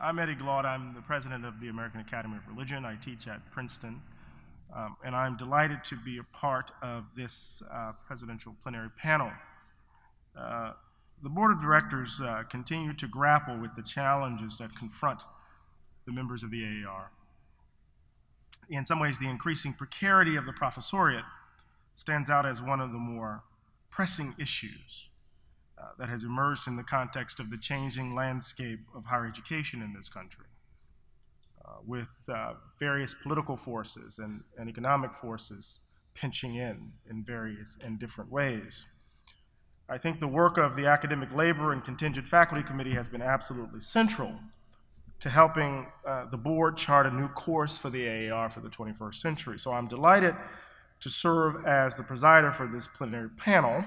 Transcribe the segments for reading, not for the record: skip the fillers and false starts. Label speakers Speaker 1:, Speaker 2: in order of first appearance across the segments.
Speaker 1: I'm Eddie Glaude. I'm the president of the American Academy of Religion. I teach at Princeton, and I'm delighted to be a part of this presidential plenary panel. The board of directors continue to grapple with the challenges that confront the members of the AAR. In some ways, the increasing precarity of the professoriate stands out as one of the more pressing issues that has emerged in the context of the changing landscape of higher education in this country, with various political forces and economic forces pinching in various and different ways. I think the work of the Academic Labor and Contingent Faculty Committee has been absolutely central to helping the board chart a new course for the AAR for the 21st century. So I'm delighted to serve as the presider for this plenary panel,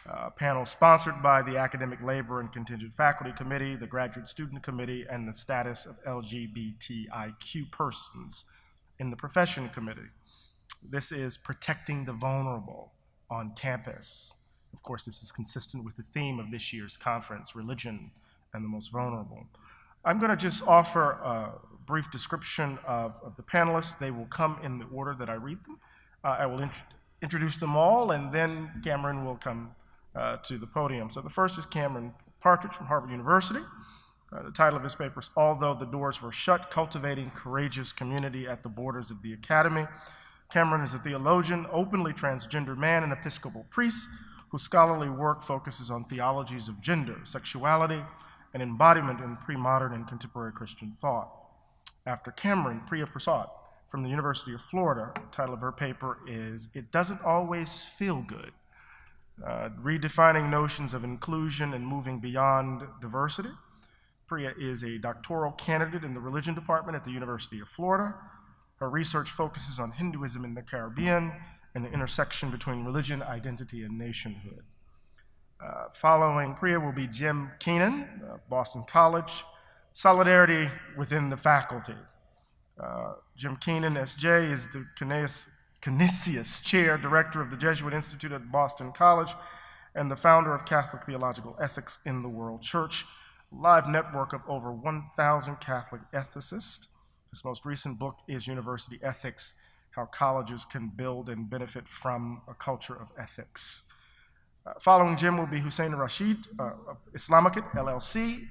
Speaker 1: a panel sponsored by the Academic Labor and Contingent Faculty Committee, the Graduate Student Committee, and the Status of LGBTIQ Persons in the Profession Committee. This is protecting the vulnerable on campus. Of course, this is consistent with the theme of this year's conference, Religion and the Most Vulnerable. I'm going to just offer a brief description of the panelists. They will come in the order that I read them. I will introduce them all, and then Cameron will come to the podium. So the first is Cameron Partridge from Harvard University. The title of his paper is Although the Doors Were Shut, Cultivating Courageous Community at the Borders of the Academy. Cameron is a theologian, openly transgender man, and Episcopal priest whose scholarly work focuses on theologies of gender, sexuality, and embodiment in pre-modern and contemporary Christian thought. After Cameron, Priya Prasad from the University of Florida. The title of her paper is It Doesn't Always Feel Good, Redefining Notions of Inclusion and Moving Beyond Diversity. Priya is a doctoral candidate in the religion department at the University of Florida. Her research focuses on Hinduism in the Caribbean and the intersection between religion, identity, and nationhood. Following Priya will be Jim Keenan, Boston College, Solidarity Within the Faculty. Jim Keenan, S.J., is the Canisius Chair, Director of the Jesuit Institute at Boston College, and the founder of Catholic Theological Ethics in the World Church, a live network of over 1,000 Catholic ethicists. His most recent book is University Ethics, How Colleges Can Build and Benefit from a Culture of Ethics. Following Jim will be Hussein Rashid of Islamicate, LLC,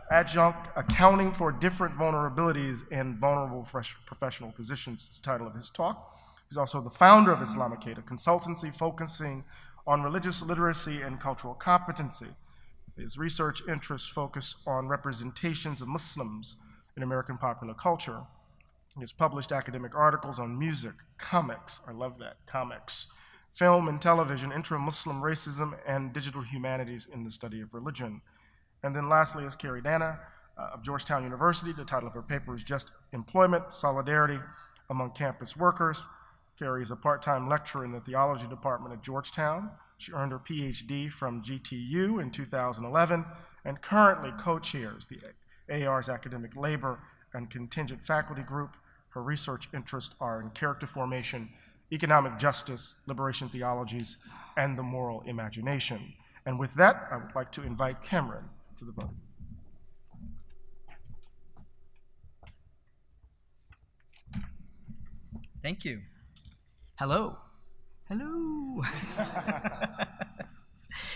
Speaker 1: adjunct accounting for different vulnerabilities in vulnerable professional positions is the title of his talk. He's also the founder of Islamicate, a consultancy focusing on religious literacy and cultural competency. His research interests focus on representations of Muslims in American popular culture. He has published academic articles on music, comics, I love that, comics, film and television, intra-Muslim racism, and digital humanities in the study of religion. And then lastly is Carrie Dana of Georgetown University. The title of her paper is Just Employment, Solidarity Among Campus Workers. Carrie is a part-time lecturer in the theology department at Georgetown. She earned her PhD from GTU in 2011 and currently co-chairs the AAR's Academic Labor and Contingent Faculty Group. Her research interests are in character formation, economic justice, liberation theologies, and the moral imagination. And with that, I would like to invite Cameron to the podium.
Speaker 2: Thank you. Hello. Hello.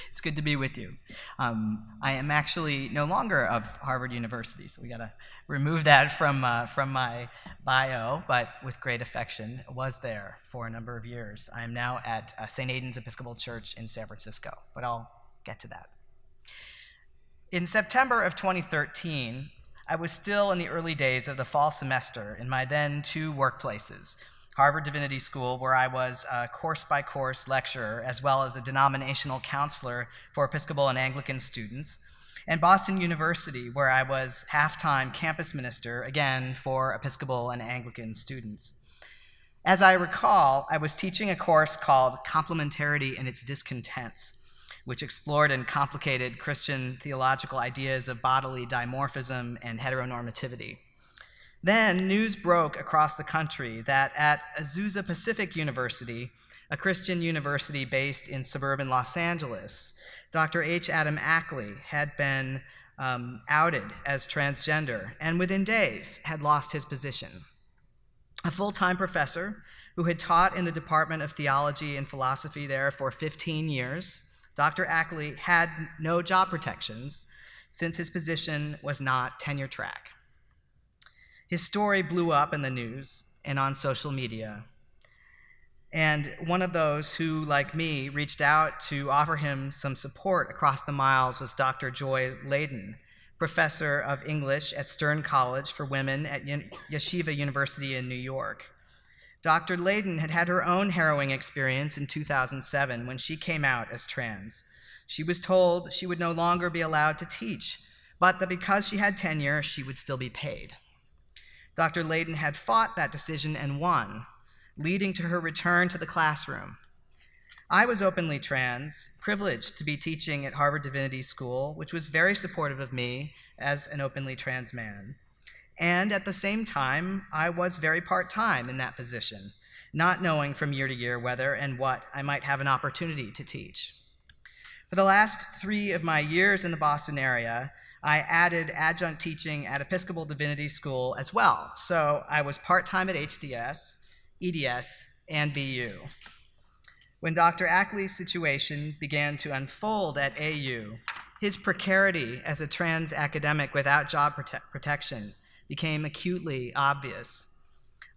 Speaker 2: It's good to be with you. I am actually no longer of Harvard University, so we got to remove that from my bio, but with great affection, was there for a number of years. I am now at St. Aidan's Episcopal Church in San Francisco, but I'll get to that. In September of 2013, I was still in the early days of the fall semester in my then two workplaces, Harvard Divinity School, where I was a course-by-course lecturer, as well as a denominational counselor for Episcopal and Anglican students, and Boston University, where I was half-time campus minister, again, for Episcopal and Anglican students. As I recall, I was teaching a course called Complementarity and Its Discontents, which explored and complicated Christian theological ideas of bodily dimorphism and heteronormativity. Then news broke across the country that at Azusa Pacific University, a Christian university based in suburban Los Angeles, Dr. H. Adam Ackley had been outed as transgender, and within days had lost his position. A full-time professor who had taught in the Department of Theology and Philosophy there for 15 years, Dr. Ackley had no job protections since his position was not tenure track. His story blew up in the news and on social media. And one of those who, like me, reached out to offer him some support across the miles was Dr. Joy Layden, professor of English at Stern College for Women at Yeshiva University in New York. Dr. Layden had had her own harrowing experience in 2007 when she came out as trans. She was told she would no longer be allowed to teach, but that because she had tenure, she would still be paid. Dr. Layden had fought that decision and won, leading to her return to the classroom. I was openly trans, privileged to be teaching at Harvard Divinity School, which was very supportive of me as an openly trans man. And at the same time, I was very part-time in that position, not knowing from year to year whether and what I might have an opportunity to teach. For the last 3 of my years in the Boston area, I added adjunct teaching at Episcopal Divinity School as well. So I was part-time at HDS, EDS, and BU. When Dr. Ackley's situation began to unfold at AU, his precarity as a trans academic without job protection became acutely obvious.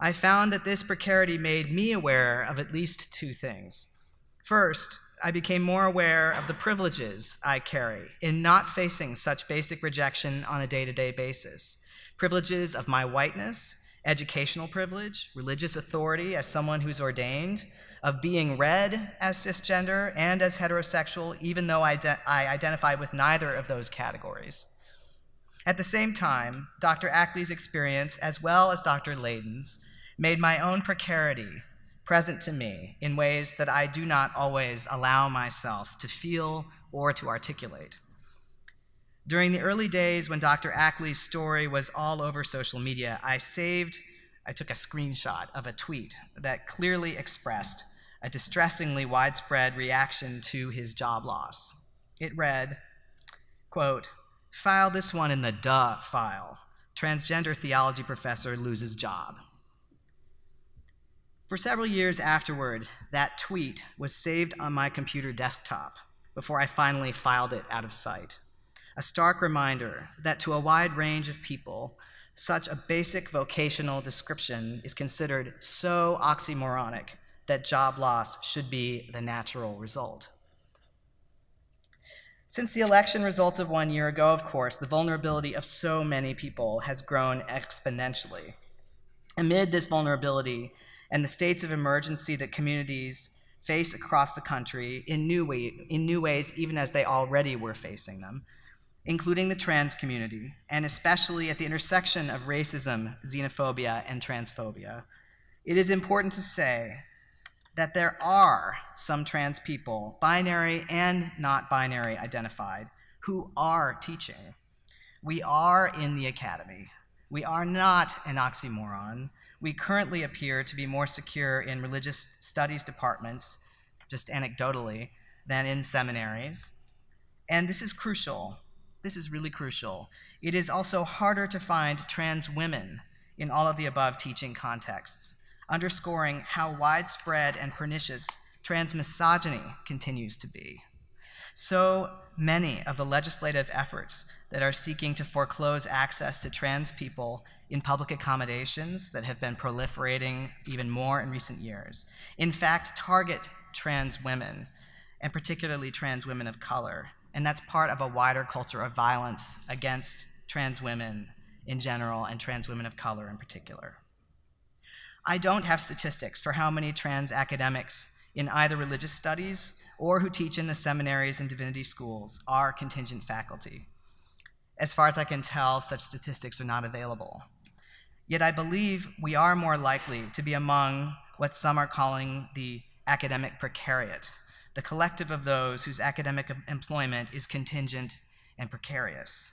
Speaker 2: I found that this precarity made me aware of at least 2 things. First, I became more aware of the privileges I carry in not facing such basic rejection on a day-to-day basis. Privileges of my whiteness, educational privilege, religious authority as someone who's ordained, of being read as cisgender and as heterosexual, even though I identify with neither of those categories. At the same time, Dr. Ackley's experience, as well as Dr. Layden's, made my own precarity present to me in ways that I do not always allow myself to feel or to articulate. During the early days when Dr. Ackley's story was all over social media, I took a screenshot of a tweet that clearly expressed a distressingly widespread reaction to his job loss. It read, quote, "File this one in the duh file. Transgender theology professor loses job." For several years afterward, that tweet was saved on my computer desktop before I finally filed it out of sight. A stark reminder that to a wide range of people, such a basic vocational description is considered so oxymoronic that job loss should be the natural result. Since the election results of 1 year ago, of course, the vulnerability of so many people has grown exponentially. Amid this vulnerability and the states of emergency that communities face across the country in new ways, even as they already were facing them, including the trans community, and especially at the intersection of racism, xenophobia, and transphobia, it is important to say that there are some trans people, binary and not binary identified, who are teaching. We are in the academy. We are not an oxymoron. We currently appear to be more secure in religious studies departments, just anecdotally, than in seminaries. And this is crucial. This is really crucial. It is also harder to find trans women in all of the above teaching contexts, underscoring how widespread and pernicious trans misogyny continues to be. So many of the legislative efforts that are seeking to foreclose access to trans people in public accommodations that have been proliferating even more in recent years, in fact, target trans women, and particularly trans women of color. And that's part of a wider culture of violence against trans women in general and trans women of color in particular. I don't have statistics for how many trans academics in either religious studies or who teach in the seminaries and divinity schools are contingent faculty. As far as I can tell, such statistics are not available. Yet I believe we are more likely to be among what some are calling the academic precariat, the collective of those whose academic employment is contingent and precarious.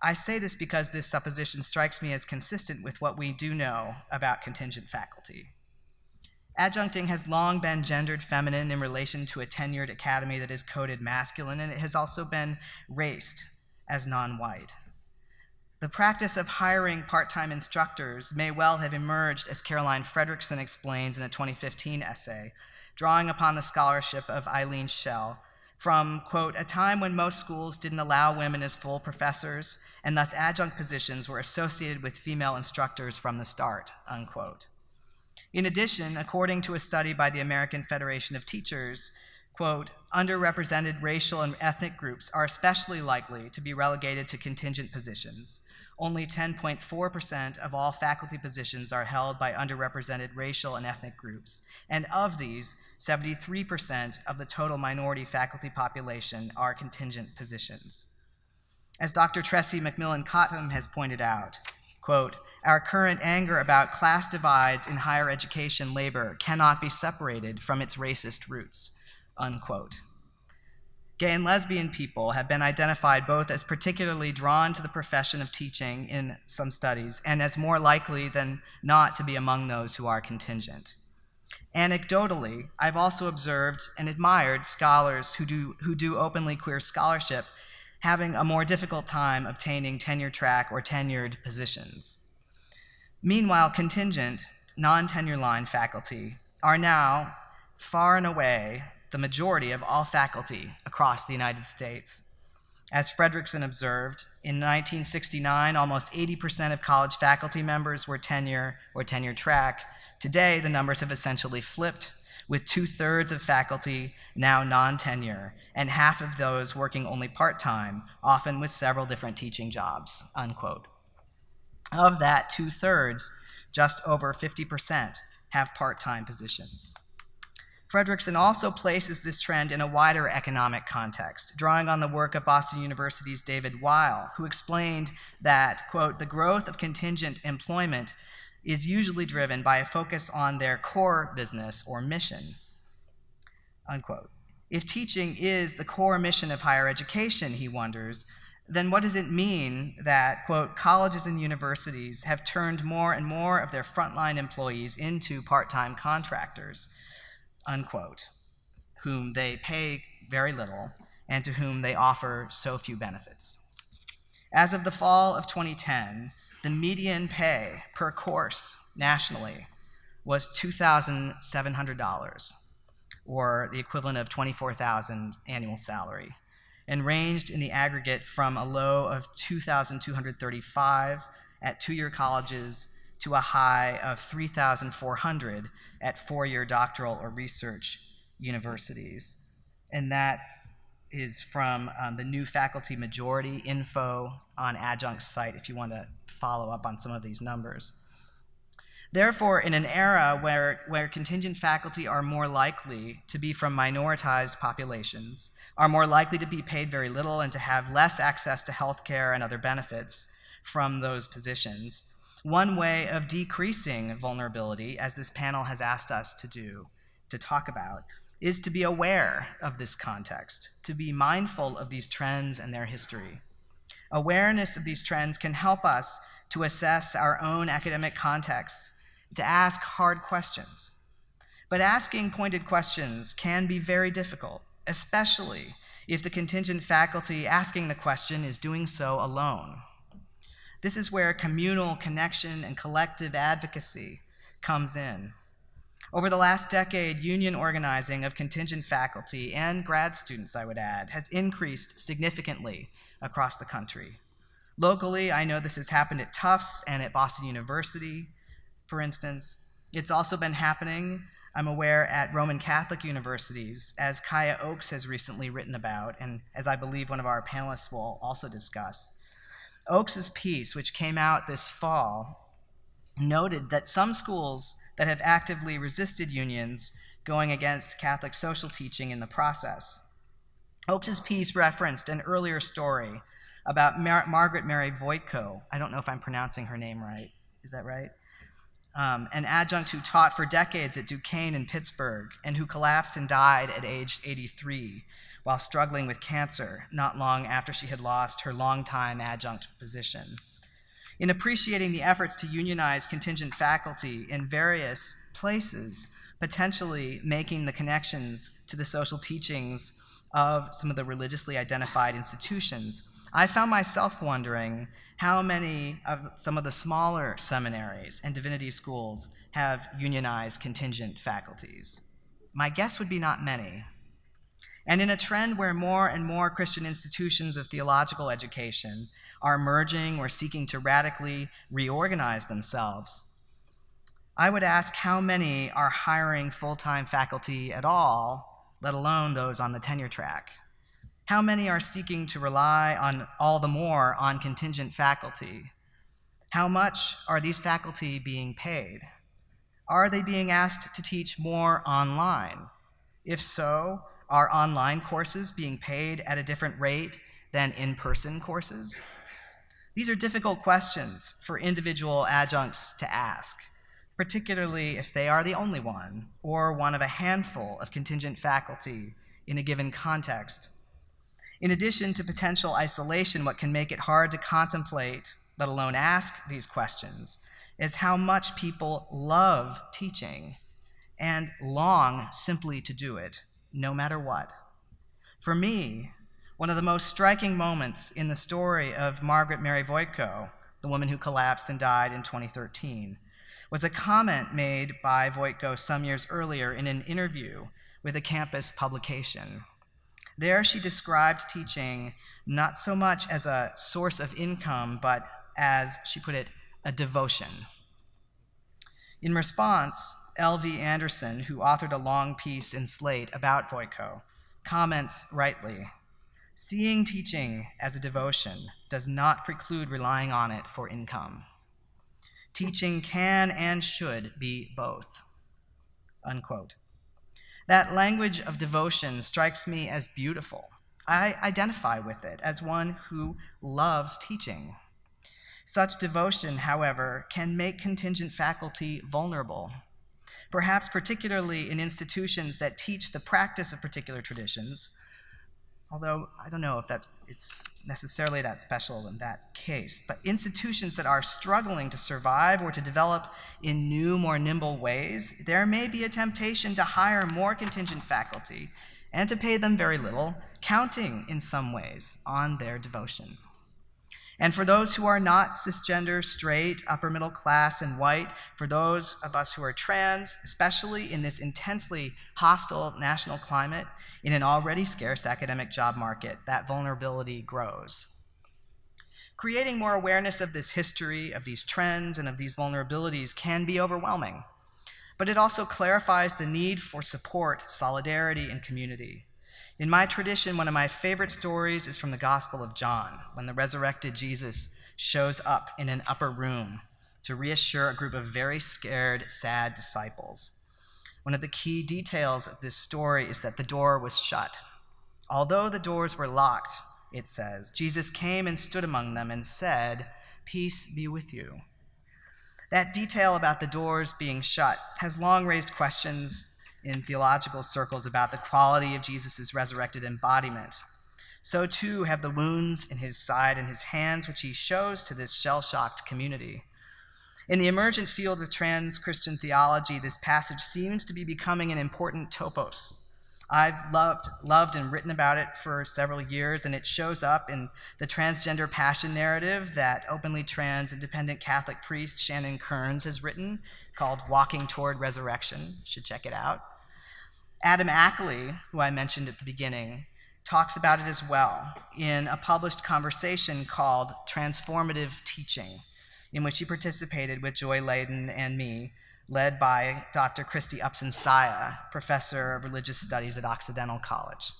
Speaker 2: I say this because this supposition strikes me as consistent with what we do know about contingent faculty. Adjuncting has long been gendered feminine in relation to a tenured academy that is coded masculine, and it has also been raced as non-white. The practice of hiring part-time instructors may well have emerged, as Caroline Fredrickson explains in a 2015 essay, drawing upon the scholarship of Eileen Schell, from, quote, a time when most schools didn't allow women as full professors, and thus adjunct positions were associated with female instructors from the start, unquote. In addition, according to a study by the American Federation of Teachers, quote, underrepresented racial and ethnic groups are especially likely to be relegated to contingent positions. Only 10.4% of all faculty positions are held by underrepresented racial and ethnic groups, and of these, 73% of the total minority faculty population are contingent positions. As Dr. Tressie McMillan Cottom has pointed out, quote, our current anger about class divides in higher education labor cannot be separated from its racist roots, unquote. Gay and lesbian people have been identified both as particularly drawn to the profession of teaching in some studies and as more likely than not to be among those who are contingent. Anecdotally, I've also observed and admired scholars who do openly queer scholarship having a more difficult time obtaining tenure track or tenured positions. Meanwhile, contingent, non-tenure line faculty are now far and away the majority of all faculty across the United States. As Fredrickson observed, in 1969, almost 80% of college faculty members were tenure or tenure track. Today, the numbers have essentially flipped, with 2/3 of faculty now non-tenure, and half of those working only part-time, often with several different teaching jobs, unquote. Of that 2/3, just over 50% have part-time positions. Fredrickson also places this trend in a wider economic context, drawing on the work of Boston University's David Weil, who explained that, quote, the growth of contingent employment is usually driven by a focus on their core business or mission, unquote. If teaching is the core mission of higher education, he wonders, then what does it mean that, quote, colleges and universities have turned more and more of their frontline employees into part-time contractors, unquote, whom they pay very little and to whom they offer so few benefits? As of the fall of 2010, the median pay per course nationally was $2,700, or the equivalent of $24,000 annual salary, and ranged in the aggregate from a low of $2,235 at two-year colleges to a high of $3,400 at four-year doctoral or research universities. And that is from the new faculty majority info on adjunct's site if you want to follow up on some of these numbers. Therefore, in an era where contingent faculty are more likely to be from minoritized populations, are more likely to be paid very little and to have less access to health care and other benefits from those positions, one way of decreasing vulnerability, as this panel has asked us to do, to talk about, is to be aware of this context, to be mindful of these trends and their history. Awareness of these trends can help us to assess our own academic contexts, to ask hard questions. But asking pointed questions can be very difficult, especially if the contingent faculty asking the question is doing so alone. This is where communal connection and collective advocacy comes in. Over the last decade, union organizing of contingent faculty and grad students, I would add, has increased significantly across the country. Locally, I know this has happened at Tufts and at Boston University, for instance. It's also been happening, I'm aware, at Roman Catholic universities, as Kaya Oakes has recently written about, and as I believe one of our panelists will also discuss. Oakes' piece, which came out this fall, noted that some schools that have actively resisted unions going against Catholic social teaching in the process. Oakes' piece referenced an earlier story about Margaret Mary Voitko. I don't know if I'm pronouncing her name right. Is that right? An adjunct who taught for decades at Duquesne in Pittsburgh and who collapsed and died at age 83 while struggling with cancer not long after she had lost her longtime adjunct position. In appreciating the efforts to unionize contingent faculty in various places, potentially making the connections to the social teachings of some of the religiously identified institutions, I found myself wondering how many of some of the smaller seminaries and divinity schools have unionized contingent faculties. My guess would be not many. And in a trend where more and more Christian institutions of theological education are merging or seeking to radically reorganize themselves, I would ask how many are hiring full-time faculty at all, let alone those on the tenure track. How many are seeking to rely on all the more on contingent faculty? How much are these faculty being paid? Are they being asked to teach more online? If so, are online courses being paid at a different rate than in-person courses? These are difficult questions for individual adjuncts to ask, particularly if they are the only one or one of a handful of contingent faculty in a given context. In addition to potential isolation, what can make it hard to contemplate, let alone ask these questions, is how much people love teaching and long simply to do it, no matter what. For me, one of the most striking moments in the story of Margaret Mary Voitko, the woman who collapsed and died in 2013, was a comment made by Voitko some years earlier in an interview with a campus publication. There she described teaching not so much as a source of income, but as, she put it, a devotion. In response, L.V. Anderson, who authored a long piece in Slate about Voitko, comments rightly, "Seeing teaching as a devotion does not preclude relying on it for income. Teaching can and should be both," unquote. That language of devotion strikes me as beautiful. I identify with it as one who loves teaching. Such devotion, however, can make contingent faculty vulnerable, perhaps particularly in institutions that teach the practice of particular traditions, although I don't know if it's necessarily that special in that case, but institutions that are struggling to survive or to develop in new, more nimble ways, there may be a temptation to hire more contingent faculty and to pay them very little, counting in some ways on their devotion. And for those who are not cisgender, straight, upper middle class, and white, for those of us who are trans, especially in this intensely hostile national climate, in an already scarce academic job market, that vulnerability grows. Creating more awareness of this history, of these trends, and of these vulnerabilities can be overwhelming, but it also clarifies the need for support, solidarity, and community. In my tradition, one of my favorite stories is from the Gospel of John, when the resurrected Jesus shows up in an upper room to reassure a group of very scared, sad disciples. One of the key details of this story is that the door was shut. Although the doors were locked, it says, Jesus came and stood among them and said, "Peace be with you." That detail about the doors being shut has long raised questions in theological circles about the quality of Jesus' resurrected embodiment. So too have the wounds in his side and his hands, which he shows to this shell-shocked community. In the emergent field of trans Christian theology, this passage seems to be becoming an important topos. I've loved and written about it for several years, and it shows up in the transgender passion narrative that openly trans independent Catholic priest Shannon Kearns has written, called Walking Toward Resurrection. You should check it out. Adam Ackley, who I mentioned at the beginning, talks about it as well in a published conversation called Transformative Teaching, in which he participated with Joy Layden and me, led by Dr. Christy Upson-Saya, professor of religious studies at Occidental College.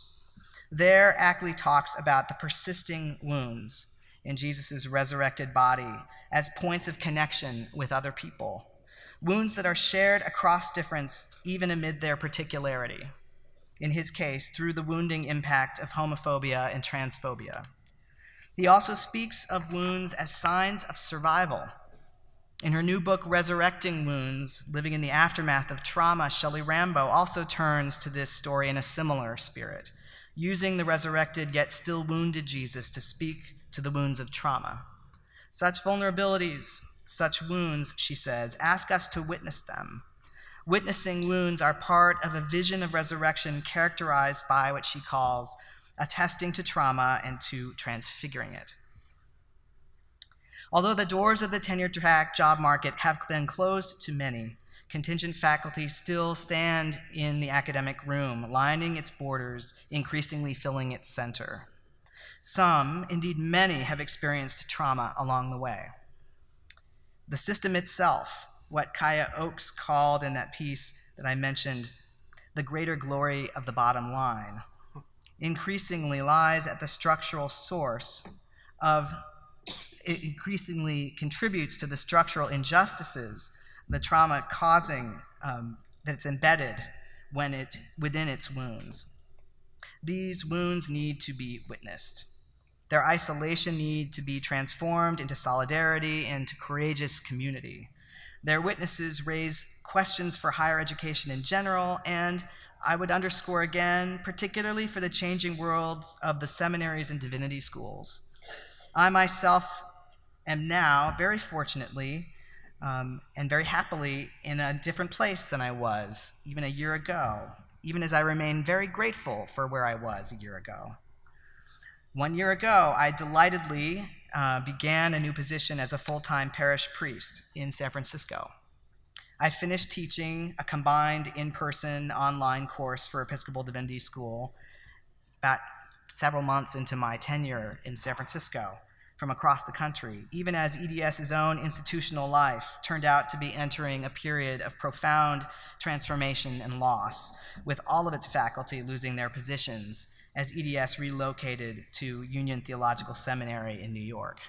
Speaker 2: There, Ackley talks about the persisting wounds in Jesus' resurrected body as points of connection with other people, wounds that are shared across difference even amid their particularity, in his case, through the wounding impact of homophobia and transphobia. He also speaks of wounds as signs of survival. In her new book, Resurrecting Wounds, Living in the Aftermath of Trauma, Shelley Rambo also turns to this story in a similar spirit, using the resurrected yet still wounded Jesus to speak to the wounds of trauma. Such vulnerabilities, such wounds, she says, ask us to witness them. Witnessing wounds are part of a vision of resurrection characterized by what she calls attesting to trauma and to transfiguring it. Although the doors of the tenure track job market have been closed to many, contingent faculty still stand in the academic room, lining its borders, increasingly filling its center. Some, indeed many, have experienced trauma along the way. The system itself, what Kaya Oakes called in that piece that I mentioned, the greater glory of the bottom line, increasingly lies at the structural source of, it increasingly contributes to the structural injustices, the trauma causing that's embedded within its wounds. These wounds need to be witnessed. Their isolation need to be transformed into solidarity and to courageous community. Their witnesses raise questions for higher education in general, and I would underscore again, particularly for the changing worlds of the seminaries and divinity schools. I myself am now, very fortunately, and very happily in a different place than I was even a year ago, even as I remain very grateful for where I was a year ago. 1 year ago, I delightedly began a new position as a full-time parish priest in San Francisco. I finished teaching a combined in-person online course for Episcopal Divinity School about several months into my tenure in San Francisco from across the country, even as EDS's own institutional life turned out to be entering a period of profound transformation and loss, with all of its faculty losing their positions as EDS relocated to Union Theological Seminary in New York.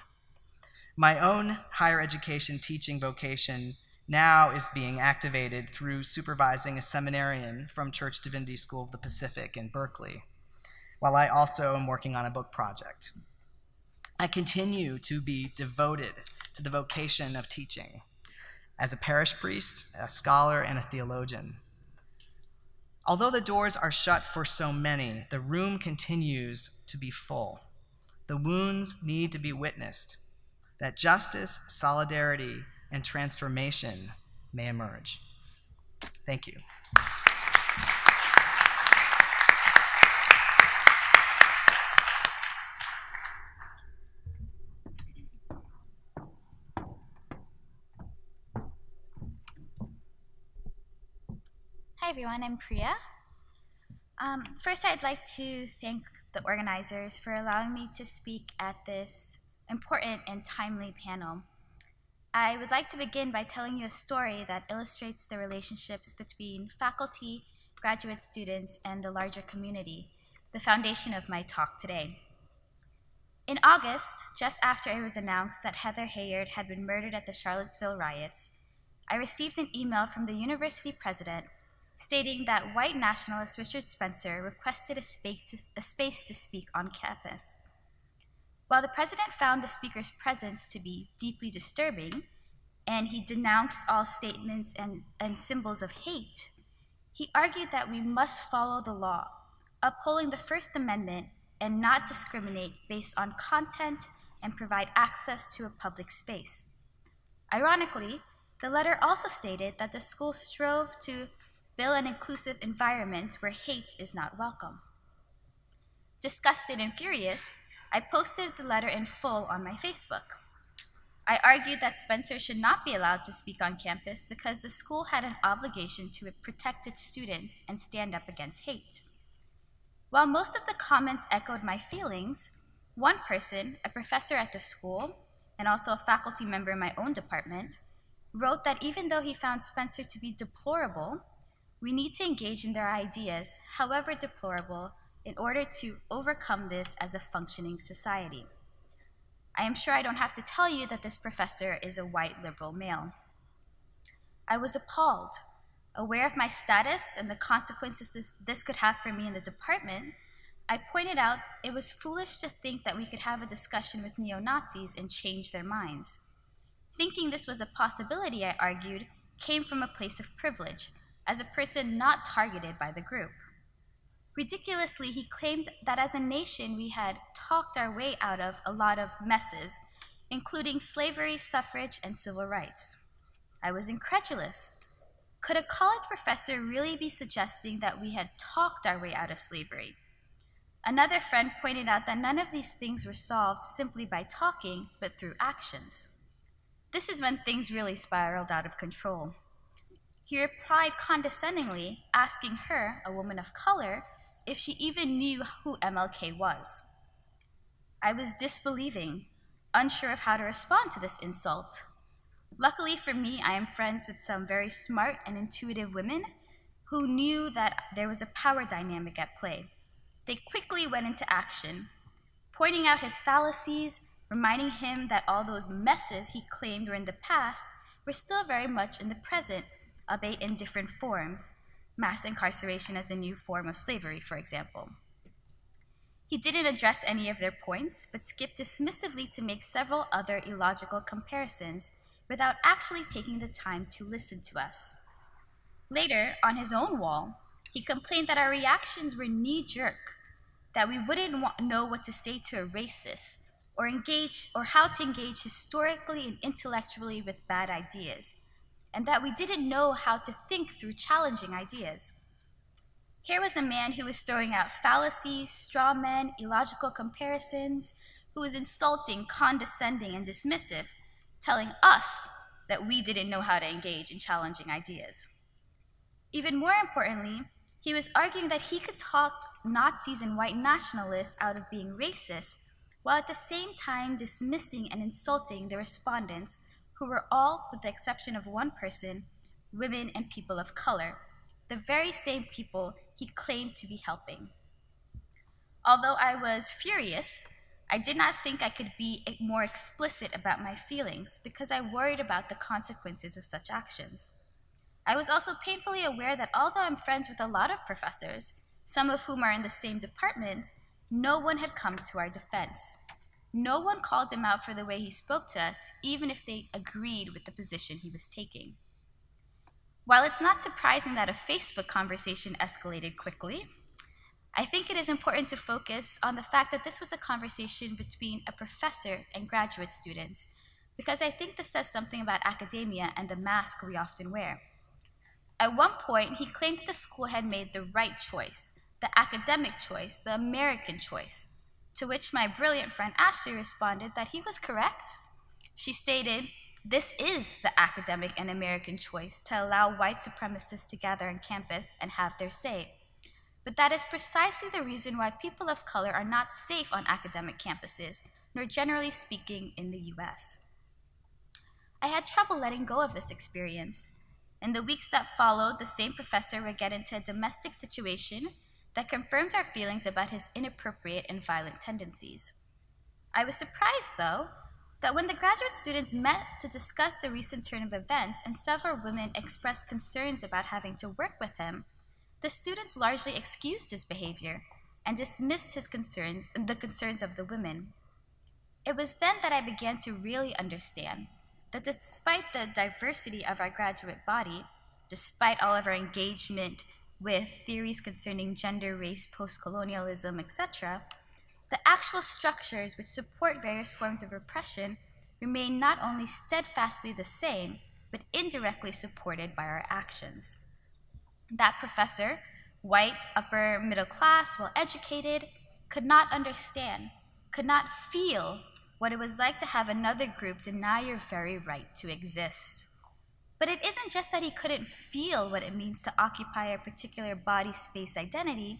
Speaker 2: My own higher education teaching vocation now is being activated through supervising a seminarian from Church Divinity School of the Pacific in Berkeley, while I also am working on a book project. I continue to be devoted to the vocation of teaching as a parish priest, a scholar, and a theologian. Although the doors are shut for so many, the room continues to be full. The wounds need to be witnessed, that justice, solidarity, and transformation may emerge. Thank you.
Speaker 3: Hi everyone, I'm Priya. First, I'd like to thank the organizers for allowing me to speak at this important and timely panel. I would like to begin by telling you a story that illustrates the relationships between faculty, graduate students, and the larger community, the foundation of my talk today. In August, just after it was announced that Heather Hayard had been murdered at the Charlottesville riots, I received an email from the university president stating that white nationalist Richard Spencer requested a space to speak on campus. While the president found the speaker's presence to be deeply disturbing, and he denounced all statements and symbols of hate, he argued that we must follow the law, upholding the First Amendment and not discriminate based on content and provide access to a public space. Ironically, the letter also stated that the school strove to build an inclusive environment where hate is not welcome. Disgusted and furious, I posted the letter in full on my Facebook. I argued that Spencer should not be allowed to speak on campus because the school had an obligation to protect its students and stand up against hate. While most of the comments echoed my feelings, one person, a professor at the school, and also a faculty member in my own department, wrote that even though he found Spencer to be deplorable, we need to engage in their ideas, however deplorable, in order to overcome this as a functioning society. I am sure I don't have to tell you that this professor is a white liberal male. I was appalled. Aware of my status and the consequences this could have for me in the department, I pointed out it was foolish to think that we could have a discussion with neo-Nazis and change their minds. Thinking this was a possibility, I argued, came from a place of privilege, as a person not targeted by the group. Ridiculously, he claimed that as a nation we had talked our way out of a lot of messes, including slavery, suffrage, and civil rights. I was incredulous. Could a college professor really be suggesting that we had talked our way out of slavery? Another friend pointed out that none of these things were solved simply by talking, but through actions. This is when things really spiraled out of control. He replied condescendingly, asking her, a woman of color, if she even knew who MLK was. I was disbelieving, unsure of how to respond to this insult. Luckily for me, I am friends with some very smart and intuitive women who knew that there was a power dynamic at play. They quickly went into action, pointing out his fallacies, reminding him that all those messes he claimed were in the past were still very much in the present, albeit in different forms, mass incarceration as a new form of slavery, for example. He didn't address any of their points, but skipped dismissively to make several other illogical comparisons without actually taking the time to listen to us. Later, on his own wall, he complained that our reactions were knee-jerk, that we wouldn't know what to say to a racist, or how to engage historically and intellectually with bad ideas, and that we didn't know how to think through challenging ideas. Here was a man who was throwing out fallacies, straw men, illogical comparisons, who was insulting, condescending, and dismissive, telling us that we didn't know how to engage in challenging ideas. Even more importantly, he was arguing that he could talk Nazis and white nationalists out of being racist, while at the same time dismissing and insulting the respondents, who were all, with the exception of one person, women and people of color, the very same people he claimed to be helping. Although I was furious, I did not think I could be more explicit about my feelings because I worried about the consequences of such actions. I was also painfully aware that although I'm friends with a lot of professors, some of whom are in the same department, no one had come to our defense. No one called him out for the way he spoke to us, even if they agreed with the position he was taking. While it's not surprising that a Facebook conversation escalated quickly, I think it is important to focus on the fact that this was a conversation between a professor and graduate students, because I think this says something about academia and the mask we often wear. At one point, he claimed that the school had made the right choice, the academic choice, the American choice, to which my brilliant friend Ashley responded that he was correct. She stated, "This is the academic and American choice to allow white supremacists to gather on campus and have their say. But that is precisely the reason why people of color are not safe on academic campuses, nor generally speaking in the US." I had trouble letting go of this experience. In the weeks that followed, the same professor would get into a domestic situation that confirmed our feelings about his inappropriate and violent tendencies. I was surprised, though, that when the graduate students met to discuss the recent turn of events and several women expressed concerns about having to work with him, the students largely excused his behavior and dismissed his concerns and the concerns of the women. It was then that I began to really understand that despite the diversity of our graduate body, despite all of our engagement with theories concerning gender, race, post-colonialism, etc., the actual structures which support various forms of repression remain not only steadfastly the same, but indirectly supported by our actions. That professor, white, upper middle class, well-educated, could not understand, could not feel what it was like to have another group deny your very right to exist. But it isn't just that he couldn't feel what it means to occupy a particular body space identity,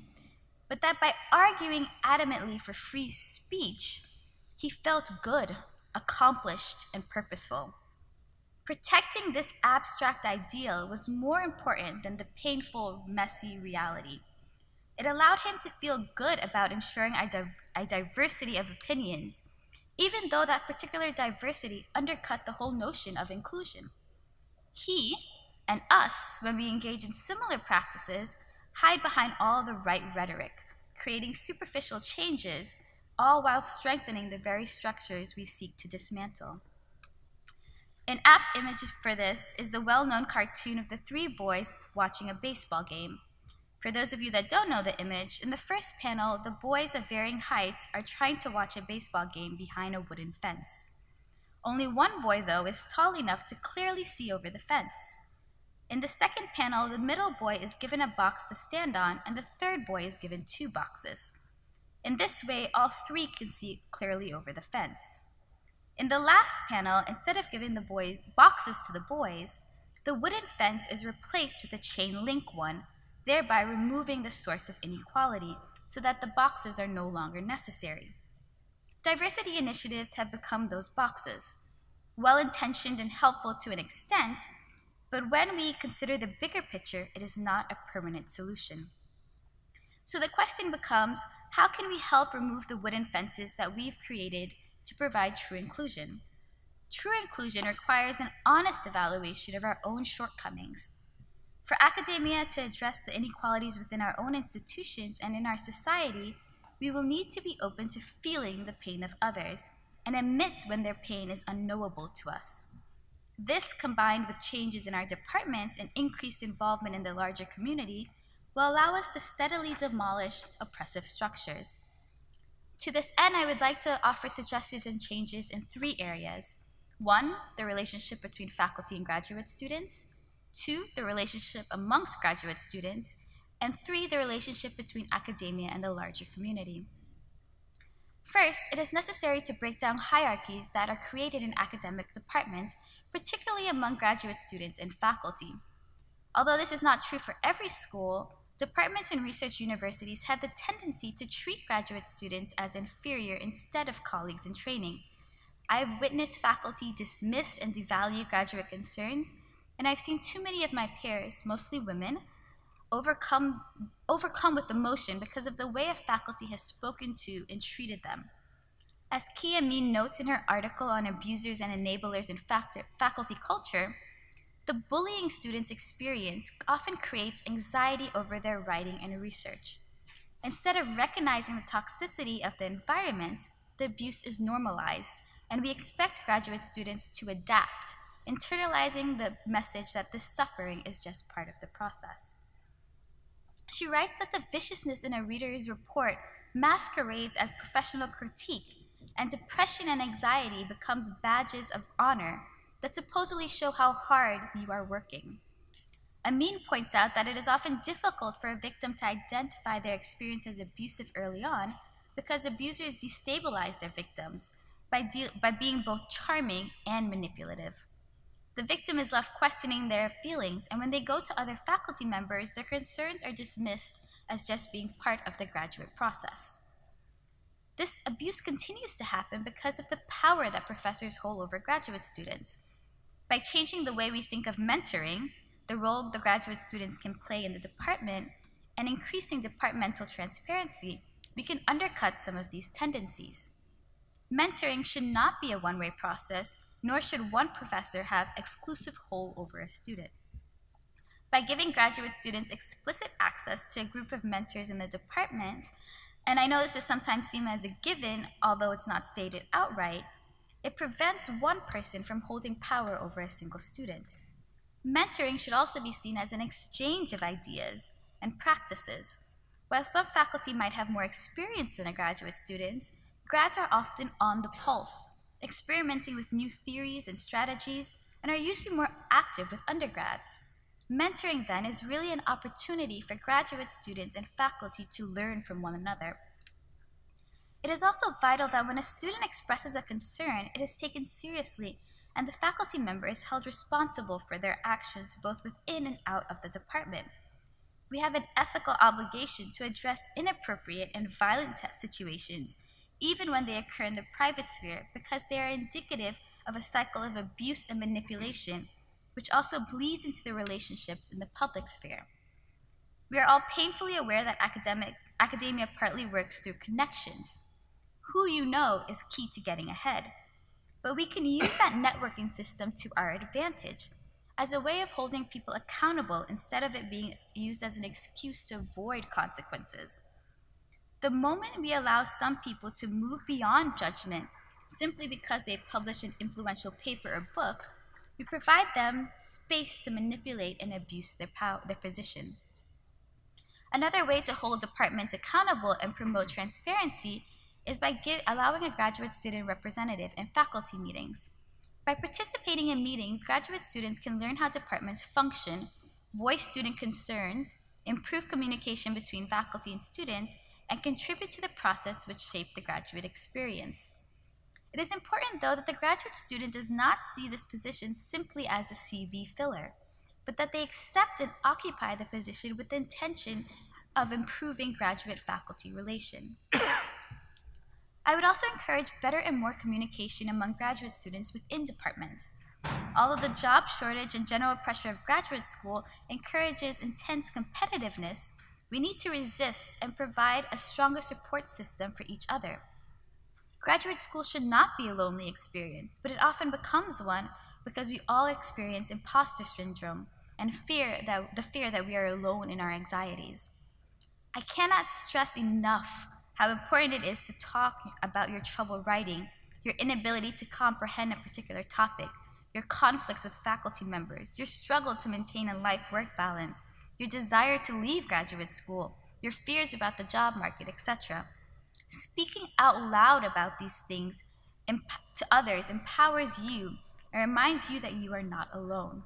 Speaker 3: but that by arguing adamantly for free speech, he felt good, accomplished, and purposeful. Protecting this abstract ideal was more important than the painful, messy reality. It allowed him to feel good about ensuring a diversity of opinions, even though that particular diversity undercut the whole notion of inclusion. He and us, when we engage in similar practices, hide behind all the right rhetoric, creating superficial changes, all while strengthening the very structures we seek to dismantle. An apt image for this is the well-known cartoon of the three boys watching a baseball game. For those of you that don't know the image, in the first panel, the boys of varying heights are trying to watch a baseball game behind a wooden fence. Only one boy, though, is tall enough to clearly see over the fence. In the second panel, the middle boy is given a box to stand on, and the third boy is given 2 boxes. In this way, all 3 can see clearly over the fence. In the last panel, instead of giving the boxes to the boys, the wooden fence is replaced with a chain link one, thereby removing the source of inequality so that the boxes are no longer necessary. Diversity initiatives have become those boxes, well-intentioned and helpful to an extent, but when we consider the bigger picture, it is not a permanent solution. So the question becomes, how can we help remove the wooden fences that we've created to provide true inclusion? True inclusion requires an honest evaluation of our own shortcomings. For academia to address the inequalities within our own institutions and in our society, we will need to be open to feeling the pain of others and admit when their pain is unknowable to us. This, combined with changes in our departments and increased involvement in the larger community, will allow us to steadily demolish oppressive structures. To this end, I would like to offer suggestions and changes in 3 areas. 1, the relationship between faculty and graduate students. 2, the relationship amongst graduate students. And 3, the relationship between academia and the larger community. First, it is necessary to break down hierarchies that are created in academic departments, particularly among graduate students and faculty. Although this is not true for every school, departments and research universities have the tendency to treat graduate students as inferior instead of colleagues in training. I have witnessed faculty dismiss and devalue graduate concerns, and I've seen too many of my peers, mostly women, overcome with emotion because of the way a faculty has spoken to and treated them. As Kia Min notes in her article on abusers and enablers in faculty culture, the bullying students experience often creates anxiety over their writing and research. Instead of recognizing the toxicity of the environment, the abuse is normalized, and we expect graduate students to adapt, internalizing the message that this suffering is just part of the process. She writes that the viciousness in a reader's report masquerades as professional critique, and depression and anxiety becomes badges of honor that supposedly show how hard you are working. Amin points out that it is often difficult for a victim to identify their experience as abusive early on because abusers destabilize their victims by being both charming and manipulative. The victim is left questioning their feelings, and when they go to other faculty members, their concerns are dismissed as just being part of the graduate process. This abuse continues to happen because of the power that professors hold over graduate students. By changing the way we think of mentoring, the role the graduate students can play in the department, and increasing departmental transparency, we can undercut some of these tendencies. Mentoring should not be a one-way process, nor should one professor have exclusive hold over a student. By giving graduate students explicit access to a group of mentors in the department, and I know this is sometimes seen as a given, although it's not stated outright, it prevents one person from holding power over a single student. Mentoring should also be seen as an exchange of ideas and practices. While some faculty might have more experience than the graduate students, grads are often on the pulse, experimenting with new theories and strategies, and are usually more active with undergrads. Mentoring, then, is really an opportunity for graduate students and faculty to learn from one another. It is also vital that when a student expresses a concern, it is taken seriously, and the faculty member is held responsible for their actions both within and out of the department. We have an ethical obligation to address inappropriate and violent situations, even when they occur in the private sphere, because they are indicative of a cycle of abuse and manipulation, which also bleeds into the relationships in the public sphere. We are all painfully aware that academia partly works through connections. Who you know is key to getting ahead. But we can use that networking system to our advantage as a way of holding people accountable instead of it being used as an excuse to avoid consequences. The moment we allow some people to move beyond judgment simply because they publish an influential paper or book, we provide them space to manipulate and abuse their position. Another way to hold departments accountable and promote transparency is by allowing a graduate student representative in faculty meetings. By participating in meetings, graduate students can learn how departments function, voice student concerns, improve communication between faculty and students, and contribute to the process which shaped the graduate experience. It is important, though, that the graduate student does not see this position simply as a CV filler, but that they accept and occupy the position with the intention of improving graduate-faculty relation. I would also encourage better and more communication among graduate students within departments. Although the job shortage and general pressure of graduate school encourages intense competitiveness, we need to resist and provide a stronger support system for each other. Graduate school should not be a lonely experience, but it often becomes one because we all experience imposter syndrome and the fear that we are alone in our anxieties. I cannot stress enough how important it is to talk about your trouble writing, your inability to comprehend a particular topic, your conflicts with faculty members, your struggle to maintain a life-work balance, your desire to leave graduate school, your fears about the job market, etc. Speaking out loud about these things to others empowers you and reminds you that you are not alone.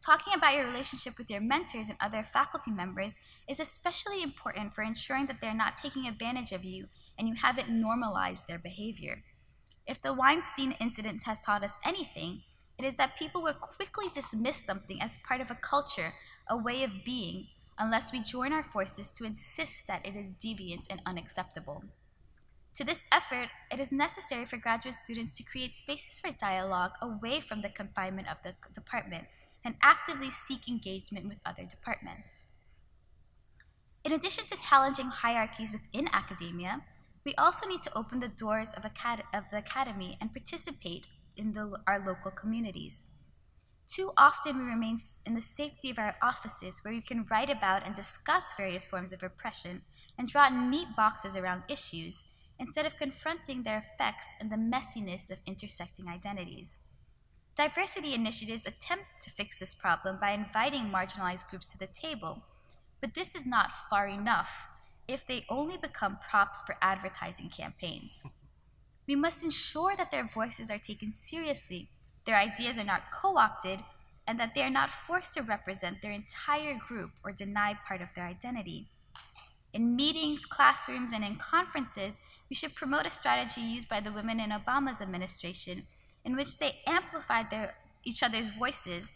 Speaker 3: Talking about your relationship with your mentors and other faculty members is especially important for ensuring that they're not taking advantage of you and you haven't normalized their behavior. If the Weinstein incident has taught us anything, it is that people will quickly dismiss something as part of a culture, a way of being, unless we join our forces to insist that it is deviant and unacceptable. To this effort, it is necessary for graduate students to create spaces for dialogue away from the confinement of the department and actively seek engagement with other departments. In addition to challenging hierarchies within academia, we also need to open the doors of the academy and participate in our local communities. Too often we remain in the safety of our offices where we can write about and discuss various forms of oppression and draw neat boxes around issues instead of confronting their effects and the messiness of intersecting identities. Diversity initiatives attempt to fix this problem by inviting marginalized groups to the table, but this is not far enough if they only become props for advertising campaigns. We must ensure that their voices are taken seriously, their ideas are not co-opted, and that they are not forced to represent their entire group or deny part of their identity. In meetings, classrooms, and in conferences, we should promote a strategy used by the women in Obama's administration in which they amplified each other's voices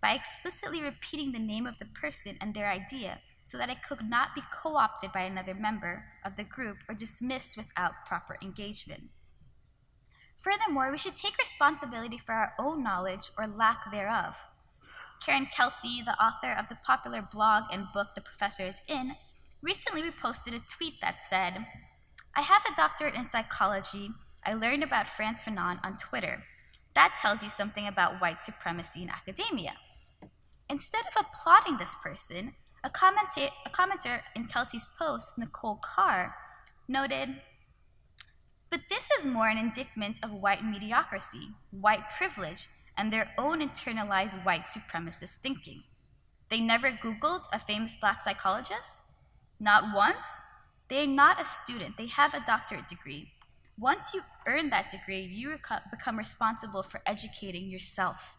Speaker 3: by explicitly repeating the name of the person and their idea so that it could not be co-opted by another member of the group or dismissed without proper engagement. Furthermore, we should take responsibility for our own knowledge or lack thereof. Karen Kelsey, the author of the popular blog and book The Professor is In, recently reposted a tweet that said, "I have a doctorate in psychology. I learned about Frantz Fanon on Twitter. That tells you something about white supremacy in academia." Instead of applauding this person, a commenter in Kelsey's post, Nicole Carr, noted, "But this is more an indictment of white mediocrity, white privilege, and their own internalized white supremacist thinking. They never Googled a famous black psychologist? Not once? They are not a student, they have a doctorate degree. Once you earn that degree, you become responsible for educating yourself.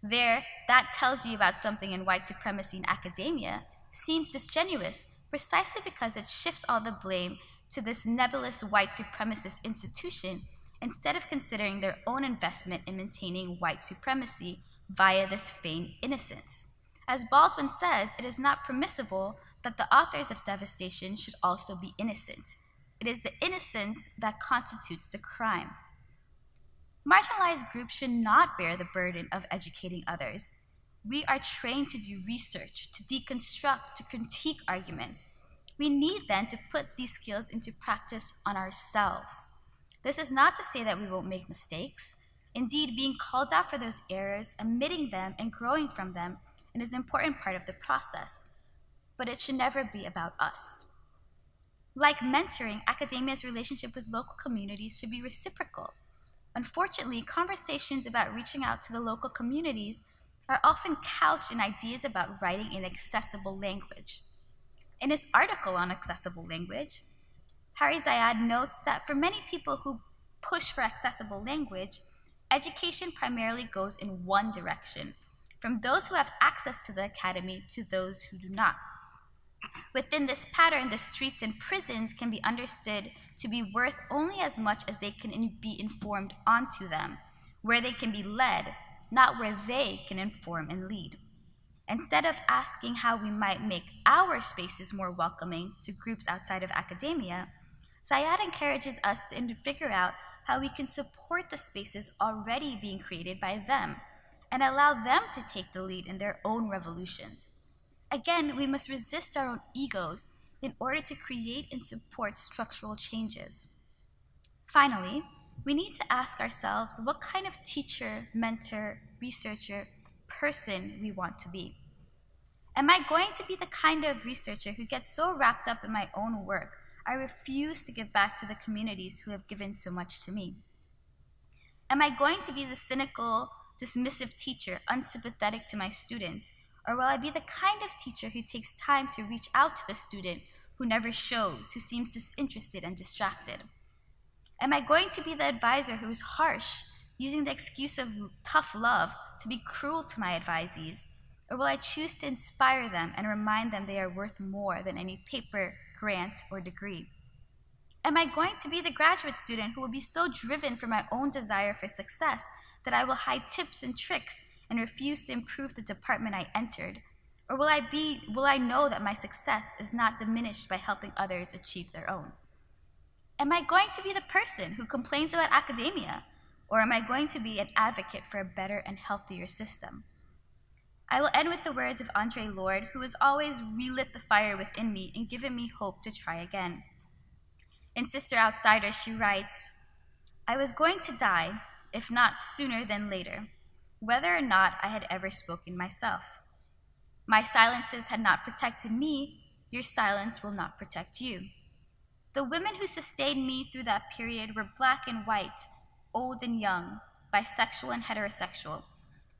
Speaker 3: That tells you about something in white supremacy in academia seems disingenuous precisely because it shifts all the blame to this nebulous white supremacist institution instead of considering their own investment in maintaining white supremacy via this feigned innocence. As Baldwin says, it is not permissible that the authors of devastation should also be innocent. It is the innocence that constitutes the crime." Marginalized groups should not bear the burden of educating others. We are trained to do research, to deconstruct, to critique arguments. We need then to put these skills into practice on ourselves. This is not to say that we won't make mistakes. Indeed, being called out for those errors, admitting them, and growing from them is an important part of the process. But it should never be about us. Like mentoring, academia's relationship with local communities should be reciprocal. Unfortunately, conversations about reaching out to the local communities are often couched in ideas about writing in accessible language. In his article on accessible language, Hari Zayad notes that for many people who push for accessible language, education primarily goes in one direction, from those who have access to the academy to those who do not. Within this pattern, the streets and prisons can be understood to be worth only as much as they can be informed onto them, where they can be led, not where they can inform and lead. Instead of asking how we might make our spaces more welcoming to groups outside of academia, Syed encourages us to figure out how we can support the spaces already being created by them and allow them to take the lead in their own revolutions. Again, we must resist our own egos in order to create and support structural changes. Finally, we need to ask ourselves what kind of teacher, mentor, researcher, person we want to be. Am I going to be the kind of researcher who gets so wrapped up in my own work, I refuse to give back to the communities who have given so much to me? Am I going to be the cynical, dismissive teacher, unsympathetic to my students, or will I be the kind of teacher who takes time to reach out to the student who never shows, who seems disinterested and distracted? Am I going to be the advisor who is harsh, using the excuse of tough love to be cruel to my advisees, or will I choose to inspire them and remind them they are worth more than any paper, grant, or degree? Am I going to be the graduate student who will be so driven for my own desire for success that I will hide tips and tricks and refuse to improve the department I entered? Or will I know that my success is not diminished by helping others achieve their own? Am I going to be the person who complains about academia? Or am I going to be an advocate for a better and healthier system? I will end with the words of Andre Lorde, who has always relit the fire within me and given me hope to try again. In Sister Outsider, she writes, "I was going to die, if not sooner than later, whether or not I had ever spoken myself. My silences had not protected me, your silence will not protect you. The women who sustained me through that period were black and white, old and young, bisexual and heterosexual,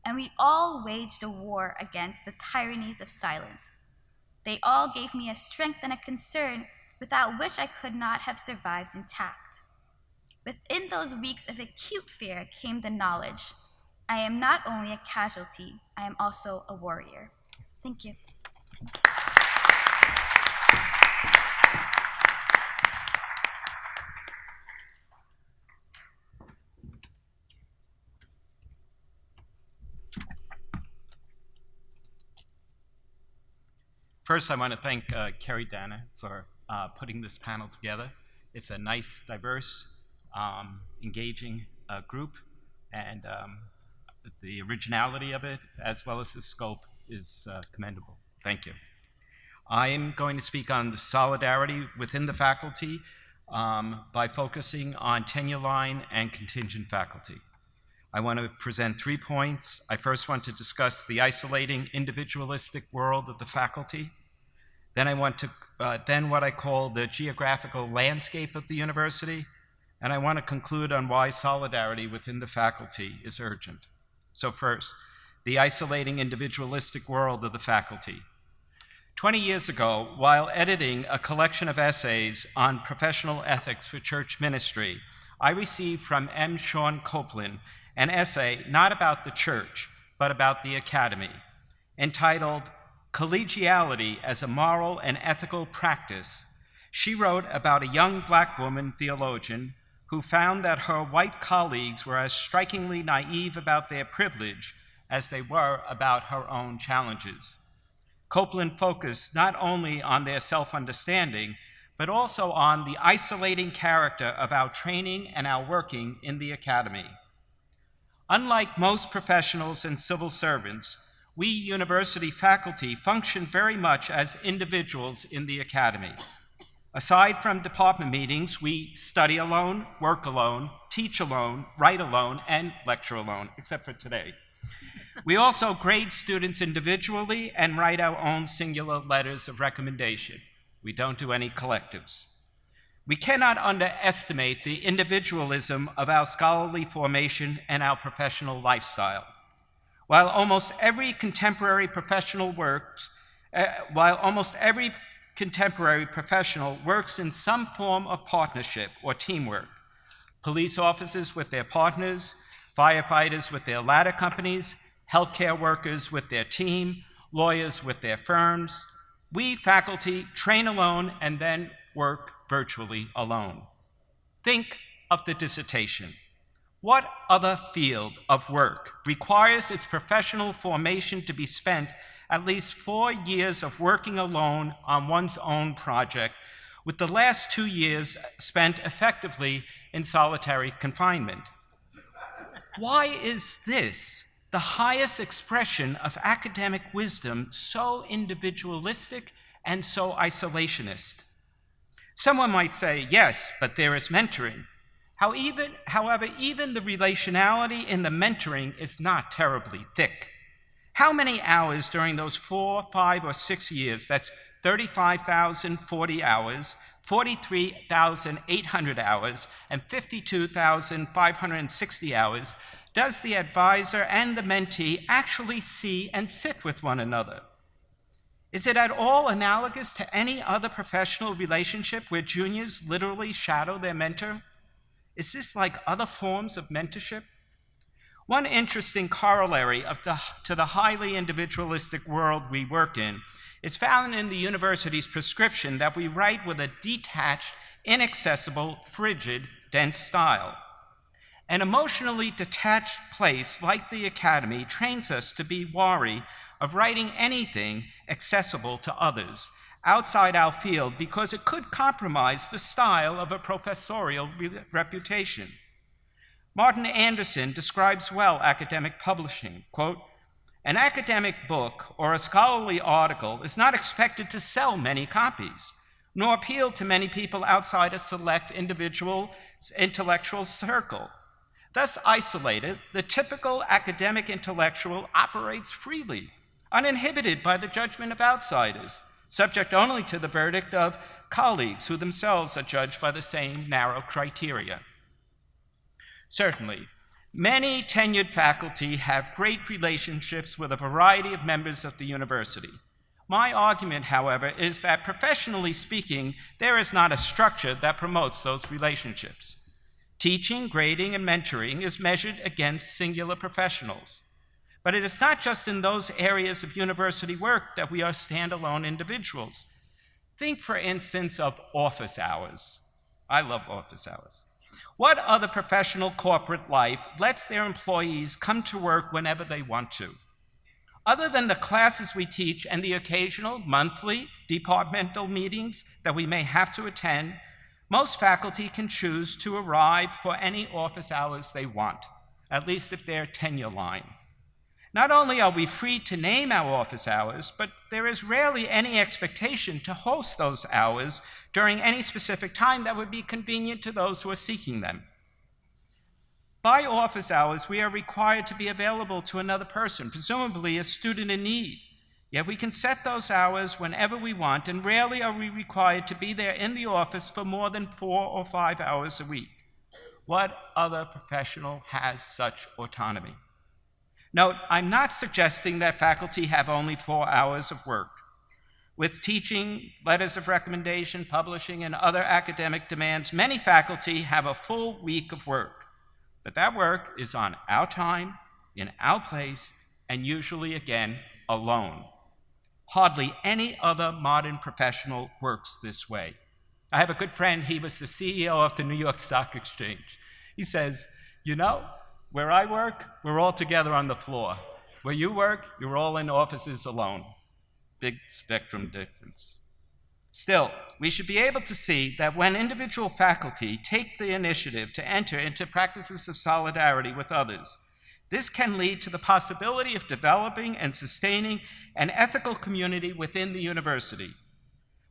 Speaker 3: and we all waged a war against the tyrannies of silence. They all gave me a strength and a concern without which I could not have survived intact. Within those weeks of acute fear came the knowledge, I am not only a casualty, I am also a warrior." Thank you.
Speaker 4: First, I want to thank Carrie Dana for putting this panel together. It's a nice, diverse, engaging group, and the originality of it, as well as the scope, is commendable. Thank you. I am going to speak on the solidarity within the faculty by focusing on tenure line and contingent faculty. I want to present 3 points. I first want to discuss the isolating, individualistic world of the faculty. Then I want to, then what I call the geographical landscape of the university. And I want to conclude on why solidarity within the faculty is urgent. So first, the isolating, individualistic world of the faculty. 20 years ago, while editing a collection of essays on professional ethics for church ministry, I received from M. Sean Copeland an essay not about the church, but about the academy, entitled "Collegiality as a Moral and Ethical Practice." She wrote about a young black woman theologian who found that her white colleagues were as strikingly naive about their privilege as they were about her own challenges. Copeland focused not only on their self-understanding, but also on the isolating character of our training and our working in the academy. Unlike most professionals and civil servants, we university faculty function very much as individuals in the academy. Aside from department meetings, we study alone, work alone, teach alone, write alone, and lecture alone, except for today. We also grade students individually and write our own singular letters of recommendation. We don't do any collectives. We cannot underestimate the individualism of our scholarly formation and our professional lifestyle. While almost every contemporary professional works in some form of partnership or teamwork, police officers with their partners, firefighters with their ladder companies, healthcare workers with their team, lawyers with their firms. We faculty train alone and then work virtually alone. Think of the dissertation. What other field of work requires its professional formation to be spent at least 4 years of working alone on one's own project, with the last 2 years spent effectively in solitary confinement? Why is this, the highest expression of academic wisdom, so individualistic and so isolationist? Someone might say, yes, but there is mentoring. However, even the relationality in the mentoring is not terribly thick. How many hours during those 4, 5, or 6 years, that's 35,040 hours, 43,800 hours, and 52,560 hours, does the advisor and the mentee actually see and sit with one another? Is it at all analogous to any other professional relationship where juniors literally shadow their mentor? Is this like other forms of mentorship? One interesting corollary to the highly individualistic world we work in is found in the university's prescription that we write with a detached, inaccessible, frigid, dense style. An emotionally detached place like the academy trains us to be wary of writing anything accessible to others outside our field because it could compromise the style of a professorial reputation. Martin Anderson describes well academic publishing, quote, "An academic book or a scholarly article is not expected to sell many copies, nor appeal to many people outside a select individual intellectual circle. Thus isolated, the typical academic intellectual operates freely, uninhibited by the judgment of outsiders, subject only to the verdict of colleagues who themselves are judged by the same narrow criteria." Certainly, many tenured faculty have great relationships with a variety of members of the university. My argument, however, is that professionally speaking, there is not a structure that promotes those relationships. Teaching, grading, and mentoring is measured against singular professionals. But it is not just in those areas of university work that we are standalone individuals. Think, for instance, of office hours. I love office hours. What other professional corporate life lets their employees come to work whenever they want to? Other than the classes we teach and the occasional monthly departmental meetings that we may have to attend, most faculty can choose to arrive for any office hours they want, at least if they're tenure line. Not only are we free to name our office hours, but there is rarely any expectation to host those hours during any specific time that would be convenient to those who are seeking them. By office hours, we are required to be available to another person, presumably a student in need. Yet we can set those hours whenever we want, and rarely are we required to be there in the office for more than 4 or 5 hours a week. What other professional has such autonomy? Note, I'm not suggesting that faculty have only 4 hours of work. With teaching, letters of recommendation, publishing, and other academic demands, many faculty have a full week of work. But that work is on our time, in our place, and usually, again, alone. Hardly any other modern professional works this way. I have a good friend, he was the CEO of the New York Stock Exchange. He says, you know, where I work, we're all together on the floor. Where you work, you're all in offices alone. Big spectrum difference. Still, we should be able to see that when individual faculty take the initiative to enter into practices of solidarity with others, this can lead to the possibility of developing and sustaining an ethical community within the university.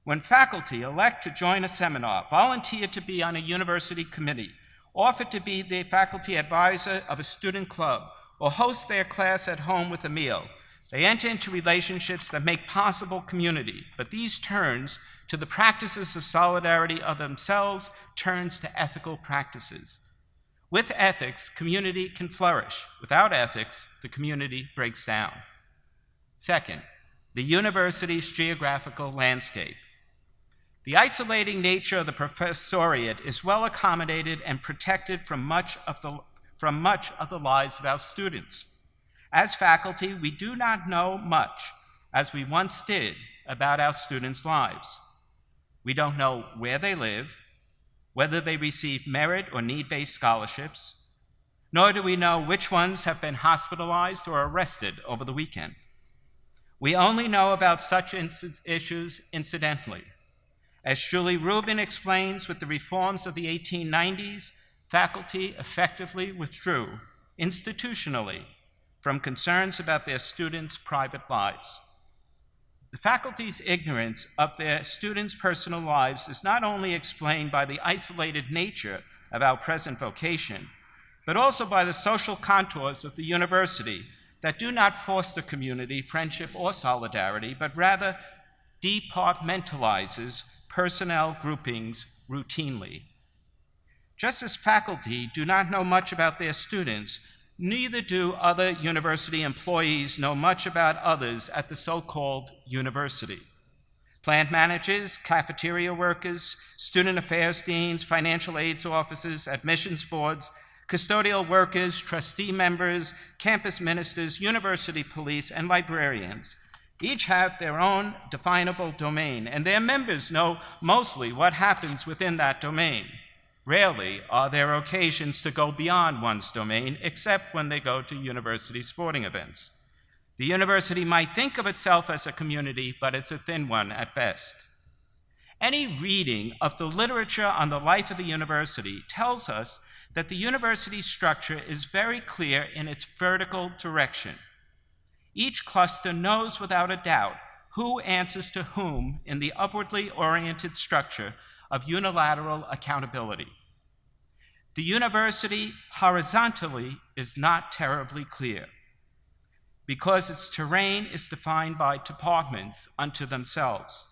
Speaker 4: When faculty elect to join a seminar, volunteer to be on a university committee, offer to be the faculty advisor of a student club, or host their class at home with a meal, they enter into relationships that make possible community, but these turns to the practices of solidarity of themselves turns to ethical practices. With ethics, community can flourish. Without ethics, the community breaks down. Second, the university's geographical landscape. The isolating nature of the professoriate is well accommodated and protected from much from much of the lives of our students. As faculty, we do not know much, as we once did, about our students' lives. We don't know where they live, whether they receive merit or need-based scholarships, nor do we know which ones have been hospitalized or arrested over the weekend. We only know about such issues incidentally. As Julie Rubin explains, with the reforms of the 1890s, faculty effectively withdrew institutionally from concerns about their students' private lives. The faculty's ignorance of their students' personal lives is not only explained by the isolated nature of our present vocation, but also by the social contours of the university that do not foster community, friendship, or solidarity, but rather departmentalizes personnel groupings routinely. Just as faculty do not know much about their students, neither do other university employees know much about others at the so-called university. Plant managers, cafeteria workers, student affairs deans, financial aids officers, admissions boards, custodial workers, trustee members, campus ministers, university police, and librarians each have their own definable domain, and their members know mostly what happens within that domain. Rarely are there occasions to go beyond one's domain, except when they go to university sporting events. The university might think of itself as a community, but it's a thin one at best. Any reading of the literature on the life of the university tells us that the university structure is very clear in its vertical direction. Each cluster knows without a doubt who answers to whom in the upwardly oriented structure of unilateral accountability. The university horizontally is not terribly clear because its terrain is defined by departments unto themselves.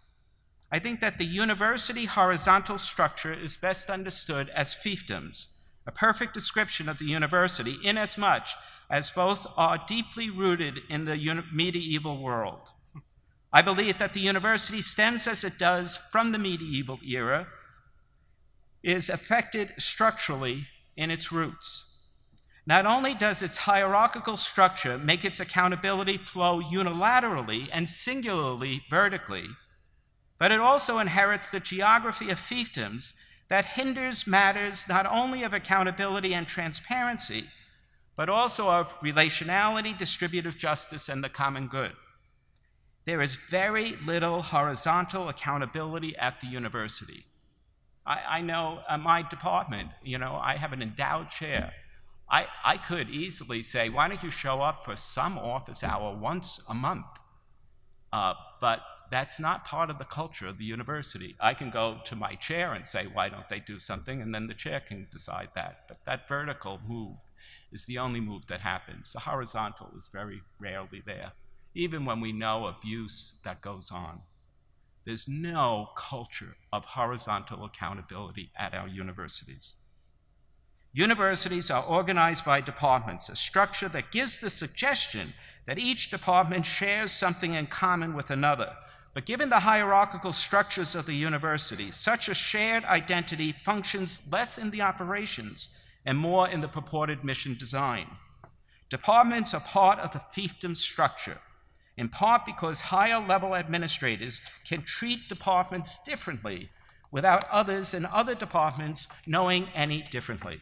Speaker 4: I think that the university horizontal structure is best understood as fiefdoms, a perfect description of the university inasmuch as both are deeply rooted in the medieval world. I believe that the university stems as it does from the medieval era, is affected structurally in its roots. Not only does its hierarchical structure make its accountability flow unilaterally and singularly vertically, but it also inherits the geography of fiefdoms that hinders matters not only of accountability and transparency, but also of relationality, distributive justice, and the common good. There is very little horizontal accountability at the university. I know my department, I have an endowed chair. I could easily say, why don't you show up for some office hour once a month? But that's not part of the culture of the university. I can go to my chair and say, why don't they do something? And then the chair can decide that. But that vertical move is the only move that happens. The horizontal is very rarely there, even when we know abuse that goes on. There's no culture of horizontal accountability at our universities. Universities are organized by departments, a structure that gives the suggestion that each department shares something in common with another. But given the hierarchical structures of the university, such a shared identity functions less in the operations and more in the purported mission design. Departments are part of the fiefdom structure, in part because higher-level administrators can treat departments differently without others in other departments knowing any differently.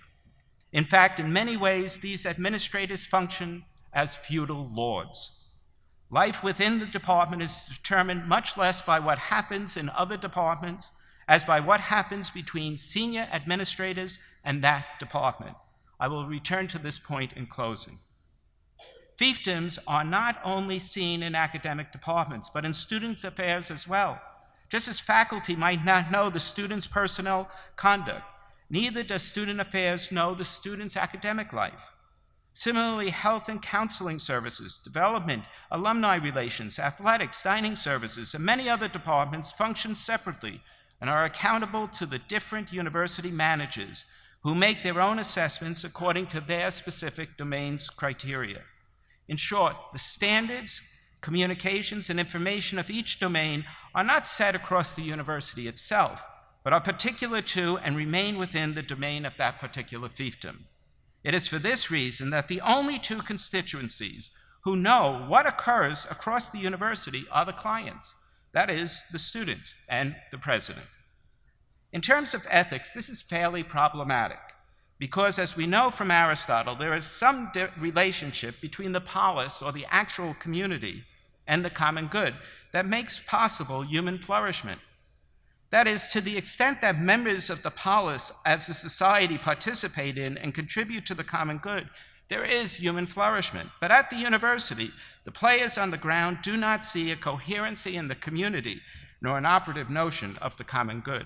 Speaker 4: In fact, in many ways, these administrators function as feudal lords. Life within the department is determined much less by what happens in other departments as by what happens between senior administrators and that department. I will return to this point in closing. Fiefdoms are not only seen in academic departments, but in students' affairs as well. Just as faculty might not know the student's personnel conduct, neither does student affairs know the student's academic life. Similarly, health and counseling services, development, alumni relations, athletics, dining services, and many other departments function separately and are accountable to the different university managers who make their own assessments according to their specific domain's criteria. In short, the standards, communications, and information of each domain are not set across the university itself, but are particular to and remain within the domain of that particular fiefdom. It is for this reason that the only two constituencies who know what occurs across the university are the clients, that is, the students and the president. In terms of ethics, this is fairly problematic because, as we know from Aristotle, there is some relationship between the polis, or the actual community, and the common good that makes possible human flourishment. That is, to the extent that members of the polis as a society participate in and contribute to the common good, there is human flourishment. But at the university, the players on the ground do not see a coherency in the community, nor an operative notion of the common good.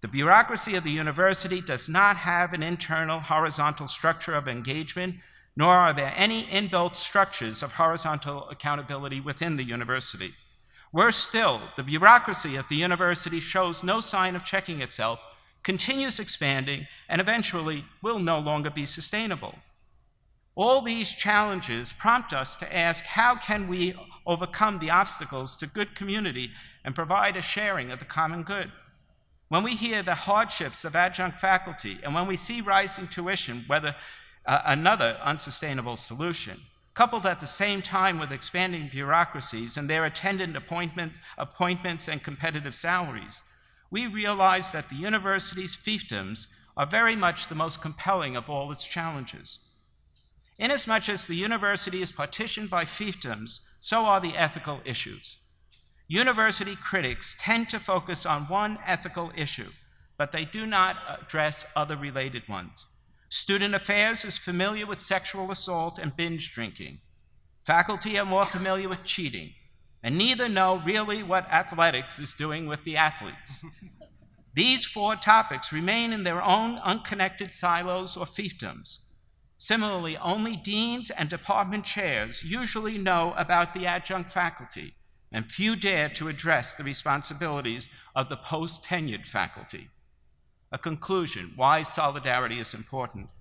Speaker 4: The bureaucracy of the university does not have an internal horizontal structure of engagement, nor are there any inbuilt structures of horizontal accountability within the university. Worse still, the bureaucracy of the university shows no sign of checking itself, continues expanding, and eventually will no longer be sustainable. All these challenges prompt us to ask, how can we overcome the obstacles to good community and provide a sharing of the common good? When we hear the hardships of adjunct faculty, and when we see rising tuition, whether another unsustainable solution, coupled at the same time with expanding bureaucracies and their attendant appointments and competitive salaries, we realize that the university's fiefdoms are very much the most compelling of all its challenges. Inasmuch as the university is partitioned by fiefdoms, so are the ethical issues. University critics tend to focus on one ethical issue, but they do not address other related ones. Student affairs is familiar with sexual assault and binge drinking. Faculty are more familiar with cheating, and neither know really what athletics is doing with the athletes. These four topics remain in their own unconnected silos or fiefdoms. Similarly, only deans and department chairs usually know about the adjunct faculty, and few dare to address the responsibilities of the post-tenured faculty. A conclusion, why solidarity is important.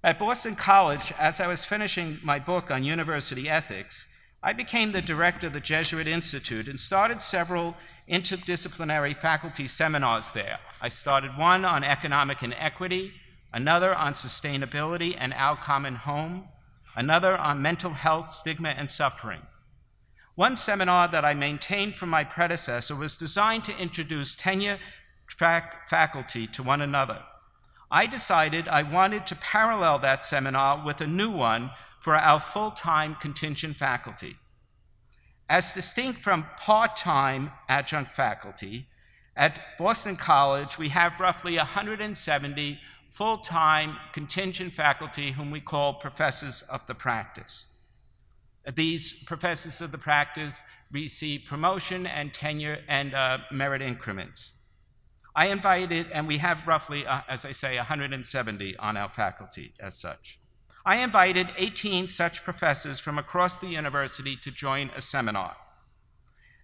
Speaker 4: At Boston College, as I was finishing my book on university ethics, I became the director of the Jesuit Institute and started several interdisciplinary faculty seminars there. I started one on economic inequity, another on sustainability and our common home, another on mental health, stigma, and suffering. One seminar that I maintained from my predecessor was designed to introduce tenure-track faculty to one another. I decided I wanted to parallel that seminar with a new one for our full-time contingent faculty. As distinct from part-time adjunct faculty, at Boston College we have roughly 170 full-time contingent faculty whom we call professors of the practice. These professors of the practice receive promotion and tenure and merit increments. I invited, and we have roughly, as I say, 170 on our faculty as such. I invited 18 such professors from across the university to join a seminar.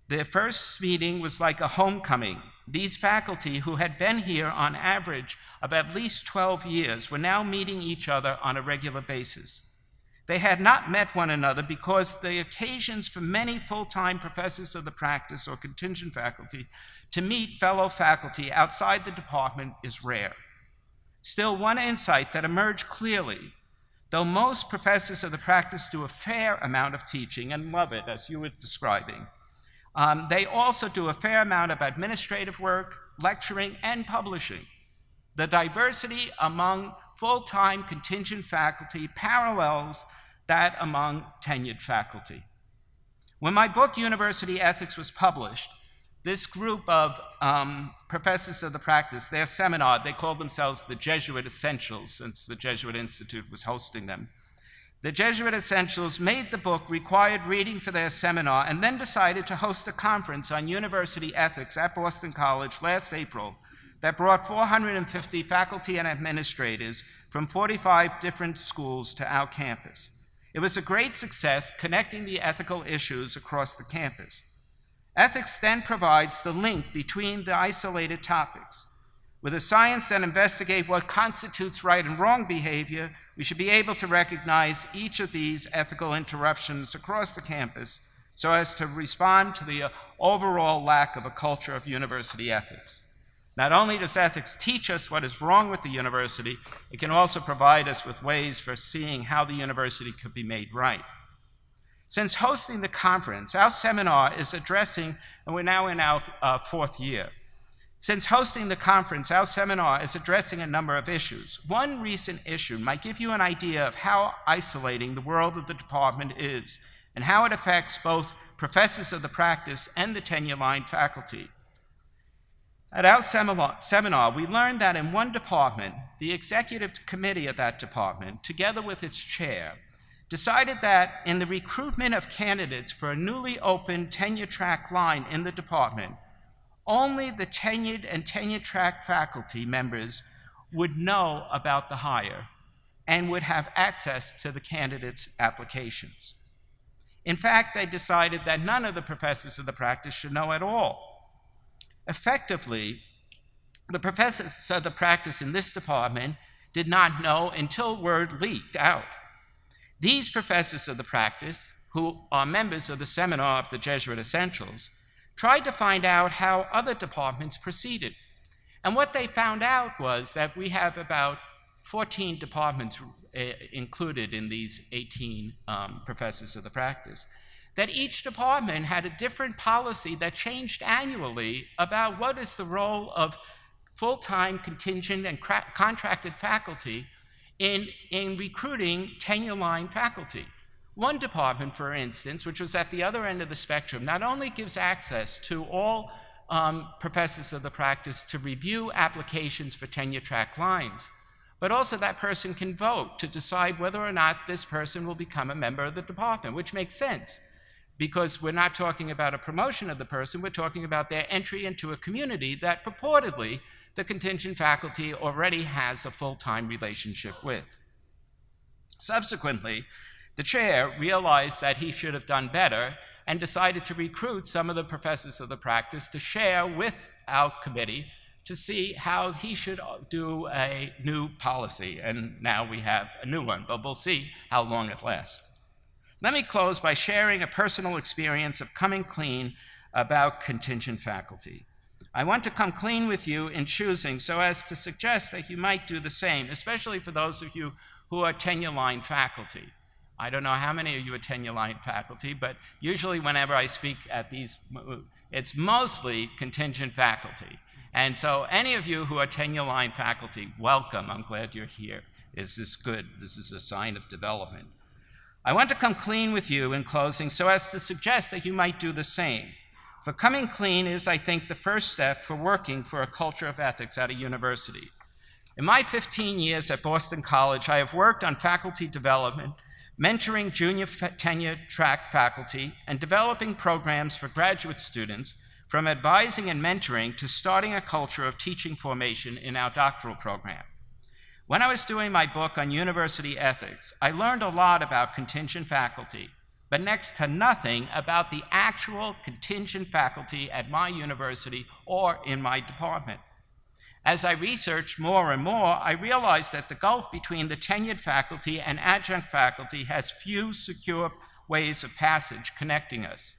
Speaker 4: The first meeting was like a homecoming. These faculty, who had been here on average of at least 12 years, were now meeting each other on a regular basis. They had not met one another because the occasions for many full-time professors of the practice or contingent faculty to meet fellow faculty outside the department is rare. Still, one insight that emerged clearly, though most professors of the practice do a fair amount of teaching and love it, as you were describing, they also do a fair amount of administrative work, lecturing, and publishing. The diversity among full-time contingent faculty parallels that among tenured faculty. When my book, University Ethics, was published, this group of professors of the practice, their seminar, they called themselves the Jesuit Essentials, since the Jesuit Institute was hosting them. The Jesuit Essentials made the book required reading for their seminar and then decided to host a conference on university ethics at Boston College last April that brought 450 faculty and administrators from 45 different schools to our campus. It was a great success, connecting the ethical issues across the campus. Ethics then provides the link between the isolated topics. With a science that investigates what constitutes right and wrong behavior, we should be able to recognize each of these ethical interruptions across the campus so as to respond to the overall lack of a culture of university ethics. Not only does ethics teach us what is wrong with the university, it can also provide us with ways for seeing how the university could be made right. Since hosting the conference, our seminar is addressing, and we're now in our fourth year. Since hosting the conference, our seminar is addressing a number of issues. One recent issue might give you an idea of how isolating the world of the department is and how it affects both professors of the practice and the tenure-line faculty. At our seminar, we learned that in one department, the executive committee of that department, together with its chair, decided that in the recruitment of candidates for a newly opened tenure-track line in the department, only the tenured and tenure-track faculty members would know about the hire and would have access to the candidates' applications. In fact, they decided that none of the professors of the practice should know at all. Effectively, the professors of the practice in this department did not know until word leaked out. These professors of the practice, who are members of the Seminar of the Jesuit Essentials, tried to find out how other departments proceeded. And what they found out was that we have about 14 departments included in these 18 professors of the practice, that each department had a different policy that changed annually about what is the role of full-time contingent and contracted faculty in recruiting tenure-line faculty. One department, for instance, which was at the other end of the spectrum, not only gives access to all professors of the practice to review applications for tenure-track lines, but also that person can vote to decide whether or not this person will become a member of the department, which makes sense, because we're not talking about a promotion of the person, we're talking about their entry into a community that purportedly the contingent faculty already has a full-time relationship with. Subsequently, the chair realized that he should have done better and decided to recruit some of the professors of the practice to share with our committee to see how he should do a new policy. And now we have a new one, but we'll see how long it lasts. Let me close by sharing a personal experience of coming clean about contingent faculty. I want to come clean with you in choosing so as to suggest that you might do the same, especially for those of you who are tenure-line faculty. I don't know how many of you are tenure-line faculty, but usually whenever I speak at these, it's mostly contingent faculty. And so any of you who are tenure-line faculty, welcome. I'm glad you're here. This is good. This is a sign of development. I want to come clean with you in closing so as to suggest that you might do the same. For coming clean is, I think, the first step for working for a culture of ethics at a university. In my 15 years at Boston College, I have worked on faculty development, mentoring junior tenure-track faculty, and developing programs for graduate students, from advising and mentoring to starting a culture of teaching formation in our doctoral program. When I was doing my book on university ethics, I learned a lot about contingent faculty, but next to nothing about the actual contingent faculty at my university or in my department. As I researched more and more, I realized that the gulf between the tenured faculty and adjunct faculty has few secure ways of passage connecting us.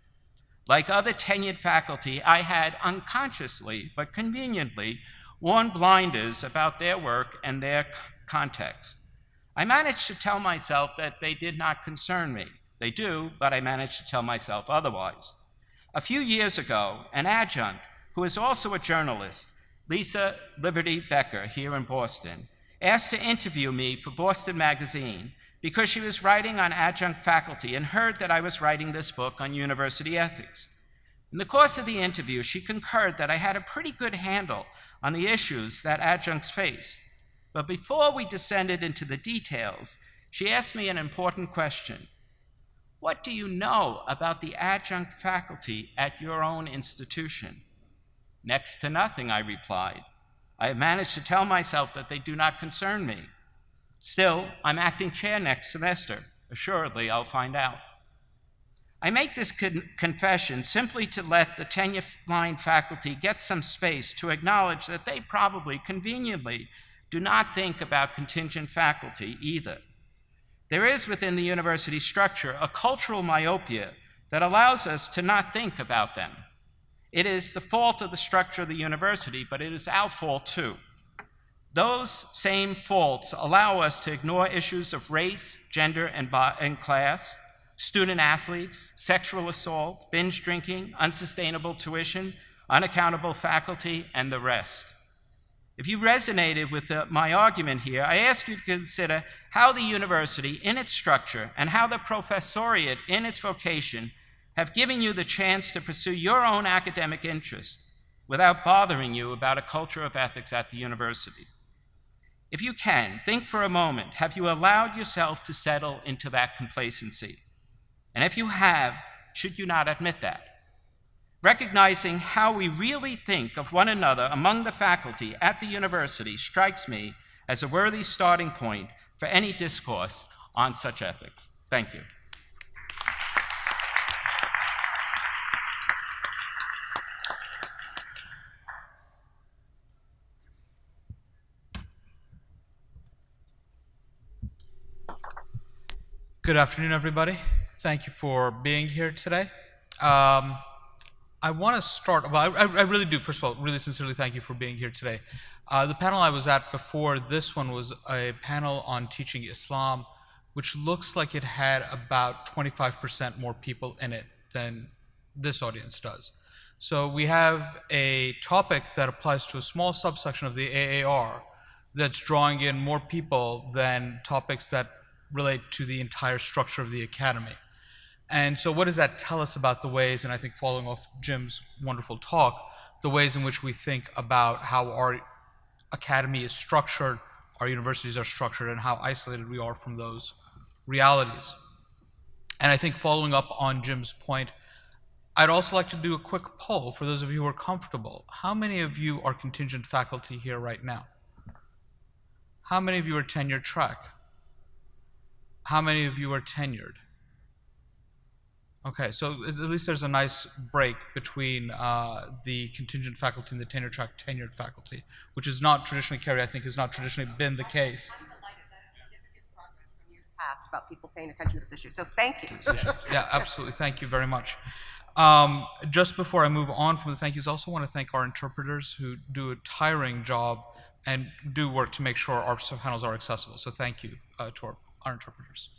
Speaker 4: Like other tenured faculty, I had unconsciously, but conveniently, worn blinders about their work and their context. I managed to tell myself that they did not concern me. They do, but I managed to tell myself otherwise. A few years ago, an adjunct, who is also a journalist, Lisa Liberty Becker, here in Boston, asked to interview me for Boston Magazine because she was writing on adjunct faculty and heard that I was writing this book on university ethics. In the course of the interview, she concurred that I had a pretty good handle on the issues that adjuncts face. But before we descended into the details, she asked me an important question. What do you know about the adjunct faculty at your own institution? Next to nothing, I replied. I have managed to tell myself that they do not concern me. Still, I'm acting chair next semester. Assuredly, I'll find out. I make this confession simply to let the tenure-line faculty get some space to acknowledge that they probably, conveniently, do not think about contingent faculty either. There is within the university structure a cultural myopia that allows us to not think about them. It is the fault of the structure of the university, but it is our fault too. Those same faults allow us to ignore issues of race, gender, and class, student athletes, sexual assault, binge drinking, unsustainable tuition, unaccountable faculty, and the rest. If you resonated with my argument here, I ask you to consider how the university in its structure and how the professoriate in its vocation have given you the chance to pursue your own academic interest without bothering you about a culture of ethics at the university. If you can, think for a moment, have you allowed yourself to settle into that complacency? And if you have, should you not admit that? Recognizing how we really think of one another among the faculty at the university strikes me as a worthy starting point for any discourse on such ethics. Thank you.
Speaker 5: Good afternoon, everybody. Thank you for being here today. I want to start, well, I really do, first of all, really sincerely thank you for being here today. The panel I was at before this one was a panel on teaching Islam, which looks like it had about 25% more people in it than this audience does. So we have a topic that applies to a small subsection of the AAR that's drawing in more people than topics that relate to the entire structure of the academy. And so what does that tell us about the ways, and I think following off Jim's wonderful talk, the ways in which we think about how our academy is structured, our universities are structured, and how isolated we are from those realities. And I think following up on Jim's point, I'd also like to do a quick poll for those of you who are comfortable. How many of you are contingent faculty here right now? How many of you are tenure track? How many of you are tenured? Okay, so at least there's a nice break between the contingent faculty and the tenure track tenured faculty, which is not traditionally, Carrie, I think has not traditionally been the case.
Speaker 6: I'm delighted that is significant progress from years past about people paying attention to this issue. So thank you.
Speaker 5: Yeah, absolutely. Thank you very much. Just before I move on from the thank yous, I also want to thank our interpreters who do a tiring job and do work to make sure our panels are accessible. So thank you to our interpreters.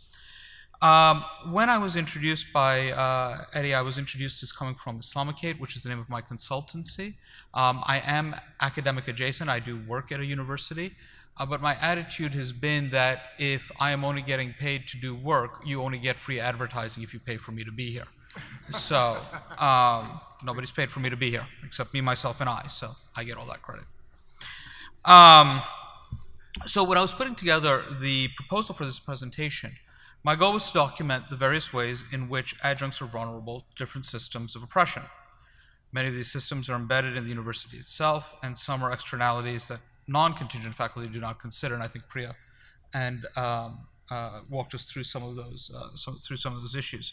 Speaker 5: When I was introduced by Eddie, I was introduced as coming from Islamicate, which is the name of my consultancy. I am academic adjacent. I do work at a university. But my attitude has been that if I am only getting paid to do work, you only get free advertising if you pay for me to be here. So nobody's paid for me to be here, except me, myself, and I. So I get all that credit. So when I was putting together the proposal for this presentation, my goal was to document the various ways in which adjuncts are vulnerable to different systems of oppression. Many of these systems are embedded in the university itself, and some are externalities that non-contingent faculty do not consider, and I think Priya and walked us through some of those issues.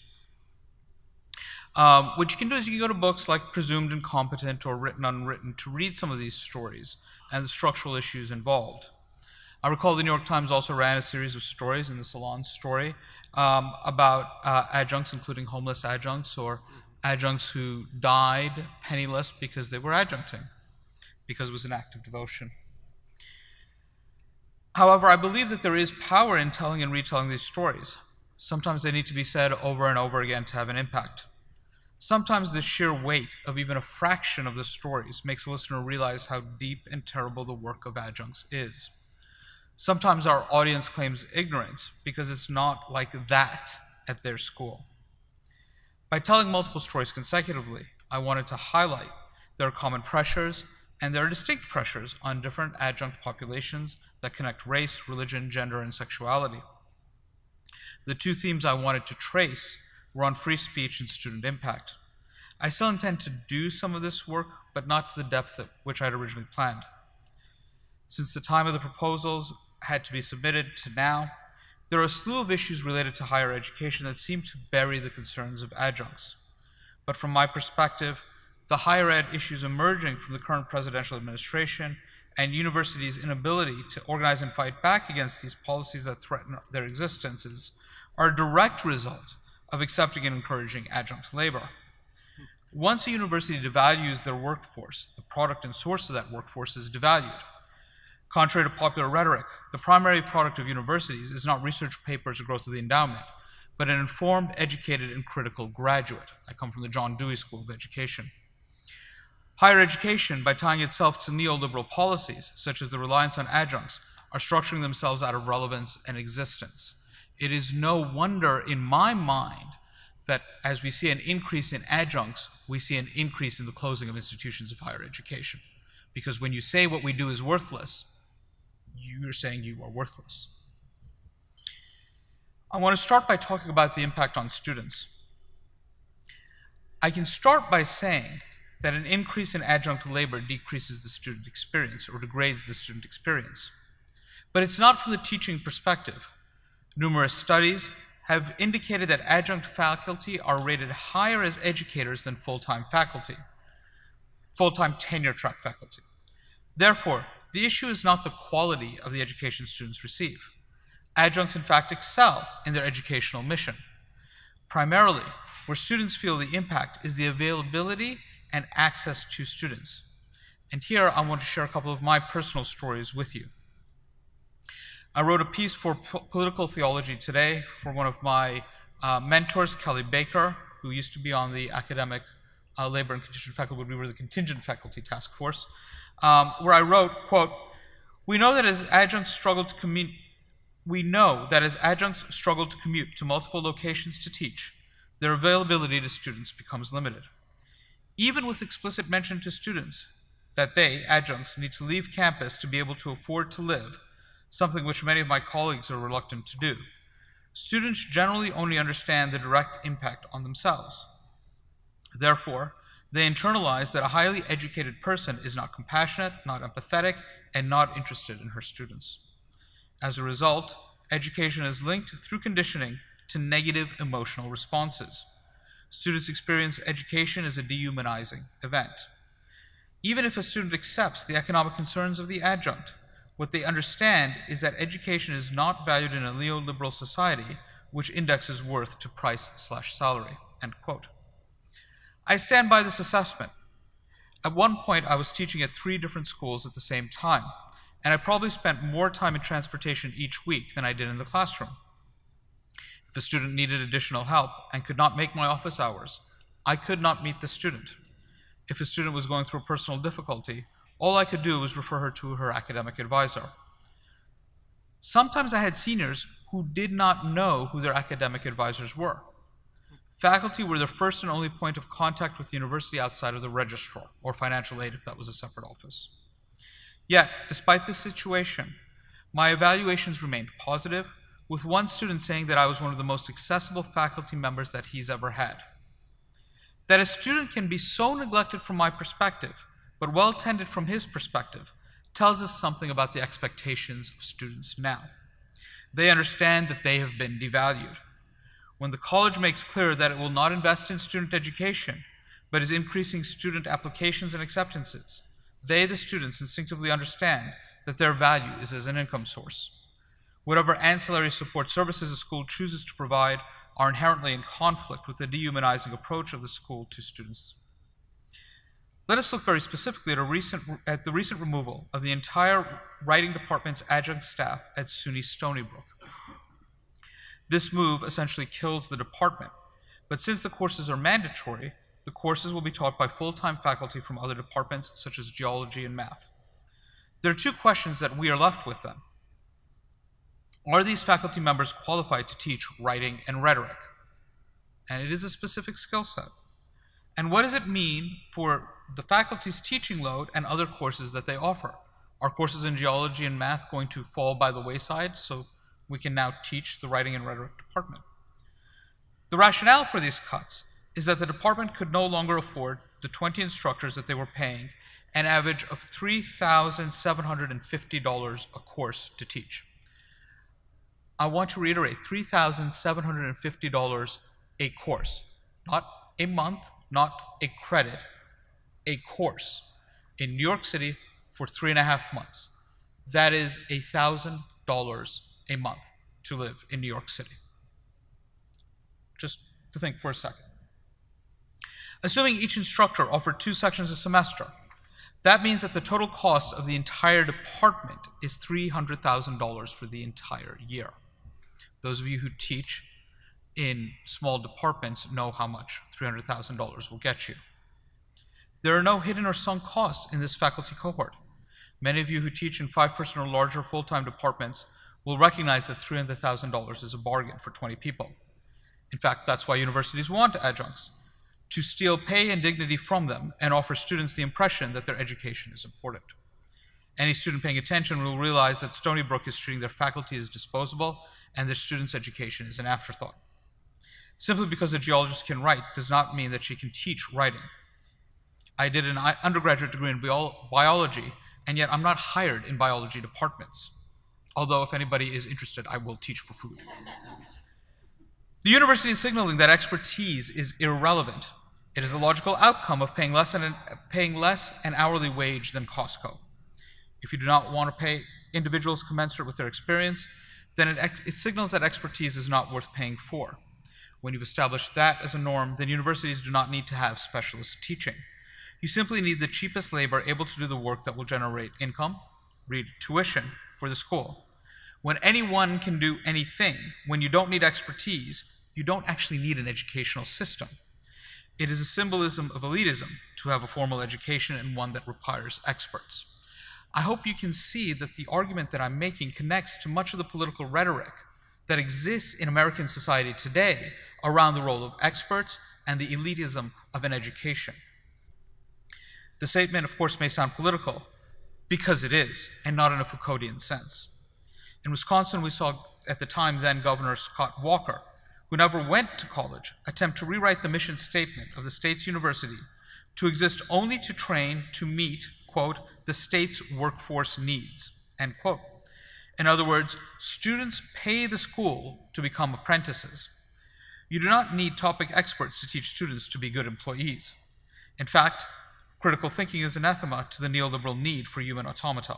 Speaker 5: What you can do is you can go to books like Presumed Incompetent or Written Unwritten to read some of these stories and the structural issues involved. I recall the New York Times also ran a series of stories in the Salon story about adjuncts, including homeless adjuncts or adjuncts who died penniless because they were adjuncting, because it was an act of devotion. However, I believe that there is power in telling and retelling these stories. Sometimes they need to be said over and over again to have an impact. Sometimes the sheer weight of even a fraction of the stories makes the listener realize how deep and terrible the work of adjuncts is. Sometimes our audience claims ignorance because it's not like that at their school. By telling multiple stories consecutively, I wanted to highlight there are common pressures and there are distinct pressures on different adjunct populations that connect race, religion, gender, and sexuality. The two themes I wanted to trace were on free speech and student impact. I still intend to do some of this work, but not to the depth at which I had originally planned. Since the time of the proposals had to be submitted to now, there are a slew of issues related to higher education that seem to bury the concerns of adjuncts. But from my perspective, the higher ed issues emerging from the current presidential administration and universities' inability to organize and fight back against these policies that threaten their existences are a direct result of accepting and encouraging adjunct labor. Once a university devalues their workforce, the product and source of that workforce is devalued. Contrary to popular rhetoric, the primary product of universities is not research papers or growth of the endowment, but an informed, educated, and critical graduate. I come from the John Dewey School of Education. Higher education, by tying itself to neoliberal policies, such as the reliance on adjuncts, are structuring themselves out of relevance and existence. It is no wonder, in my mind, that as we see an increase in adjuncts, we see an increase in the closing of institutions of higher education. Because when you say what we do is worthless, you're saying you are worthless. I want to start by talking about the impact on students. I can start by saying that an increase in adjunct labor decreases the student experience or degrades the student experience. But it's not from the teaching perspective. Numerous studies have indicated that adjunct faculty are rated higher as educators than full-time faculty, full-time tenure-track faculty. Therefore, the issue is not the quality of the education students receive. Adjuncts, in fact, excel in their educational mission. Primarily, where students feel the impact is the availability and access to students. And here I want to share a couple of my personal stories with you. I wrote a piece for Political Theology Today for one of my mentors, Kelly Baker, who used to be on the academic labor and contingent faculty, but we were the contingent faculty task force, where I wrote, quote, we know that as adjuncts struggle to commute to multiple locations to teach, their availability to students becomes limited. Even with explicit mention to students that they, adjuncts, need to leave campus to be able to afford to live, something which many of my colleagues are reluctant to do, students generally only understand the direct impact on themselves. Therefore, they internalize that a highly educated person is not compassionate, not empathetic, and not interested in her students. As a result, education is linked through conditioning to negative emotional responses. Students experience education as a dehumanizing event. Even if a student accepts the economic concerns of the adjunct, what they understand is that education is not valued in a neoliberal society which indexes worth to price/salary, end quote. I stand by this assessment. At one point, I was teaching at 3 different schools at the same time, and I probably spent more time in transportation each week than I did in the classroom. If a student needed additional help and could not make my office hours, I could not meet the student. If a student was going through a personal difficulty, all I could do was refer her to her academic advisor. Sometimes I had seniors who did not know who their academic advisors were. Faculty were the first and only point of contact with the university outside of the registrar, or financial aid if that was a separate office. Yet, despite this situation, my evaluations remained positive, with one student saying that I was one of the most accessible faculty members that he's ever had. That a student can be so neglected from my perspective, but well tended from his perspective, tells us something about the expectations of students now. They understand that they have been devalued. When the college makes clear that it will not invest in student education, but is increasing student applications and acceptances, they, the students, instinctively understand that their value is as an income source. Whatever ancillary support services a school chooses to provide are inherently in conflict with the dehumanizing approach of the school to students. Let us look very specifically at the recent removal of the entire writing department's adjunct staff at SUNY Stony Brook. This move essentially kills the department, but since the courses are mandatory, the courses will be taught by full-time faculty from other departments such as geology and math. There are 2 questions that we are left with then. Are these faculty members qualified to teach writing and rhetoric? And it is a specific skill set. And what does it mean for the faculty's teaching load and other courses that they offer? Are courses in geology and math going to fall by the wayside so we can now teach the writing and rhetoric department? The rationale for these cuts is that the department could no longer afford the 20 instructors that they were paying an average of $3,750 a course to teach. I want to reiterate, $3,750 a course, not a month, not a credit, a course in New York City for 3.5 months. That is $1,000 a month to live in New York City. Just to think for a second. Assuming each instructor offered 2 sections a semester, that means that the total cost of the entire department is $300,000 for the entire year. Those of you who teach in small departments know how much $300,000 will get you. There are no hidden or sunk costs in this faculty cohort. Many of you who teach in 5-person or larger full-time departments will recognize that $300,000 is a bargain for 20 people. In fact, that's why universities want adjuncts, to steal pay and dignity from them and offer students the impression that their education is important. Any student paying attention will realize that Stony Brook is treating their faculty as disposable and their students' education is an afterthought. Simply because a geologist can write does not mean that she can teach writing. I did an undergraduate degree in biology, and yet I'm not hired in biology departments. Although if anybody is interested, I will teach for food. The university is signaling that expertise is irrelevant. It is the logical outcome of paying less an hourly wage than Costco. If you do not want to pay individuals commensurate with their experience, then it signals that expertise is not worth paying for. When you've established that as a norm, then universities do not need to have specialist teaching. You simply need the cheapest labor able to do the work that will generate income, read tuition, for the school. When anyone can do anything, when you don't need expertise, you don't actually need an educational system. It is a symbolism of elitism to have a formal education and one that requires experts. I hope you can see that the argument that I'm making connects to much of the political rhetoric that exists in American society today around the role of experts and the elitism of an education. The statement, of course, may sound political, because it is, and not in a Foucauldian sense. In Wisconsin, we saw at the time then Governor Scott Walker, who never went to college, attempt to rewrite the mission statement of the state's university to exist only to train to meet, quote, the state's workforce needs, end quote. In other words, students pay the school to become apprentices. You do not need topic experts to teach students to be good employees. In fact, critical thinking is anathema to the neoliberal need for human automata.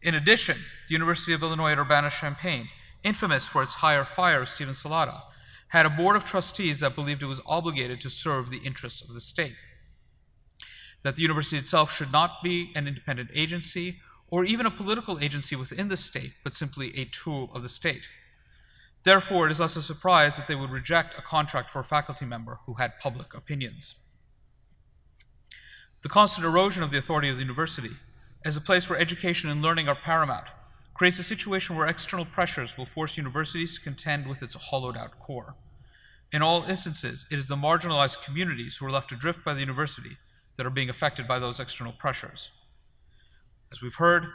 Speaker 5: In addition, the University of Illinois at Urbana-Champaign, infamous for its hire fire of Stephen Salata, had a board of trustees that believed it was obligated to serve the interests of the state. That the university itself should not be an independent agency or even a political agency within the state, but simply a tool of the state. Therefore, it is less a surprise that they would reject a contract for a faculty member who had public opinions. The constant erosion of the authority of the university, as a place where education and learning are paramount, creates a situation where external pressures will force universities to contend with its hollowed-out core. In all instances, it is the marginalized communities who are left adrift by the university that are being affected by those external pressures. As we've heard,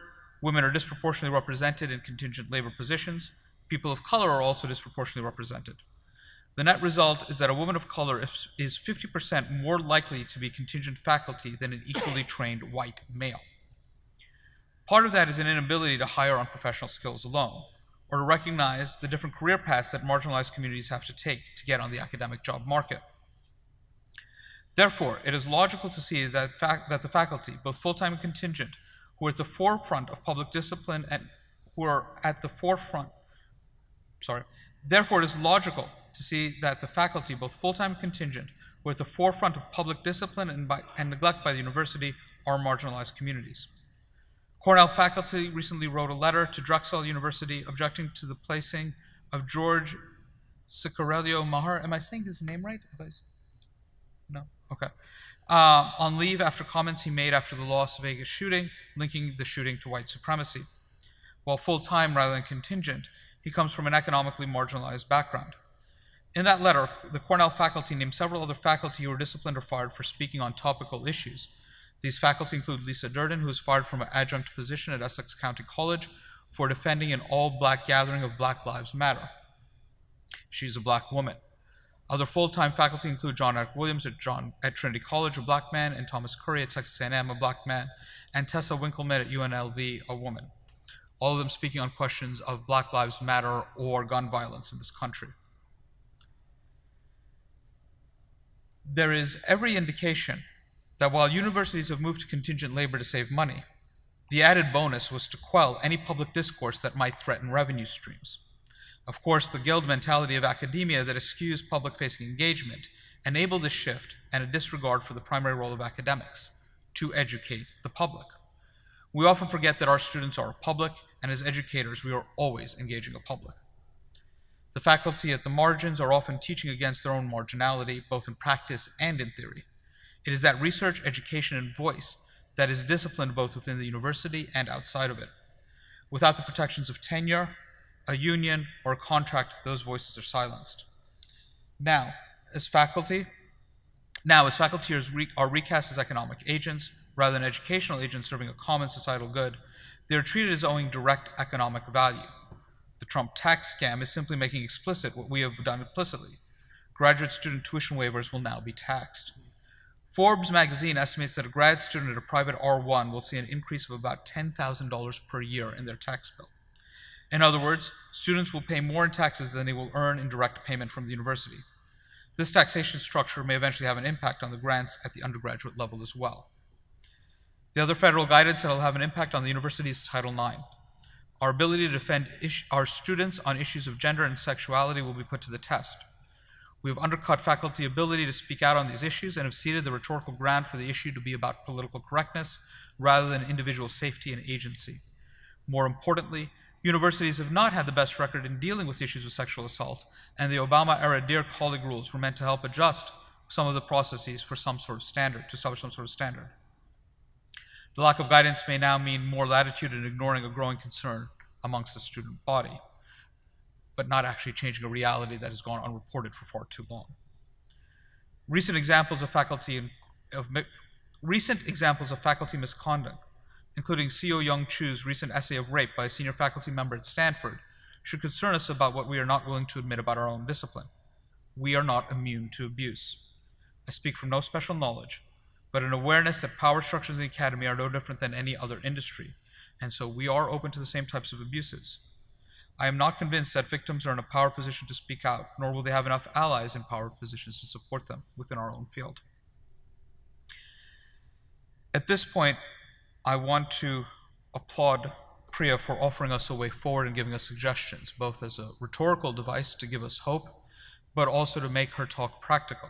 Speaker 5: women are disproportionately represented in contingent labor positions. People of color are also disproportionately represented. The net result is that a woman of color is 50% more likely to be contingent faculty than an equally trained white male. Part of that is an inability to hire on professional skills alone, or to recognize the different career paths that marginalized communities have to take to get on the academic job market. Therefore, it is logical to see that the faculty, both full-time and contingent, who are at the forefront of public discipline and who are at the forefront, therefore it is logical to see that the faculty, both full-time and contingent, who are at the forefront of public discipline and neglect by the university are marginalized communities. Cornell faculty recently wrote a letter to Drexel University objecting to the placing of George Cicarello Maher, am I saying his name right? No? Okay. On leave after comments he made after the Las Vegas shooting, linking the shooting to white supremacy. While full-time rather than contingent, he comes from an economically marginalized background. In that letter, the Cornell faculty named several other faculty who were disciplined or fired for speaking on topical issues. These faculty include Lisa Durden, who was fired from an adjunct position at Essex County College for defending an all-black gathering of Black Lives Matter. She's a black woman. Other full-time faculty include John Eric Williams at Trinity College, a black man, and Thomas Curry at Texas A&M, a black man, and Tessa Winkleman at UNLV, a woman. All of them speaking on questions of Black Lives Matter or gun violence in this country. There is every indication that while universities have moved to contingent labor to save money, the added bonus was to quell any public discourse that might threaten revenue streams. Of course, the guild mentality of academia that eschews public-facing engagement enable this shift and a disregard for the primary role of academics, to educate the public. We often forget that our students are a public, and as educators, we are always engaging a public. The faculty at the margins are often teaching against their own marginality, both in practice and in theory. It is that research, education, and voice that is disciplined both within the university and outside of it. Without the protections of tenure, a union, or a contract, those voices are silenced. Now, as faculty are recast as economic agents, rather than educational agents serving a common societal good, they are treated as owing direct economic value. The Trump tax scam is simply making explicit what we have done implicitly. Graduate student tuition waivers will now be taxed. Forbes magazine estimates that a grad student at a private R1 will see an increase of about $10,000 per year in their tax bill. In other words, students will pay more in taxes than they will earn in direct payment from the university. This taxation structure may eventually have an impact on the grants at the undergraduate level as well. The other federal guidance that will have an impact on the university is Title IX. Our ability to defend our students on issues of gender and sexuality will be put to the test. We have undercut faculty ability to speak out on these issues and have ceded the rhetorical ground for the issue to be about political correctness rather than individual safety and agency. More importantly, universities have not had the best record in dealing with issues of sexual assault, and the Obama-era Dear Colleague rules were meant to help adjust some of the processes for some sort of standard, to establish some sort of standard. The lack of guidance may now mean more latitude in ignoring a growing concern amongst the student body, but not actually changing a reality that has gone unreported for far too long. Recent examples of faculty misconduct, including CO Young Chu's recent essay of rape by a senior faculty member at Stanford, should concern us about what we are not willing to admit about our own discipline. We are not immune to abuse. I speak from no special knowledge, but an awareness that power structures in the academy are no different than any other industry, and so we are open to the same types of abuses. I am not convinced that victims are in a power position to speak out, nor will they have enough allies in power positions to support them within our own field. At this point, I want to applaud Priya for offering us a way forward and giving us suggestions, both as a rhetorical device to give us hope, but also to make her talk practical.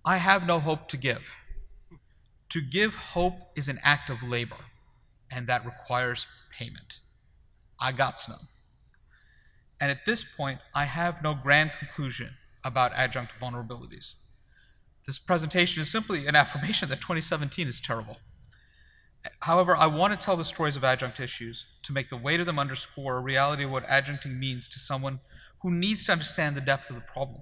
Speaker 5: I have no hope to give. To give hope is an act of labor, and that requires payment. I got none. And at this point, I have no grand conclusion about adjunct vulnerabilities. This presentation is simply an affirmation that 2017 is terrible. However, I want to tell the stories of adjunct issues to make the weight of them underscore a reality of what adjuncting means to someone who needs to understand the depth of the problem.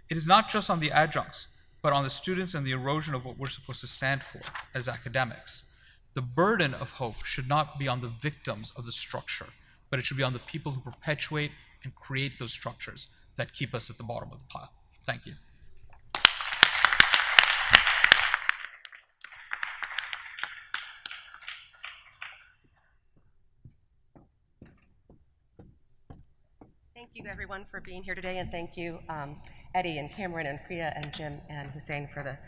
Speaker 5: It is not just on the adjuncts, but on the students and the erosion of what we're supposed to stand for as academics. The burden of hope should not be on the victims of the structure, but it should be on the people who perpetuate and create those structures that keep us at the bottom of the pile. Thank you.
Speaker 6: Thank you, everyone, for being here today, and thank you, Eddie and Cameron and Priya and Jim and Hussein for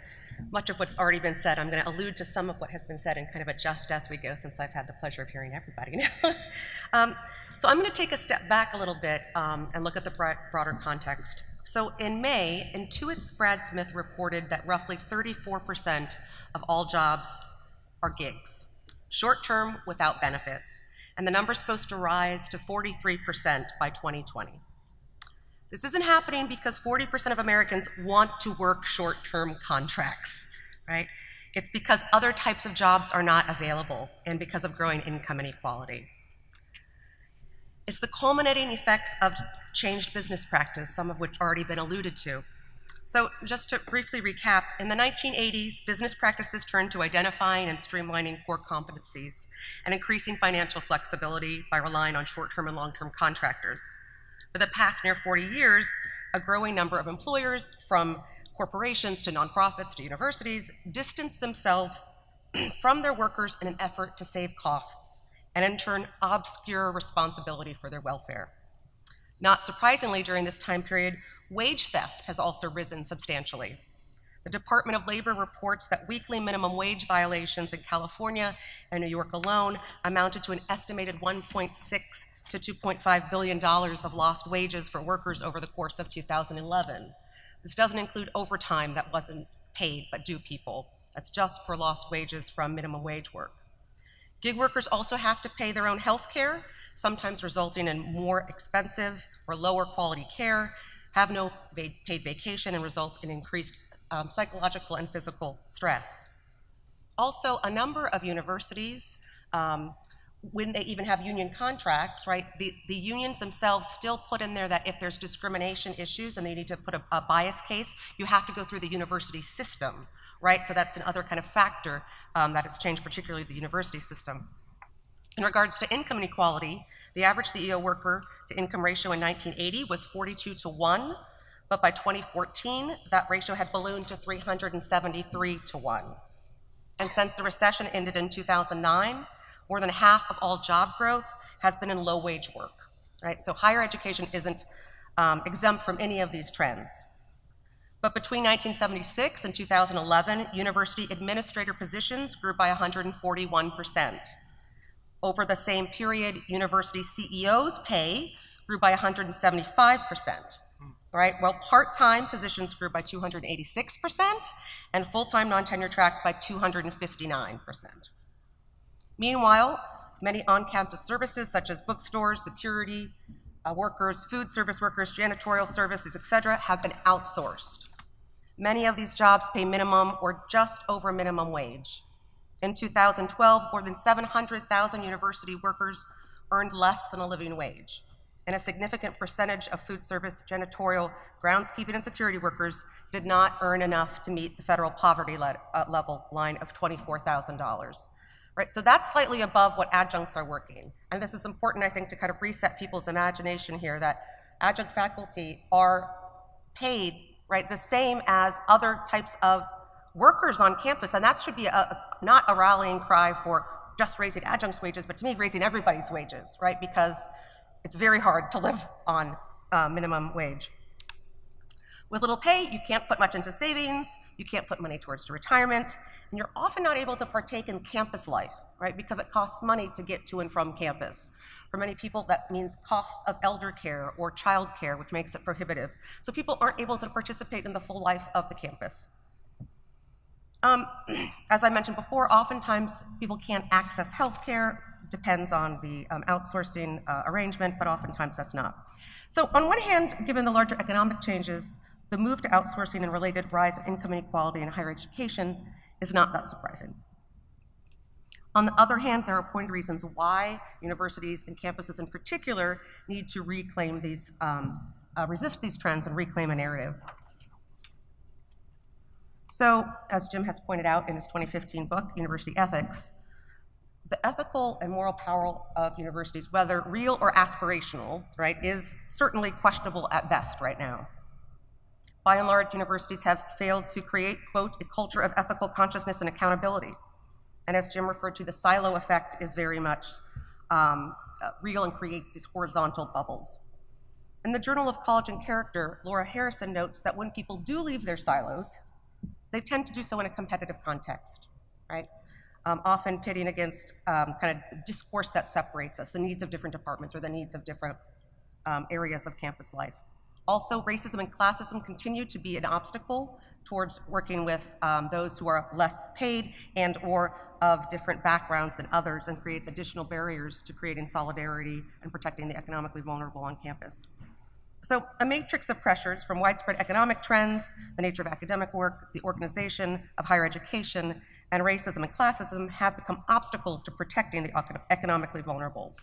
Speaker 6: much of what's already been said. I'm going to allude to some of what has been said and kind of adjust as we go, since I've had the pleasure of hearing everybody now. So I'm going to take a step back a little bit and look at the broader context. So in May, Intuit's Brad Smith reported that roughly 34% of all jobs are gigs, short-term without benefits, and the number's supposed to rise to 43% by 2020. This isn't happening because 40% of Americans want to work short-term contracts, right? It's because other types of jobs are not available and because of growing income inequality. It's the culminating effects of changed business practice, some of which already been alluded to. So just to briefly recap, in the 1980s, business practices turned to identifying and streamlining core competencies and increasing financial flexibility by relying on short-term and long-term contractors. For the past near 40 years, a growing number of employers, from corporations to nonprofits to universities, distanced themselves from their workers in an effort to save costs and in turn obscure responsibility for their welfare. Not surprisingly, during this time period, wage theft has also risen substantially. The Department of Labor reports that weekly minimum wage violations in California and New York alone amounted to an estimated $1.6 to $2.5 billion of lost wages for workers over the course of 2011. This doesn't include overtime that wasn't paid but due people. That's just for lost wages from minimum wage work. Gig workers also have to pay their own health care, sometimes resulting in more expensive or lower quality care, have no paid vacation, and result in increased psychological and physical stress. Also, a number of universities, when they even have union contracts, right, the unions themselves still put in there that if there's discrimination issues and they need to put a bias case, you have to go through the university system, right? So that's another kind of factor that has changed, particularly the university system. In regards to income inequality, the average CEO worker to income ratio in 1980 was 42:1, but by 2014, that ratio had ballooned to 373:1. And since the recession ended in 2009, more than half of all job growth has been in low-wage work, right? So higher education isn't exempt from any of these trends. But between 1976 and 2011, university administrator positions grew by 141%. Over the same period, university CEOs' pay grew by 175%, right? While part-time positions grew by 286% and full-time non-tenure track by 259%. Meanwhile, many on-campus services such as bookstores, security workers, food service workers, janitorial services, etc., have been outsourced. Many of these jobs pay minimum or just over minimum wage. In 2012, more than 700,000 university workers earned less than a living wage, and a significant percentage of food service, janitorial, groundskeeping, and security workers did not earn enough to meet the federal poverty level line of $24,000. Right, so that's slightly above what adjuncts are working. And this is important, I think, to kind of reset people's imagination here that adjunct faculty are paid, right, the same as other types of workers on campus. And that should be not a rallying cry for just raising adjuncts' wages, but to me, raising everybody's wages, right? Because it's very hard to live on minimum wage. With little pay, you can't put much into savings, you can't put money towards retirement, and you're often not able to partake in campus life, right? Because it costs money to get to and from campus. For many people, that means costs of elder care or child care, which makes it prohibitive. So people aren't able to participate in the full life of the campus. As I mentioned before, oftentimes people can't access health care. It depends on the outsourcing arrangement, but oftentimes that's not. So on one hand, given the larger economic changes, the move to outsourcing and related rise in income inequality in higher education is not that surprising. On the other hand, there are pointed reasons why universities and campuses in particular need to reclaim these, resist these trends and reclaim a narrative. So, as Jim has pointed out in his 2015 book, University Ethics, the ethical and moral power of universities, whether real or aspirational, right, is certainly questionable at best right now. By and large, universities have failed to create, quote, a culture of ethical consciousness and accountability. And as Jim referred to, the silo effect is very much real and creates these horizontal bubbles. In the Journal of College and Character, Laura Harrison notes that when people do leave their silos, they tend to do so in a competitive context, right? Often pitting against kind of discourse that separates us, the needs of different departments or the needs of different areas of campus life. Also, racism and classism continue to be an obstacle towards working with those who are less paid and or of different backgrounds than others, and creates additional barriers to creating solidarity and protecting the economically vulnerable on campus. So a matrix of pressures from widespread economic trends, the nature of academic work, the organization of higher education, and racism and classism have become obstacles to protecting the economically vulnerable.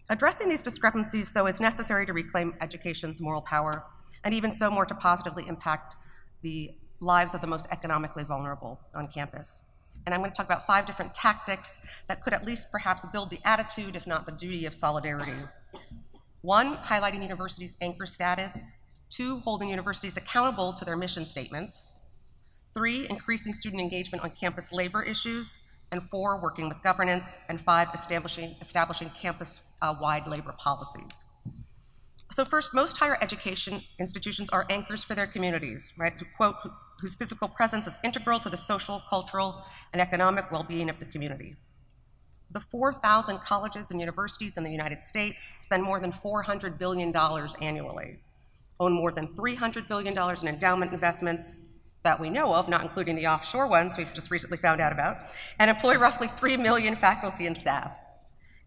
Speaker 6: Addressing these discrepancies, though, is necessary to reclaim education's moral power, and even so more to positively impact the lives of the most economically vulnerable on campus. And I'm going to talk about 5 different tactics that could at least perhaps build the attitude, if not the duty, of solidarity. 1, highlighting universities' anchor status. 2, holding universities accountable to their mission statements. 3, increasing student engagement on campus labor issues. And 4, working with governance. And 5, establishing campus-wide labor policies. So first, most higher education institutions are anchors for their communities, right? Quote, whose physical presence is integral to the social, cultural, and economic well-being of the community. The 4,000 colleges and universities in the United States spend more than $400 billion annually. own more than $300 billion in endowment investments that we know of, not including the offshore ones we've just recently found out about, and employ roughly 3 million faculty and staff.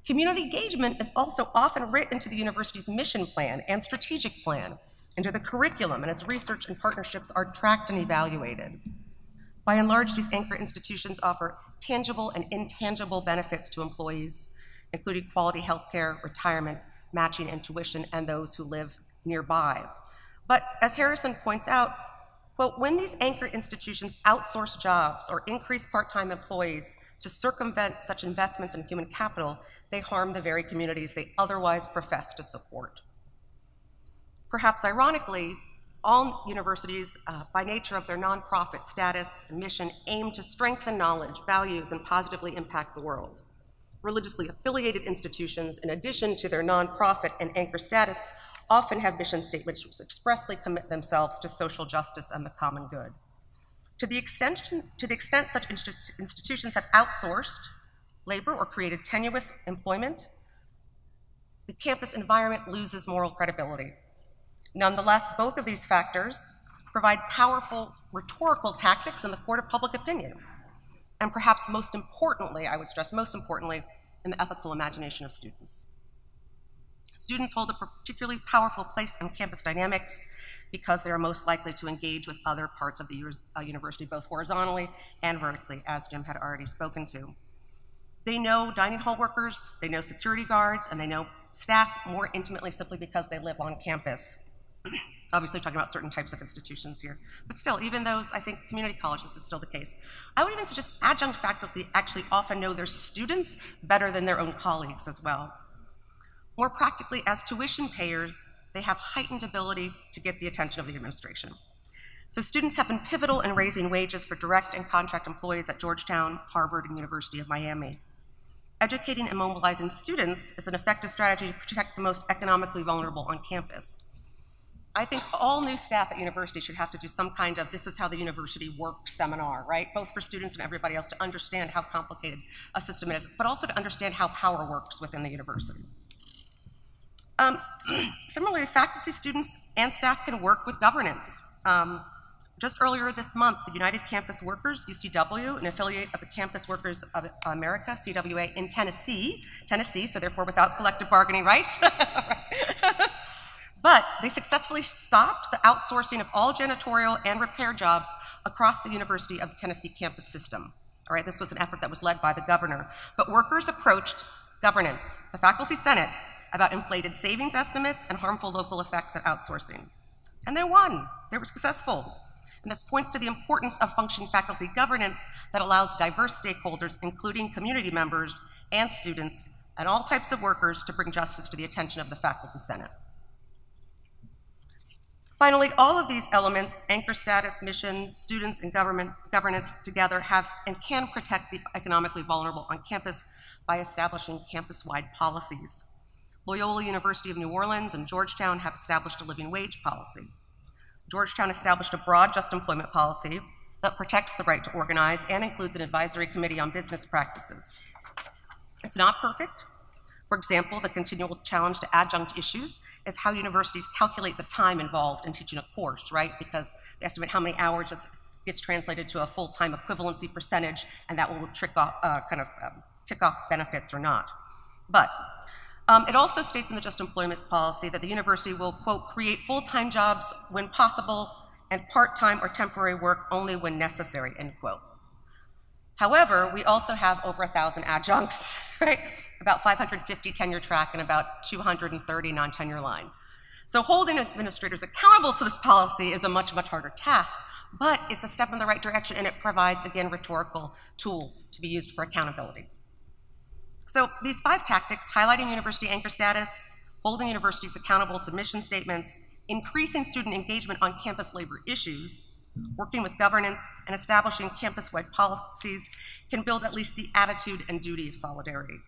Speaker 6: Community engagement is also often written into the university's mission plan and strategic plan, into the curriculum, and as research and partnerships are tracked and evaluated. By and large, these anchor institutions offer tangible and intangible benefits to employees, including quality healthcare, retirement, matching and tuition, and those who live nearby. But as Harrison points out, quote, when these anchor institutions outsource jobs or increase part-time employees to circumvent such investments in human capital, they harm the very communities they otherwise profess to support. Perhaps ironically, all universities, by nature of their nonprofit status and mission, aim to strengthen knowledge, values, and positively impact the world. Religiously affiliated institutions, in addition to their nonprofit and anchor status, often have mission statements which expressly commit themselves to social justice and the common good. To the extent such institutions have outsourced labor or created tenuous employment, the campus environment loses moral credibility. Nonetheless, both of these factors provide powerful rhetorical tactics in the court of public opinion, and perhaps most importantly, I would stress most importantly, in the ethical imagination of students. Students hold a particularly powerful place in campus dynamics because they are most likely to engage with other parts of the university, both horizontally and vertically, as Jim had already spoken to. They know dining hall workers, they know security guards, and they know staff more intimately simply because they live on campus. Obviously talking about certain types of institutions here. But still, even those, I think community college, this is still the case. I would even suggest adjunct faculty actually often know their students better than their own colleagues as well. More practically, as tuition payers, they have heightened ability to get the attention of the administration. So students have been pivotal in raising wages for direct and contract employees at Georgetown, Harvard, and University of Miami. Educating and mobilizing students is an effective strategy to protect the most economically vulnerable on campus. I think all new staff at university should have to do some kind of "this is how the university works" seminar, right? Both for students and everybody else to understand how complicated a system is, but also to understand how power works within the university. Similarly, faculty, students, and staff can work with governance. Just earlier this month, the United Campus Workers, UCW, an affiliate of the Campus Workers of America, CWA, in Tennessee, so therefore without collective bargaining rights, but they successfully stopped the outsourcing of all janitorial and repair jobs across the University of the Tennessee campus system. All right, this was an effort that was led by the governor. But workers approached governance, the faculty senate, about inflated savings estimates and harmful local effects of outsourcing. And they won. They were successful. And this points to the importance of functioning faculty governance that allows diverse stakeholders, including community members and students and all types of workers, to bring justice to the attention of the faculty senate. Finally, all of these elements, anchor status, mission, students, and governance together have and can protect the economically vulnerable on campus by establishing campus-wide policies. Loyola University of New Orleans and Georgetown have established a living wage policy. Georgetown established a broad just employment policy that protects the right to organize and includes an advisory committee on business practices. It's not perfect. For example, the continual challenge to adjunct issues is how universities calculate the time involved in teaching a course, right? Because they estimate how many hours just gets translated to a full-time equivalency percentage, and that will tick off benefits or not. But it also states in the just employment policy that the university will, quote, create full-time jobs when possible and part-time or temporary work only when necessary, end quote. However, we also have over 1,000 adjuncts, right? About 550 tenure track and about 230 non-tenure line. So holding administrators accountable to this policy is a much, much harder task, but it's a step in the right direction, and it provides, again, rhetorical tools to be used for accountability. So these 5 tactics, highlighting university anchor status, holding universities accountable to mission statements, increasing student engagement on campus labor issues, working with governance, and establishing campus-wide policies can build at least the attitude and duty of solidarity.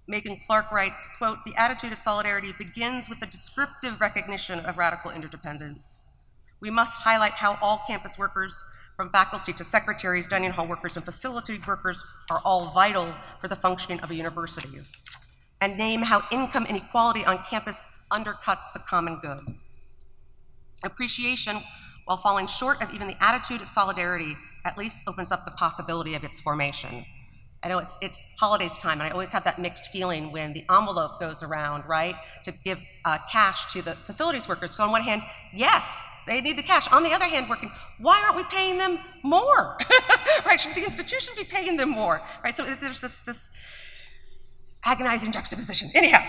Speaker 6: Megan Clark writes, quote, the attitude of solidarity begins with the descriptive recognition of radical interdependence. We must highlight how all campus workers, from faculty to secretaries, dining hall workers, and facility workers, are all vital for the functioning of a university, and name how income inequality on campus undercuts the common good. Appreciation, while falling short of even the attitude of solidarity, at least opens up the possibility of its formation. I know it's holidays time, and I always have that mixed feeling when the envelope goes around, right, to give cash to the facilities workers. So on one hand, yes, they need the cash. On the other hand, why aren't we paying them more? Right? Should the institution be paying them more? Right? So there's this agonizing juxtaposition. Anyhow,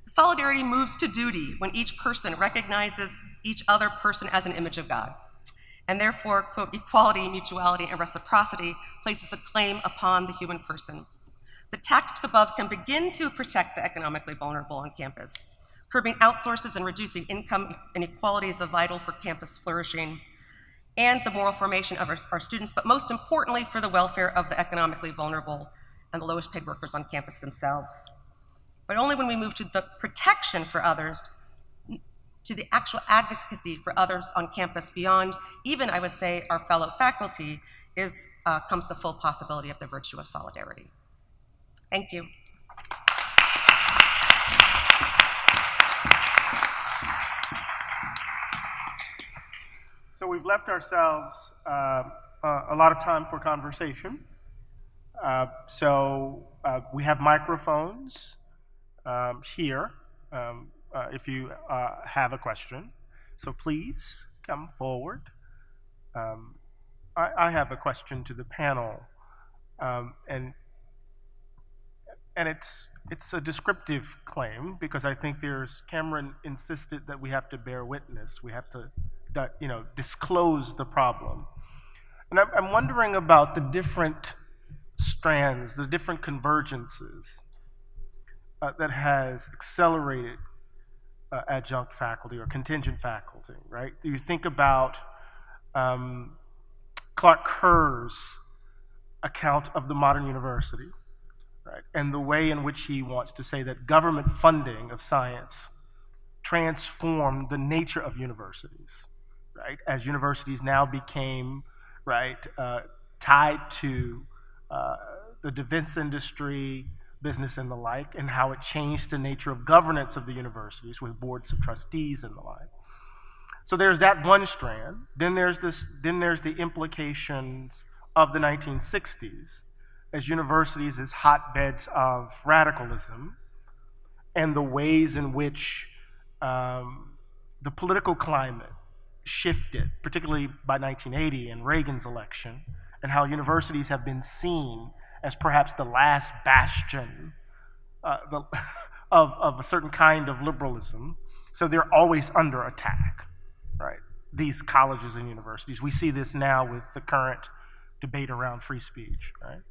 Speaker 6: solidarity moves to duty when each person recognizes each other person as an image of God. And therefore, quote, equality, mutuality, and reciprocity places a claim upon the human person. The tactics above can begin to protect the economically vulnerable on campus. Curbing outsources and reducing income inequalities are vital for campus flourishing and the moral formation of our students, but most importantly, for the welfare of the economically vulnerable and the lowest paid workers on campus themselves. But only when we move to the protection for others, to the actual advocacy for others on campus beyond even, I would say, our fellow faculty, comes the full possibility of the virtue of solidarity. Thank you.
Speaker 1: So we've left ourselves a lot of time for conversation. We have microphones here if you have a question. So please come forward. I have a question to the panel, and it's a descriptive claim because I think Cameron insisted that we have to bear witness. We have to disclose the problem. And I'm wondering about the different strands, the different convergences that has accelerated adjunct faculty or contingent faculty, right? Do you think about Clark Kerr's account of the modern university, right? And the way in which he wants to say that government funding of science transformed the nature of universities, right? As universities now became, right, tied to the defense industry, business and the like, and how it changed the nature of governance of the universities with boards of trustees and the like. So there's that one strand. Then there's the implications of the 1960s as universities as hotbeds of radicalism and the ways in which the political climate shifted, particularly by 1980 and Reagan's election, and how universities have been seen as perhaps the last bastion of a certain kind of liberalism. So they're always under attack, right? These colleges and universities. We see this now with the current debate around free speech, right?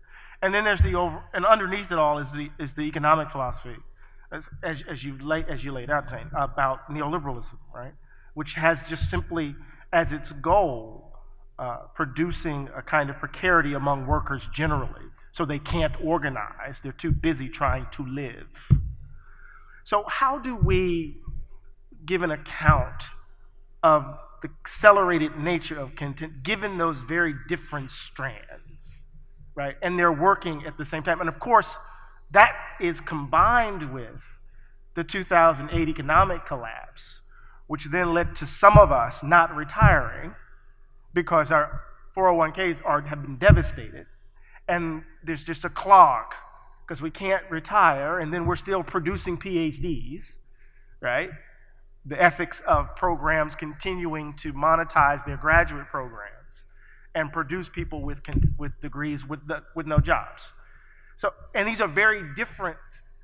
Speaker 1: And then there's and underneath it all is the economic philosophy, as you laid out, saying about neoliberalism, right? Which has just simply as its goal producing a kind of precarity among workers generally, so they can't organize. They're too busy trying to live. So how do we give an account of the accelerated nature of content, given those very different strands, right? And they're working at the same time. And of course, that is combined with the 2008 economic collapse, which then led to some of us not retiring because our 401ks have been devastated. And there's just a clog because we can't retire, and then we're still producing PhDs, right? The ethics of programs continuing to monetize their graduate programs and produce people with degrees with no jobs. So, and these are very different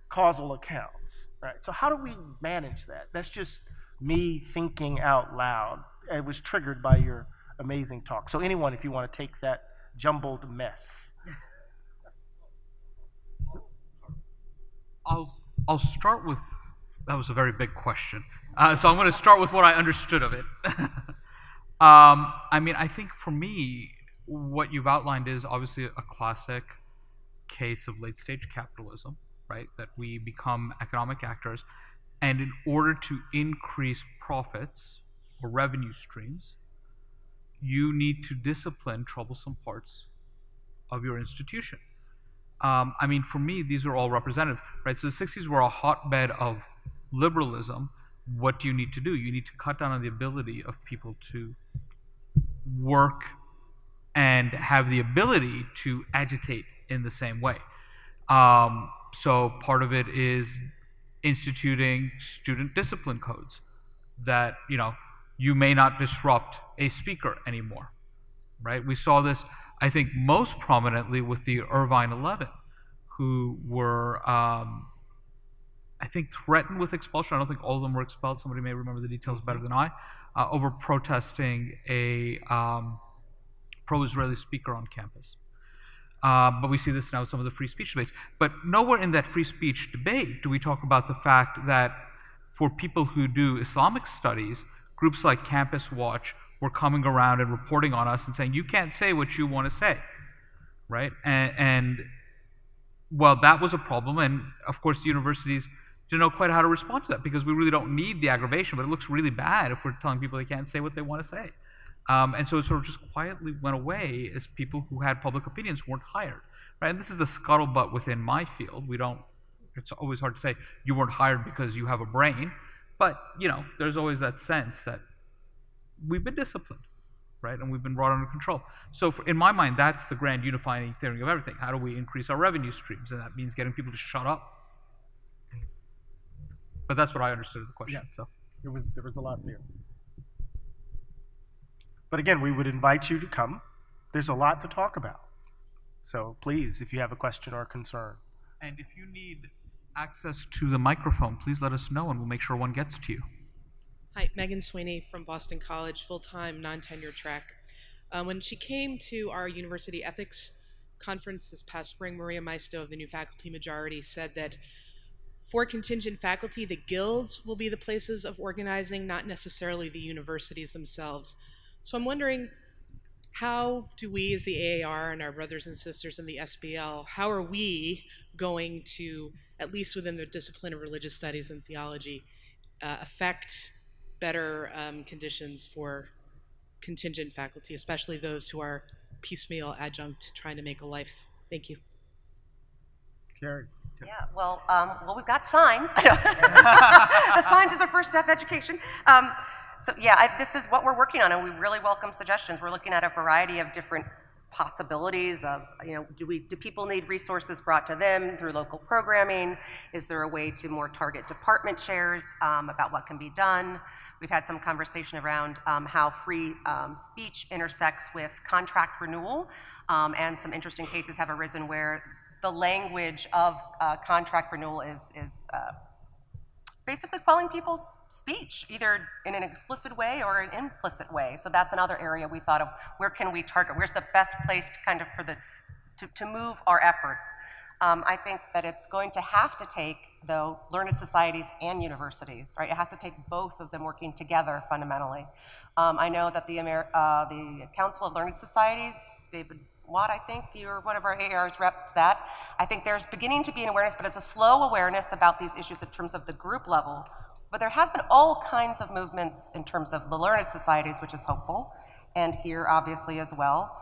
Speaker 1: causal accounts, right? So how do we manage that? That's just me thinking out loud. It was triggered by your amazing talk. So anyone, if you want to take that jumbled mess.
Speaker 5: I'll start with, that was a very big question. So I'm going to start with what I understood of it. I mean, I think for me, what you've outlined is obviously a classic case of late-stage capitalism, right? That we become economic actors, and in order to increase profits or revenue streams, you need to discipline troublesome parts of your institution. I mean, for me, these are all representative, right? So the 60s were a hotbed of liberalism, what do you need to do? You need to cut down on the ability of people to work and have the ability to agitate in the same way. So part of it is instituting student discipline codes that, you may not disrupt a speaker anymore, right? We saw this, I think, most prominently with the Irvine 11, who were, I think, threatened with expulsion. I don't think all of them were expelled. Somebody may remember the details better than I, over protesting a pro-Israeli speaker on campus. But we see this now with some of the free speech debates. But nowhere in that free speech debate do we talk about the fact that for people who do Islamic studies, groups like Campus Watch were coming around and reporting on us and saying, you can't say what you want to say, right? And well, that was a problem. And of course, the universities didn't know quite how to respond to that, because we really don't need the aggravation, but it looks really bad if we're telling people they can't say what they want to say. And so it sort of just quietly went away as people who had public opinions weren't hired, right? And this is the scuttlebutt within my field. It's always hard to say you weren't hired because you have a brain, but, there's always that sense that we've been disciplined, right? And we've been brought under control. So in my mind, that's the grand unifying theory of everything. How do we increase our revenue streams? And that means getting people to shut up. But that's what I understood of the question.
Speaker 1: Yeah.
Speaker 5: So
Speaker 1: there was a lot there. But again, we would invite you to come. There's a lot to talk about. So please, if you have a question or a concern.
Speaker 5: And if you need access to the microphone, please let us know and we'll make sure one gets to you.
Speaker 7: Hi, Megan Sweeney from Boston College, full-time, non-tenured track. When she came to our university ethics conference this past spring, Maria Maisto of the new faculty majority said that for contingent faculty, the guilds will be the places of organizing, not necessarily the universities themselves. So I'm wondering, how do we as the AAR and our brothers and sisters in the SBL, how are we going to, at least within the discipline of religious studies and theology, affect better conditions for contingent faculty, especially those who are piecemeal adjunct trying to make a life? Thank you.
Speaker 1: Carrie.
Speaker 6: Yeah, well, we've got signs. The signs is our first step education. So yeah, this is what we're working on, and we really welcome suggestions. We're looking at a variety of different possibilities of, do people need resources brought to them through local programming? Is there a way to more target department chairs about what can be done? We've had some conversation around how free speech intersects with contract renewal, and some interesting cases have arisen where the language of contract renewal is basically quelling people's speech, either in an explicit way or an implicit way. So that's another area we thought of, where can we target? Where's the best place to kind of to move our efforts? I think that it's going to have to take, though, learned societies and universities, right? It has to take both of them working together fundamentally. I know that the Council of Learned Societies, David Watt, I think you're one of our ARs reps that. I think there's beginning to be an awareness, but it's a slow awareness about these issues in terms of the group level. But there has been all kinds of movements in terms of the learned societies, which is hopeful, and here obviously as well.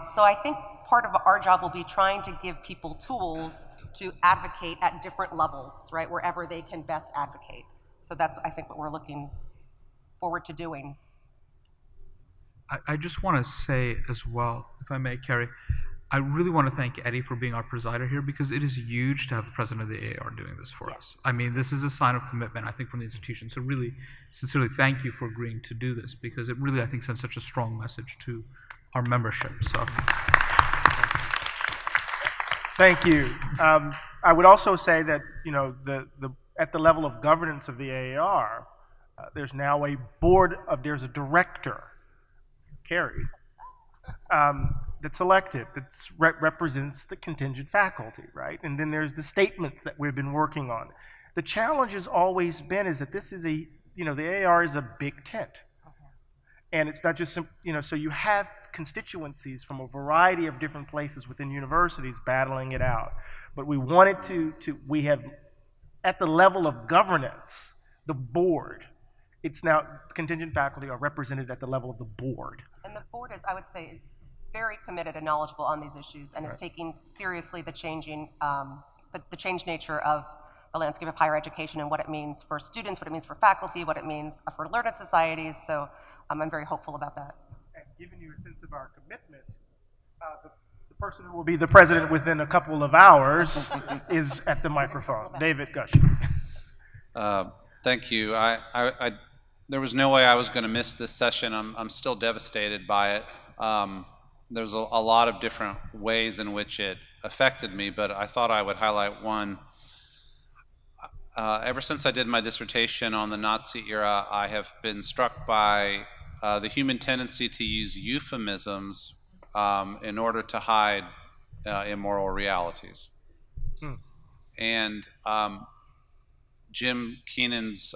Speaker 6: So I think part of our job will be trying to give people tools to advocate at different levels, right, wherever they can best advocate. So that's, I think, what we're looking forward to doing.
Speaker 5: I just want to say as well, if I may, Carrie, I really want to thank Eddie for being our presider here, because it is huge to have the president of the AAR doing this for us. I mean, this is a sign of commitment, I think, from the institution. So really, sincerely, thank you for agreeing to do this, because it really, I think, sends such a strong message to our membership. So,
Speaker 1: Thank you. I would also say that, at the level of governance of the AAR, there's now a board there's a director, Carrie, that's elected, that represents the contingent faculty, right? And then there's the statements that we've been working on. The challenge has always been is that this is the AAR is a big tent. And it's not just, so you have constituencies from a variety of different places within universities battling it out. But we wanted we have, at the level of governance, the board, it's now, contingent faculty are represented at the level of the board.
Speaker 6: And the board is, I would say, very committed and knowledgeable on these issues, and is taking seriously the changing, the changed nature of the landscape of higher education and what it means for students, what it means for faculty, what it means for learned societies. So I'm very hopeful about that.
Speaker 1: And giving you a sense of our commitment, the person who will be the president within a couple of hours is at the microphone. David Gush.
Speaker 8: Thank you. There was no way I was going to miss this session. I'm still devastated by it. There's a lot of different ways in which it affected me, but I thought I would highlight one. Ever since I did my dissertation on the Nazi era, I have been struck by the human tendency to use euphemisms in order to hide immoral realities. And Jim Keenan's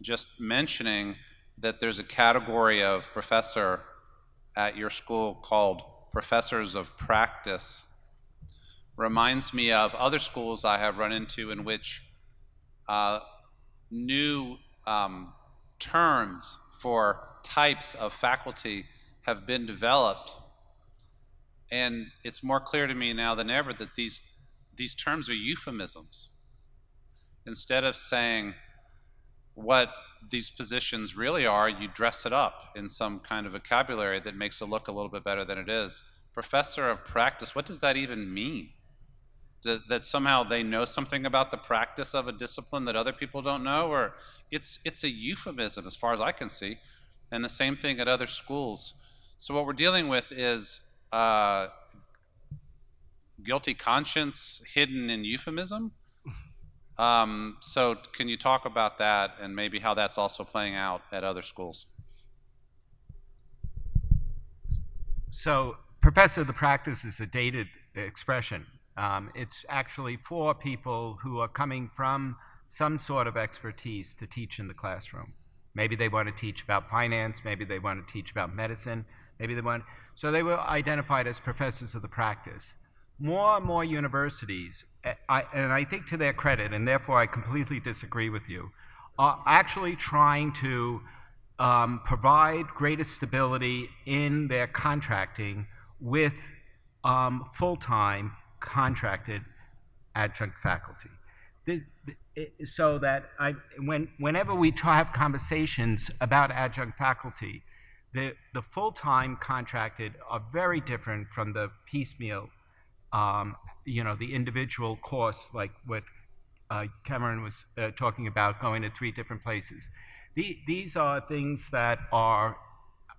Speaker 8: just mentioning that there's a category of professor at your school called professors of practice reminds me of other schools I have run into in which new terms for types of faculty have been developed, and it's more clear to me now than ever that these terms are euphemisms. Instead of saying what these positions really are, you dress it up in some kind of vocabulary that makes it look a little bit better than it is. Professor of practice, what does that even mean? That somehow they know something about the practice of a discipline that other people don't know? Or it's a euphemism as far as I can see, and the same thing at other schools. So what we're dealing with is guilty conscience hidden in euphemism. So can you talk about that and maybe how that's also playing out at other schools?
Speaker 9: So professor of the practice is a dated expression. It's actually for people who are coming from some sort of expertise to teach in the classroom. Maybe they want to teach about finance, maybe they want to teach about medicine, so they were identified as professors of the practice. More and more universities, and I think to their credit, and therefore I completely disagree with you, are actually trying to provide greater stability in their contracting with full-time contracted adjunct faculty. So that whenever we have conversations about adjunct faculty, the full-time contracted are very different from the piecemeal, the individual course, like what Cameron was talking about, going to 3 different places. These are things that are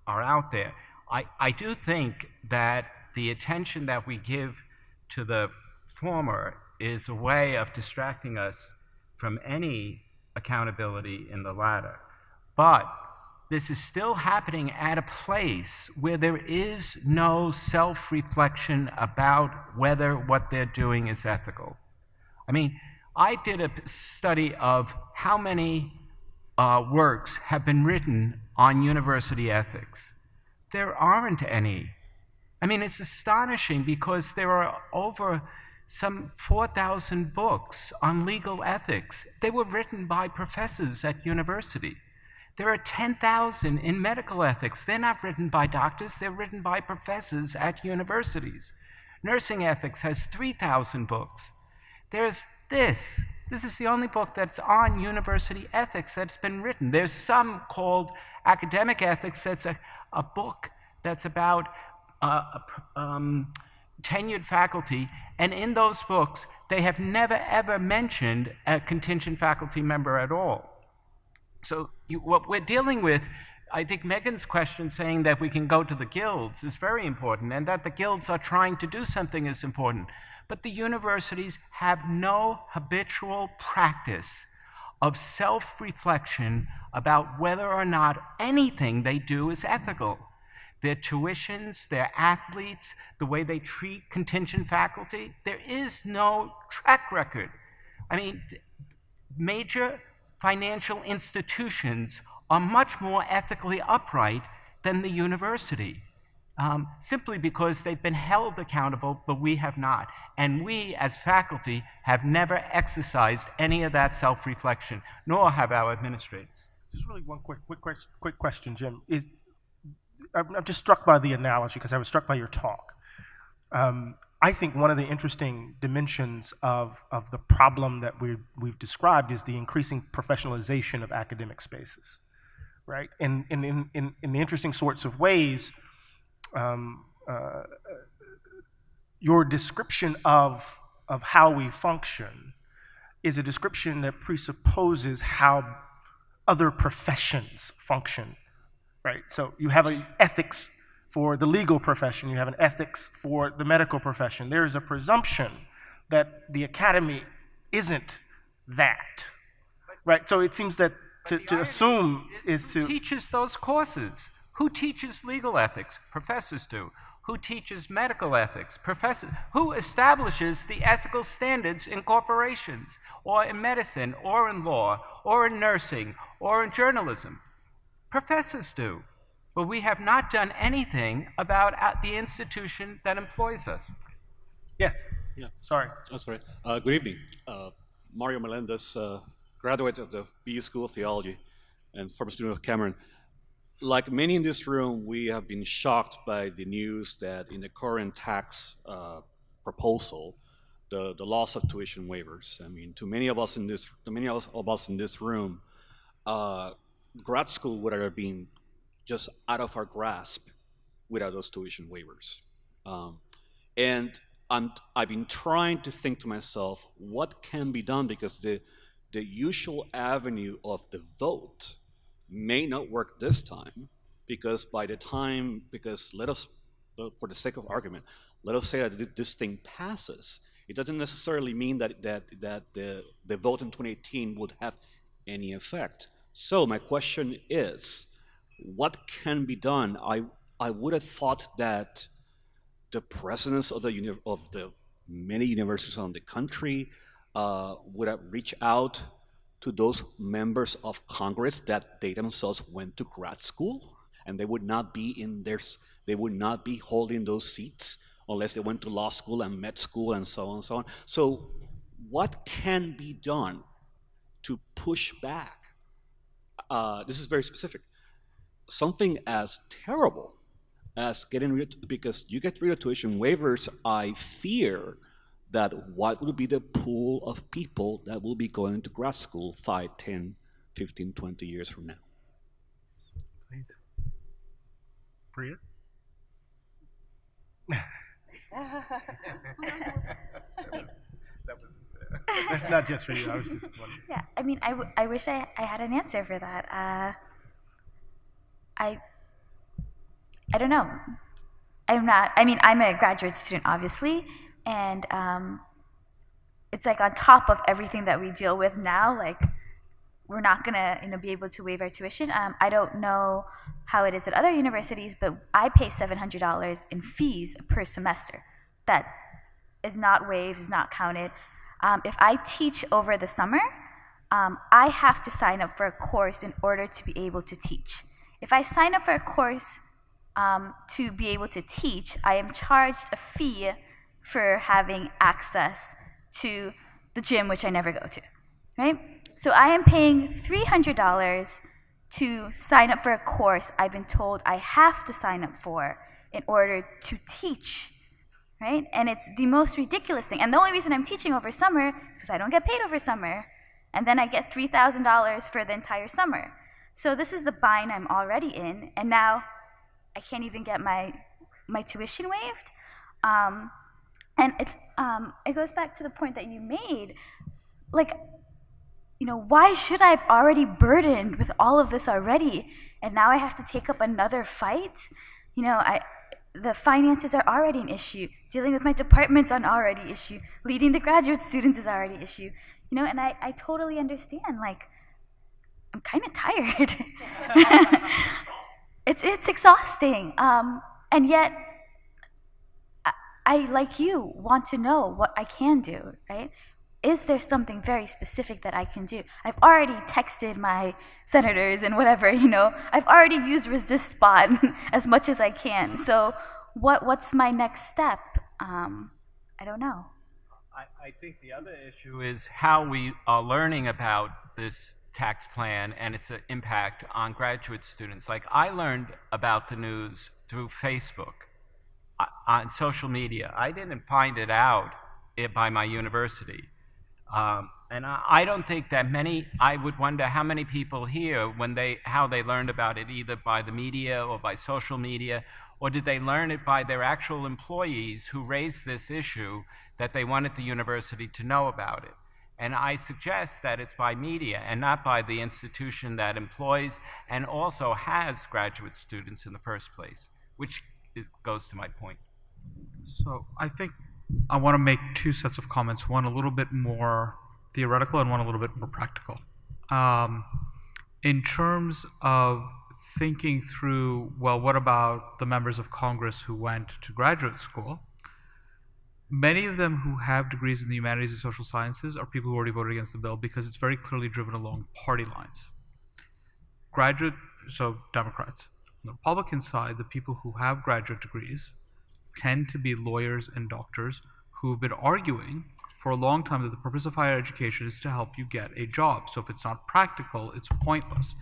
Speaker 9: out there. I do think that the attention that we give to the former is a way of distracting us from any accountability in the latter. But this is still happening at a place where there is no self-reflection about whether what they're doing is ethical. I mean, I did a study of how many works have been written on university ethics. There aren't any. I mean, it's astonishing because there are over some 4,000 books on legal ethics. They were written by professors at university. There are 10,000 in medical ethics. They're not written by doctors, they're written by professors at universities. Nursing ethics has 3,000 books. There's this. This is the only book that's on university ethics that's been written. There's some called academic ethics that's a book that's about tenured faculty, and in those books, they have never ever mentioned a contingent faculty member at all. So what we're dealing with, I think Megan's question saying that we can go to the guilds is very important, and that the guilds are trying to do something is important. But the universities have no habitual practice of self-reflection about whether or not anything they do is ethical. Their tuitions, their athletes, the way they treat contingent faculty, there is no track record. I mean, major financial institutions are much more ethically upright than the university, simply because they've been held accountable, but we have not. And we, as faculty, have never exercised any of that self-reflection, nor have our administrators.
Speaker 1: Just really one quick question, Jim. I'm just struck by the analogy, because I was struck by your talk. I think one of the interesting dimensions of the problem that we've described is the increasing professionalization of academic spaces, right? In the interesting sorts of ways, your description of how we function is a description that presupposes how other professions function, right? So you have an ethics for the legal profession, you have an ethics for the medical profession. There is a presumption that the academy isn't that, right? So it seems that to assume is to...
Speaker 9: Who teaches those courses? Who teaches legal ethics? Professors do. Who teaches medical ethics? Professors. Who establishes the ethical standards in corporations, or in medicine, or in law, or in nursing, or in journalism? Professors do. But we have not done anything about the institution that employs us.
Speaker 1: Yes.
Speaker 10: Yeah.
Speaker 1: Sorry.
Speaker 10: Oh, sorry. Good evening. Mario Melendez, graduate of the BU School of Theology and former student of Cameron. Like many in this room, we have been shocked by the news that in the current tax proposal, the loss of tuition waivers. I mean, to many of us in this room, grad school would have been just out of our grasp without those tuition waivers. And I've been trying to think to myself, what can be done, because the usual avenue of the vote may not work this time, because let us, for the sake of argument, let us say that this thing passes. It doesn't necessarily mean that the vote in 2018 would have any effect. So my question is, what can be done? I would have thought that the presidents of the many universities around the country would have reached out to those members of Congress that they themselves went to grad school, and they would not be holding those seats unless they went to law school and med school and so on and so on. So what can be done to push back? This is very specific. Something as terrible as getting rid, because you get rid of tuition waivers, I fear that what will be the pool of people that will be going to grad school 5, 10, 15, 20 years from now?
Speaker 1: Please. Priya? That's not just for you. I was just wondering.
Speaker 3: Yeah, I mean, I wish I had an answer for that. I don't know. I'm a graduate student, obviously, and it's like on top of everything that we deal with now, like we're not gonna be able to waive our tuition. I don't know how it is at other universities, but I pay $700 in fees per semester. That is not waived, is not counted. If I teach over the summer, I have to sign up for a course in order to be able to teach. If I sign up for a course to be able to teach, I am charged a fee for having access to the gym, which I never go to, right? So I am paying $300 to sign up for a course I've been told I have to sign up for in order to teach, right? And it's the most ridiculous thing. And the only reason I'm teaching over summer is because I don't get paid over summer. And then I get $3,000 for the entire summer. So this is the bind I'm already in, and now I can't even get my tuition waived. And it goes back to the point that you made, like, why should I have already burdened with all of this already, and now I have to take up another fight? The finances are already an issue. Dealing with my department's an already issue. Leading the graduate students is already an issue. And I totally understand, like, I'm kind of tired. It's exhausting. And yet, I, like you, want to know what I can do, right? Is there something very specific that I can do? I've already texted my senators and whatever, I've already used resist bot as much as I can. So what's my next step? I don't know.
Speaker 9: I think the other issue is how we are learning about this tax plan and its impact on graduate students. Like, I learned about the news through Facebook. on social media. I didn't find it out by my university. And I don't think that many, I would wonder how many people here, how they learned about it, either by the media or by social media, or did they learn it by their actual employees who raised this issue that they wanted the university to know about it. And I suggest that it's by media and not by the institution that employs and also has graduate students in the first place, which goes to my point.
Speaker 5: So I think I want to make two sets of comments, one a little bit more theoretical and one a little bit more practical. In terms of thinking through, well, what about the members of Congress who went to graduate school? Many of them who have degrees in the humanities and social sciences are people who already voted against the bill because it's very clearly driven along party lines. So Democrats. On the Republican side, the people who have graduate degrees tend to be lawyers and doctors who've been arguing for a long time that the purpose of higher education is to help you get a job. So if it's not practical, it's pointless.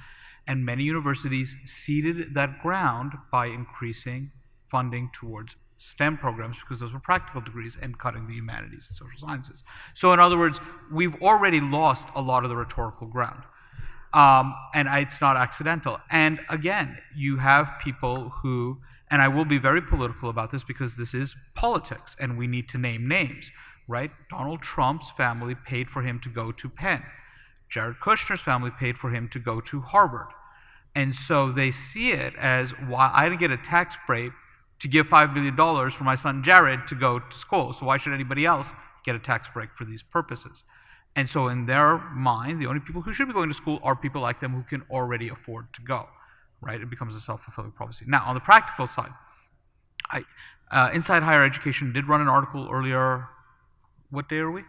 Speaker 5: And many universities ceded that ground by increasing funding towards STEM programs because those were practical degrees and cutting the humanities and social sciences. So in other words, we've already lost a lot of the rhetorical ground. And it's not accidental. And again, you have people who, and I will be very political about this because this is politics and we need to name names, right? Donald Trump's family paid for him to go to Penn. Jared Kushner's family paid for him to go to Harvard. And so they see it as, why I didn't get a tax break to give $5 million for my son Jared to go to school. So why should anybody else get a tax break for these purposes? And so in their mind, the only people who should be going to school are people like them who can already afford to go, right? It becomes a self-fulfilling prophecy. Now, on the practical side, Inside Higher Education did run an article earlier. What day are we?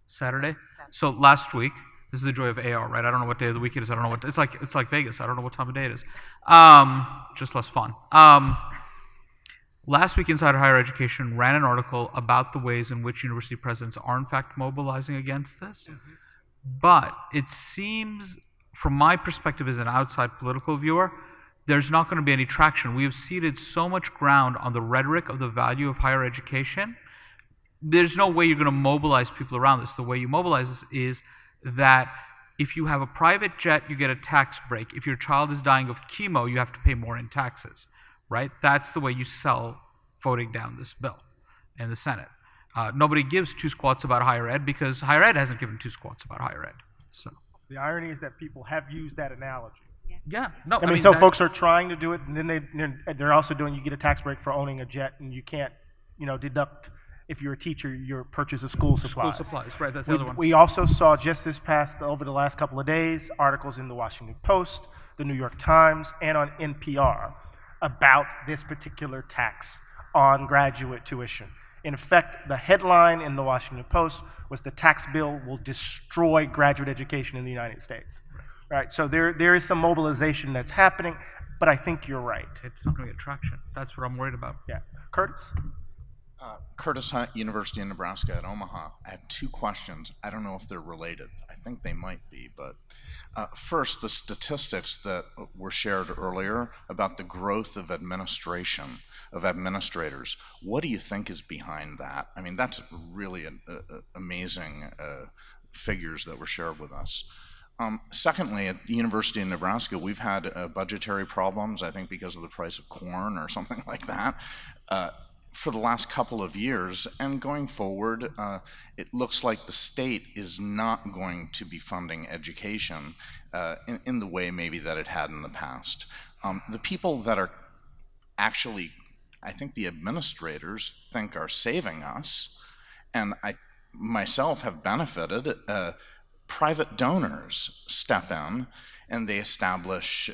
Speaker 5: Saturday? So last week, this is the joy of AR, right? I don't know what day of the week it is. I don't know what, it's like Vegas. I don't know what time of day it is. Just less fun. Last week, Inside Higher Education ran an article about the ways in which university presidents are, in fact, mobilizing against this. But it seems, from my perspective as an outside political viewer, there's not going to be any traction. We have ceded so much ground on the rhetoric of the value of higher education. There's no way you're going to mobilize people around this. The way you mobilize this is that if you have a private jet, you get a tax break. If your child is dying of chemo, you have to pay more in taxes. Right? That's the way you sell voting down this bill in the Senate. Nobody gives two squats about higher ed because higher ed hasn't given two squats about higher ed. So
Speaker 1: The irony is that people have used that analogy.
Speaker 5: yeah, no.
Speaker 1: I mean, so folks are trying to do it, and then they're also doing, you get a tax break for owning a jet, and you can't, deduct, if you're a teacher, your purchase of school supplies.
Speaker 5: School supplies, right? That's the other one.
Speaker 1: We also saw just over the last couple of days, articles in the Washington Post, the New York Times, and on NPR about this particular tax on graduate tuition. In effect, the headline in the Washington Post was the tax bill will destroy graduate education in the United States. Right, so there is some mobilization that's happening, but I think you're right.
Speaker 5: It's not going to get traction. That's what I'm worried about.
Speaker 1: Yeah. Curtis?
Speaker 11: Curtis Hunt, University of Nebraska at Omaha. I have two questions. I don't know if they're related. I think they might be, but first, the statistics that were shared earlier about the growth of administrators. What do you think is behind that? I mean, that's really amazing figures that were shared with us. Secondly, at the University of Nebraska, we've had budgetary problems, I think because of the price of corn or something like that, for the last couple of years. And going forward, it looks like the state is not going to be funding education in the way maybe that it had in the past. The people that are actually, I think the administrators think are saving us, and I myself have benefited, private donors step in and they establish,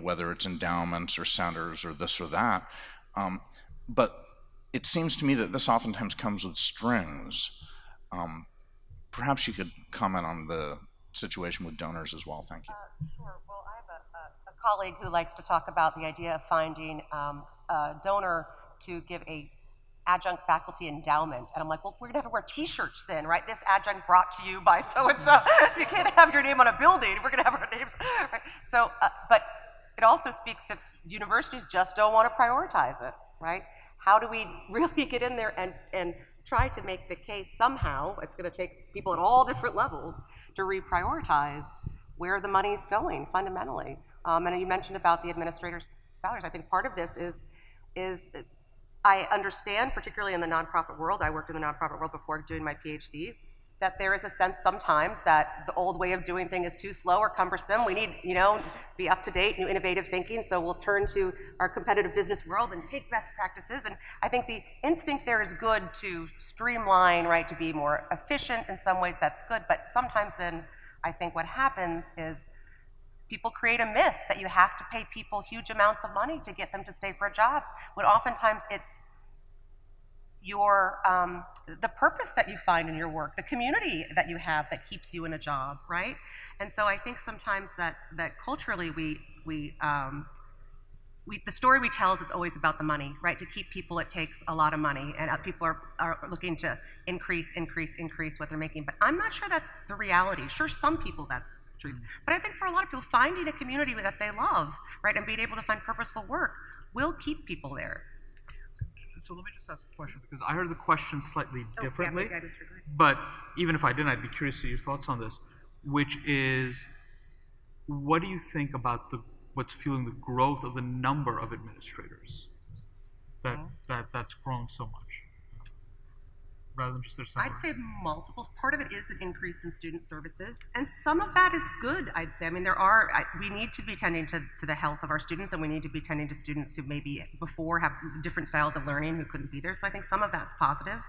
Speaker 11: whether it's endowments or centers or this or that. But it seems to me that this oftentimes comes with strings. Perhaps you could comment on the situation with donors as well. Thank you.
Speaker 6: Sure. Well, I have a colleague who likes to talk about the idea of finding a donor to give a adjunct faculty endowment. And I'm like, well, we're gonna have to wear t-shirts then, right? This adjunct brought to you by so-and-so. You can't have your name on a building. We're gonna have our names, right? So, but it also speaks to universities just don't want to prioritize it, right? How do we really get in there and try to make the case somehow? It's going to take people at all different levels to reprioritize where the money is going fundamentally. And you mentioned about the administrators' salaries. I think part of this is I understand, particularly in the nonprofit world, I worked in the nonprofit world before doing my PhD, that there is a sense sometimes that the old way of doing things is too slow or cumbersome. We need, be up to date, new innovative thinking, so we'll turn to our competitive business world and take best practices. And I think the instinct there is good to streamline, right, to be more efficient in some ways, that's good. But sometimes then I think what happens is people create a myth that you have to pay people huge amounts of money to get them to stay for a job, when oftentimes it's your the purpose that you find in your work, the community that you have that keeps you in a job, right? And so I think sometimes that culturally the story we tell is always about the money, right? To keep people, it takes a lot of money, and people are looking to increase what they're making. But I'm not sure that's the reality. Sure, some people that's the truth, but I think for a lot of people, finding a community that they love, right, and being able to find purposeful work will keep people there.
Speaker 5: So let me just ask a question, because I heard the question slightly differently.
Speaker 6: Yeah,
Speaker 5: but even if I didn't, I'd be curious to see your thoughts on this, which is, what do you think about what's fueling the growth of the number of administrators that's grown so much, rather than just their salary?
Speaker 6: I'd say multiple. Part of it is an increase in student services, and some of that is good, I'd say. I mean, we need to be tending to the health of our students, and we need to be tending to students who maybe before have different styles of learning who couldn't be there, so I think some of that's positive.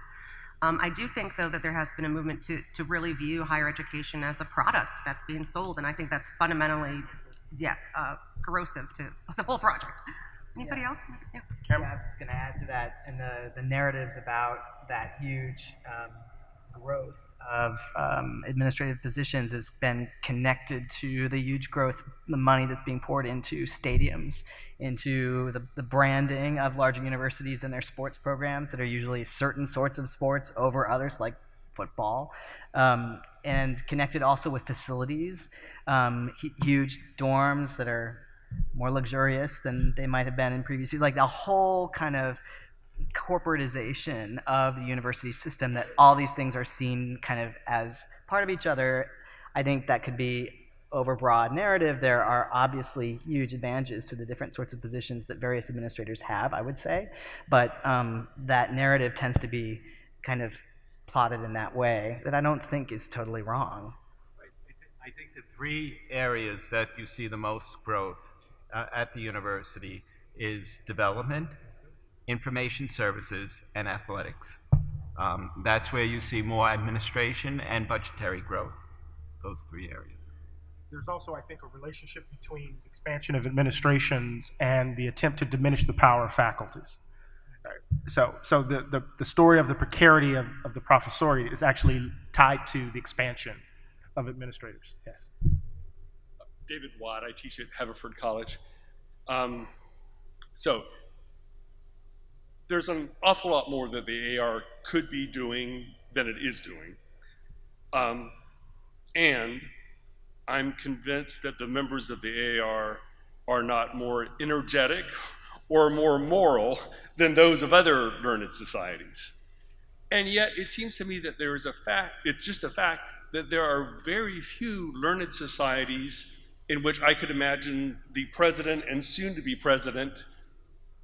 Speaker 6: I do think, though, that there has been a movement to really view higher education as a product that's being sold, and I think that's fundamentally, corrosive to the whole project. Anybody else? Yeah.
Speaker 2: Yeah, I'm just going to add to that, and the narratives about that huge growth of administrative positions has been connected to the huge growth, the money that's being poured into stadiums, into the branding of larger universities and their sports programs that are usually certain sorts of sports over others, like football, and connected also with facilities, huge dorms that are more luxurious than they might have been in previous years, like the whole kind of corporatization of the university system, that all these things are seen kind of as part of each other. I think that could be overbroad narrative. There are obviously huge advantages to the different sorts of positions that various administrators have, I would say, but that narrative tends to be kind of plotted in that way that I don't think is totally wrong.
Speaker 9: I think the three areas that you see the most growth at the university is development, information services, and athletics. That's where you see more administration and budgetary growth, those three areas.
Speaker 1: There's also, I think, a relationship between expansion of administrations and the attempt to diminish the power of faculties. So the story of the precarity of the professoriate is actually tied to the expansion of administrators. Yes.
Speaker 12: David Watt, I teach at Haverford College. So there's an awful lot more that the AR could be doing than it is doing. And I'm convinced that the members of the AR are not more energetic or more moral than those of other learned societies. And yet it seems to me that there is it's just a fact that there are very few learned societies in which I could imagine the president and soon to be president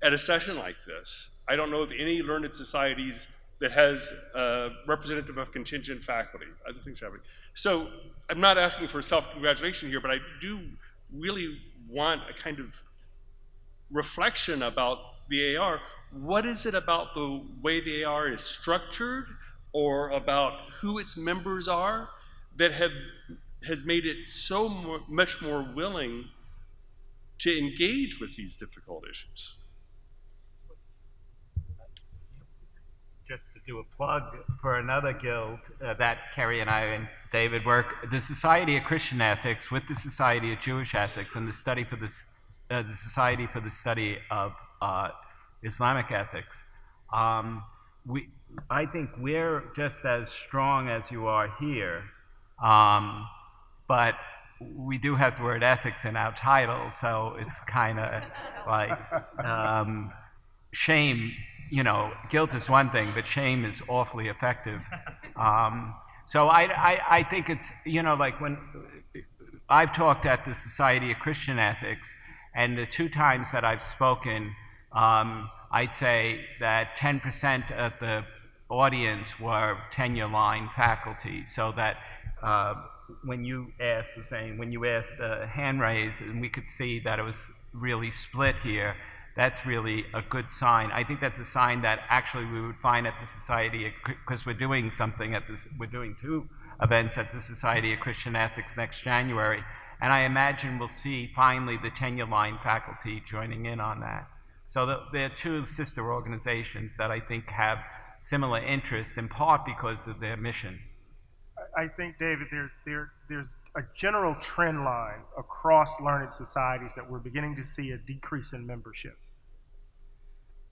Speaker 12: at a session like this. I don't know of any learned societies that has a representative of contingent faculty. Other things happening. So I'm not asking for self-congratulation here, but I do really want a kind of reflection about the AR. What is it about the way the AR is structured, or about who its members are, that has made it so much more willing to engage with these difficult issues?
Speaker 9: Just to do a plug for another guild that Kerry and I and David work, the Society of Christian Ethics with the Society of Jewish Ethics and the study for the Society for the Study of Islamic Ethics. I think we're just as strong as you are here, but we do have the word ethics in our title, so it's kind of like shame you know, guilt is one thing, but shame is awfully effective. So I think it's, you know, like when I've talked at the Society of Christian Ethics, and the 2 times that I've spoken, I'd say that 10% of the audience were tenure-line faculty, so that when you asked hand raise, and we could see that it was really split here, that's really a good sign. I think that's a sign that actually we would find at the Society, because we're doing something at this, we're doing 2 events at the Society of Christian Ethics next January, and I imagine we'll see finally the tenure-line faculty joining in on that. So there are 2 sister organizations that I think have similar interests, in part because of their mission.
Speaker 1: I think, David, there's a general trend line across learned societies that we're beginning to see a decrease in membership.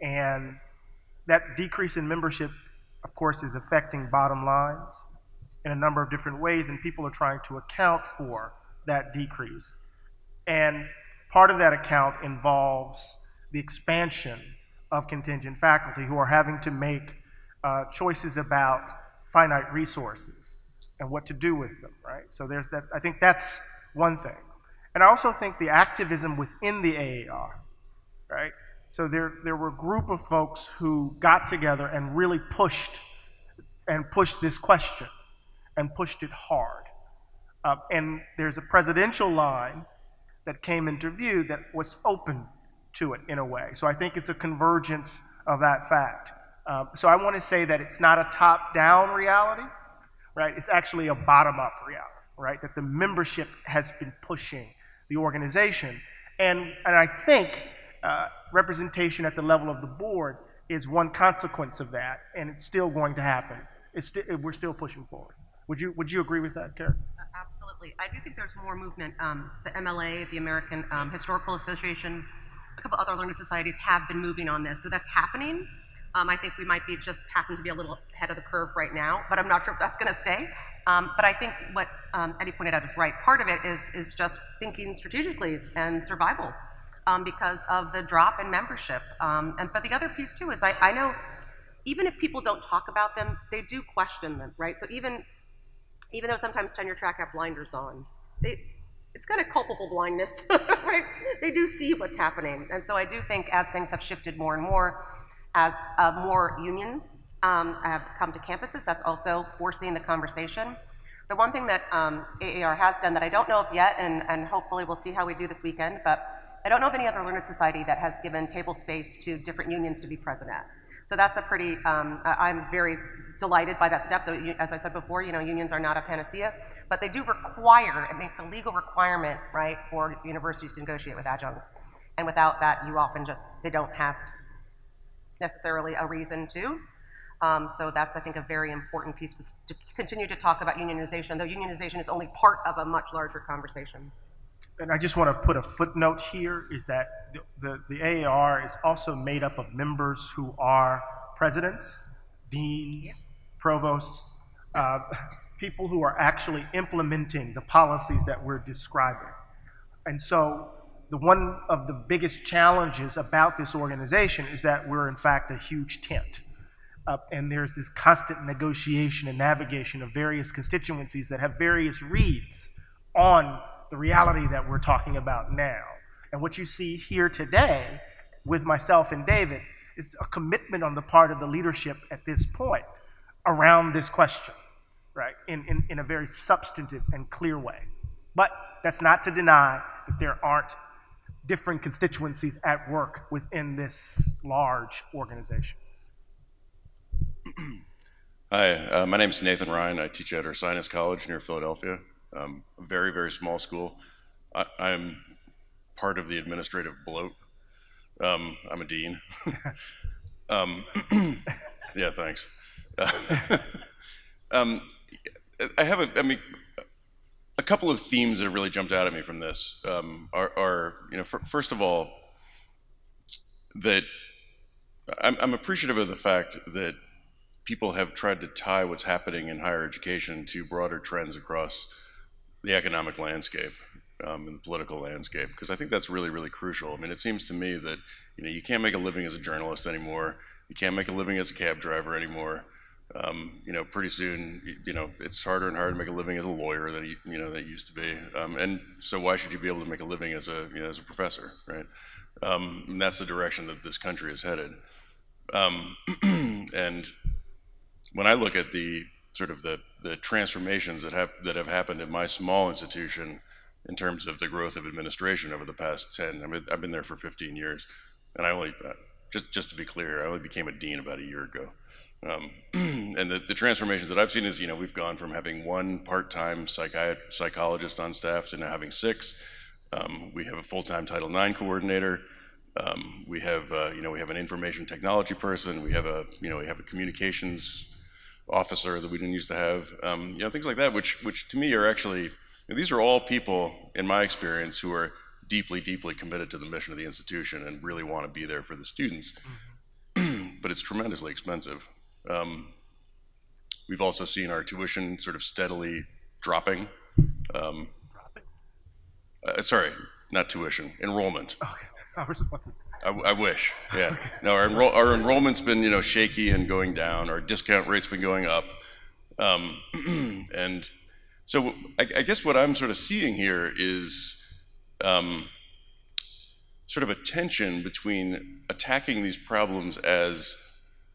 Speaker 1: And that decrease in membership, of course, is affecting bottom lines in a number of different ways, and people are trying to account for that decrease. And part of that account involves the expansion of contingent faculty who are having to make choices about finite resources and what to do with them, right? So there's that. I think that's one thing. And I also think the activism within the AAR, right? So there were a group of folks who got together and really pushed this question and pushed it hard. And there's a presidential line that came into view that was open to it in a way. So I think it's a convergence of that fact. So I want to say that it's not a top-down reality, right? It's actually a bottom-up reality, right? That the membership has been pushing the organization. And I think representation at the level of the board is one consequence of that, and it's still going to happen. We're still pushing forward. Would you agree with that, Karen?
Speaker 6: Absolutely. I do think there's more movement. The MLA, the American Historical Association, a couple other learning societies have been moving on this, so that's happening. I think we might be just happen to be a little ahead of the curve right now, but I'm not sure if that's going to stay. But I think what Eddie pointed out is right. Part of it is just thinking strategically and survival because of the drop in membership. But the other piece too is I know even if people don't talk about them, they do question them, right? So even though sometimes tenure track have blinders on, it's kind of culpable blindness, right? They do see what's happening. And so I do think as things have shifted more and more, as more unions have come to campuses, that's also forcing the conversation. The one thing that AAR has done that I don't know of yet, and hopefully we'll see how we do this weekend, but I don't know of any other learned society that has given table space to different unions to be present at. So that's a pretty, I'm very delighted by that step, though, as I said before, unions are not a panacea, but they do require, it makes a legal requirement, right, for universities to negotiate with adjuncts. And without that, you often they don't have necessarily a reason to. So that's, I think, a very important piece to continue to talk about unionization, though unionization is only part of a much larger conversation.
Speaker 1: And I just want to put a footnote here, is that the AAR is also made up of members who are presidents, deans, provosts, people who are actually implementing the policies that we're describing. And so one of the biggest challenges about this organization is that we're in fact a huge tent. And there's this constant negotiation and navigation of various constituencies that have various reads on the reality that we're talking about now. And what you see here today with myself and David is a commitment on the part of the leadership at this point around this question, right, in a very substantive and clear way. But that's not to deny that there aren't different constituencies at work within this large organization.
Speaker 13: Hi, my name is Nathan Ryan. I teach at Ursinus College near Philadelphia. A very, very small school. I'm part of the administrative bloat. I'm a dean. Yeah, thanks. I have a couple of themes that have really jumped out at me from this are first of all, that I'm appreciative of the fact that people have tried to tie what's happening in higher education to broader trends across the economic landscape. in the political landscape, because I think that's really, really crucial. I mean, it seems to me that you can't make a living as a journalist anymore. You can't make a living as a cab driver anymore. Pretty soon, it's harder and harder to make a living as a lawyer than that used to be. And so why should you be able to make a living as a professor, right? And that's the direction that this country is headed. And when I look at the transformations that have happened in my small institution in terms of the growth of administration over the past 10, I've been there for 15 years, and I only, just to be clear, I only became a dean about a year ago. And the transformations that I've seen is, we've gone from having one part-time psychologist on staff to now having 6. We have a full-time Title IX coordinator. We have an information technology person. We have a communications officer that we didn't used to have. Things like that, which to me are actually, these are all people, in my experience, who are deeply, deeply committed to the mission of the institution and really want to be there for the students. But it's tremendously expensive. We've also seen our tuition sort of steadily dropping. Sorry, not tuition, enrollment.
Speaker 1: Okay. I was about to say.
Speaker 13: I wish, yeah. No, our enrollment's been shaky and going down. Our discount rate's been going up. And so I guess what I'm sort of seeing here is sort of a tension between attacking these problems as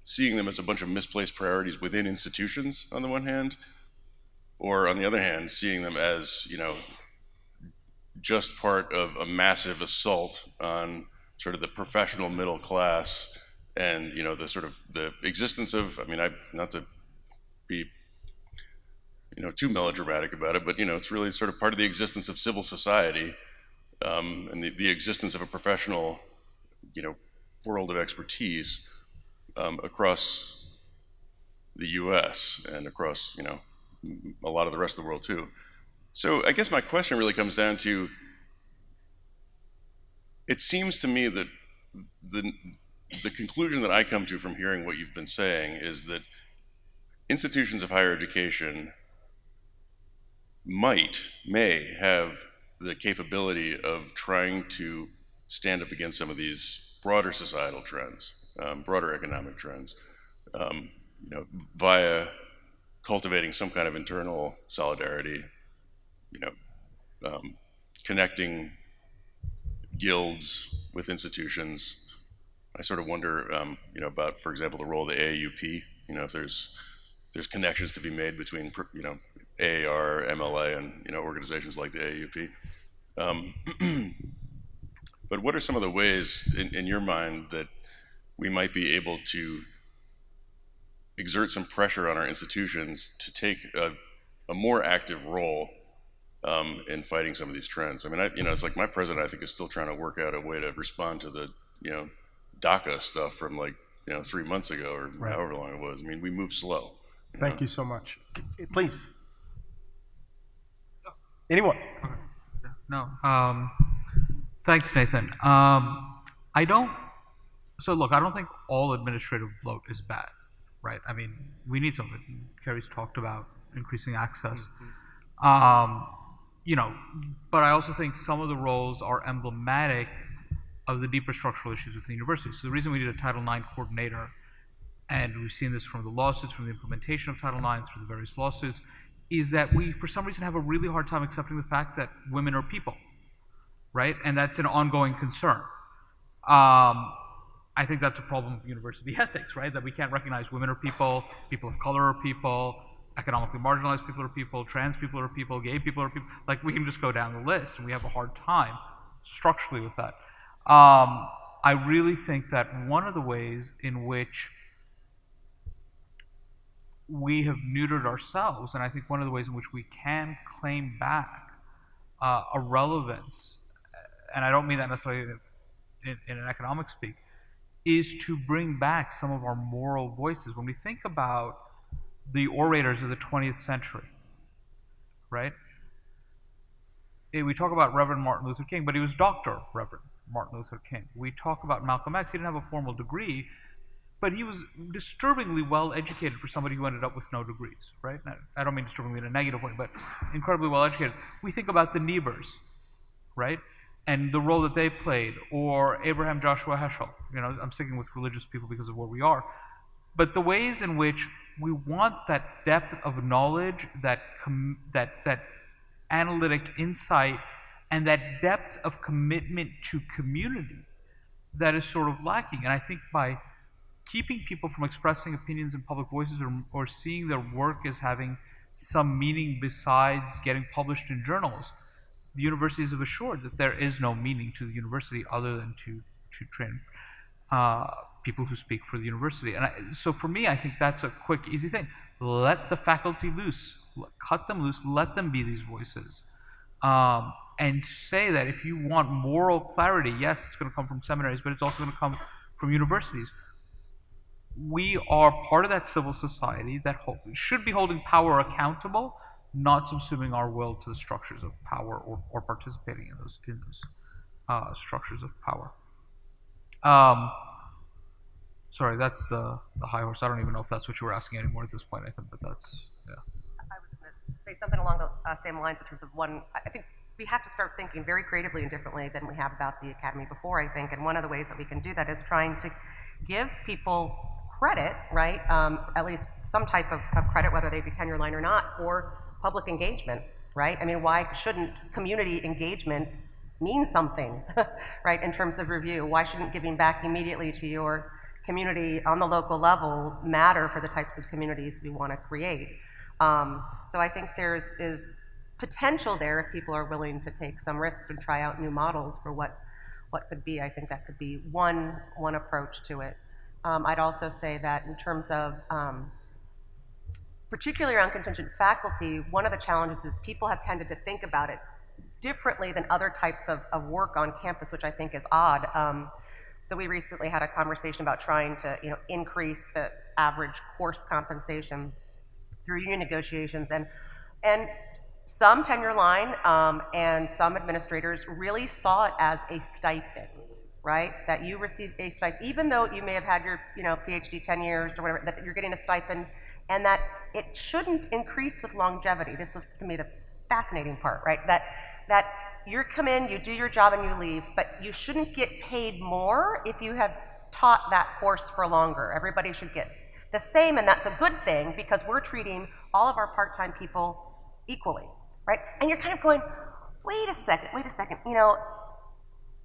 Speaker 13: seeing them as a bunch of misplaced priorities within institutions on the one hand, or on the other hand, seeing them as, just part of a massive assault on sort of the professional middle class and, the existence of, not to be, too melodramatic about it, but, it's really sort of part of the existence of civil society, and the existence of a professional, world of expertise across the U.S. and across, a lot of the rest of the world too. So I guess my question really comes down to, it seems to me that the conclusion that I come to from hearing what you've been saying is that institutions of higher education may have the capability of trying to stand up against some of these broader societal trends, broader economic trends, via cultivating some kind of internal solidarity, connecting guilds with institutions. I sort of wonder, about, for example, the role of the AAUP. If there's connections to be made between, AAR, MLA, and organizations like the AAUP. But what are some of the ways, in your mind, that we might be able to exert some pressure on our institutions to take a more active role in fighting some of these trends? It's like my president, I think, is still trying to work out a way to respond to the, DACA stuff from 3 months ago or
Speaker 1: Right.
Speaker 13: however long it was. We move slow.
Speaker 1: Thank you so much. Please. Anyone?
Speaker 5: No. Thanks, Nathan. So look, I don't think all administrative bloat is bad, right? We need some of it. Carrie's talked about increasing access. But I also think some of the roles are emblematic of the deeper structural issues with the university. So the reason we need a Title IX coordinator, and we've seen this from the lawsuits, from the implementation of Title IX through the various lawsuits, is that we, for some reason, have a really hard time accepting the fact that women are people, right? And that's an ongoing concern. I think that's a problem with university ethics, right? That we can't recognize women are people, people of color are people, economically marginalized people are people, trans people are people, gay people are people. We can just go down the list, and we have a hard time structurally with that. I really think that one of the ways in which we have neutered ourselves, and I think one of the ways in which we can claim back a relevance, and I don't mean that necessarily in an economic speak, is to bring back some of our moral voices. When we think about the orators of the 20th century, right? We talk about Reverend Martin Luther King, but he was Dr. Reverend Martin Luther King. We talk about Malcolm X. He didn't have a formal degree, but he was disturbingly well educated for somebody who ended up with no degrees, right? I don't mean disturbingly in a negative way, but incredibly well educated. We think about the Niebers, right? And the role that they played, or Abraham Joshua Heschel. You know, I'm sticking with religious people because of where we are. But the ways in which we want that depth of knowledge, that analytic insight, and that depth of commitment to community that is sort of lacking. And I think by keeping people from expressing opinions in public voices, or seeing their work as having some meaning besides getting published in journals, the universities have assured that there is no meaning to the university other than to train people who speak for the university. And so for me, I think that's a quick, easy thing. Let the faculty loose, cut them loose, let them be these voices. And say that if you want moral clarity, yes, it's going to come from seminaries, but it's also going to come from universities. We are part of that civil society that should be holding power accountable, not subsuming our will to the structures of power, or participating in those structures of power. Sorry, that's the high horse. I don't even know if that's what you were asking anymore at this point, I think, but that's, yeah.
Speaker 6: I was going to say something along the same lines in terms of one, I think we have to start thinking very creatively and differently than we have about the academy before, I think, and one of the ways that we can do that is trying to give people credit, right, at least some type of credit, whether they be tenure line or not, for public engagement, right? I mean, why shouldn't community engagement mean something, right, in terms of review? Why shouldn't giving back immediately to your community on the local level matter for the types of communities we want to create? So I think is potential there if people are willing to take some risks and try out new models for what could be. I think that could be one approach to it. I'd also say that in terms of, particularly around contingent faculty, one of the challenges is people have tended to think about it differently than other types of work on campus, which I think is odd. So we recently had a conversation about trying to increase the average course compensation through union negotiations, and some tenure line and some administrators really saw it as a stipend, right? That you receive a stipend, even though you may have had your PhD 10 years or whatever, that you're getting a stipend, and that it shouldn't increase with longevity. This was, to me, the fascinating part, right? That you come in, you do your job, and you leave, but you shouldn't get paid more if you have taught that course for longer. Everybody should get the same, and that's a good thing because we're treating all of our part-time people equally, right? And you're kind of going, wait a second,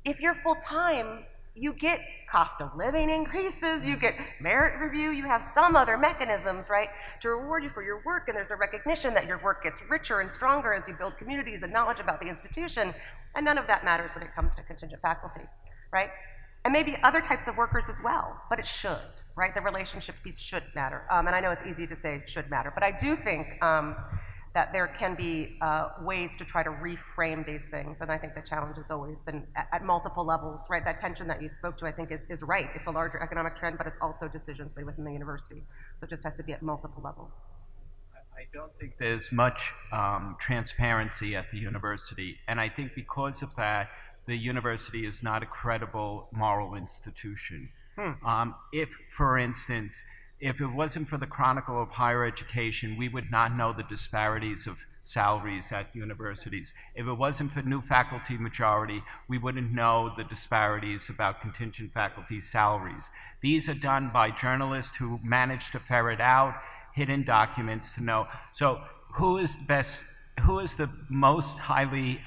Speaker 6: if you're full-time, you get cost of living increases, you get merit review, you have some other mechanisms, right, to reward you for your work, and there's a recognition that your work gets richer and stronger as you build communities and knowledge about the institution, and none of that matters when it comes to contingent faculty, right? And maybe other types of workers as well, but it should, right? The relationship piece should matter. And I know it's easy to say should matter, but I do think that there can be ways to try to reframe these things. And I think the challenge is always then at multiple levels, right? That tension that you spoke to, I think, is right. It's a larger economic trend, but it's also decisions made within the university. So it just has to be at multiple levels.
Speaker 9: I don't think there's much transparency at the university. And I think because of that, the university is not a credible moral institution. If, for instance, if it wasn't for the Chronicle of Higher Education, we would not know the disparities of salaries at universities. If it wasn't for new faculty majority, we wouldn't know the disparities about contingent faculty salaries. These are done by journalists who manage to ferret out hidden documents to know. So who is the most highly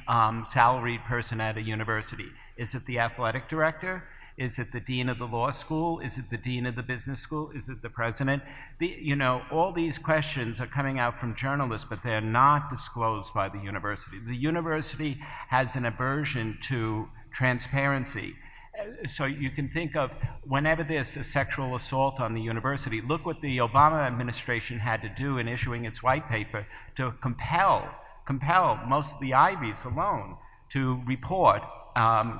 Speaker 9: salaried person at a university? Is it the athletic director? Is it the dean of the law school? Is it the dean of the business school? Is it the president? All these questions are coming out from journalists, but they're not disclosed by the university. The university has an aversion to transparency. So you can think of whenever there's a sexual assault on the university, look what the Obama administration had to do in issuing its white paper to compel most of the Ivies alone to report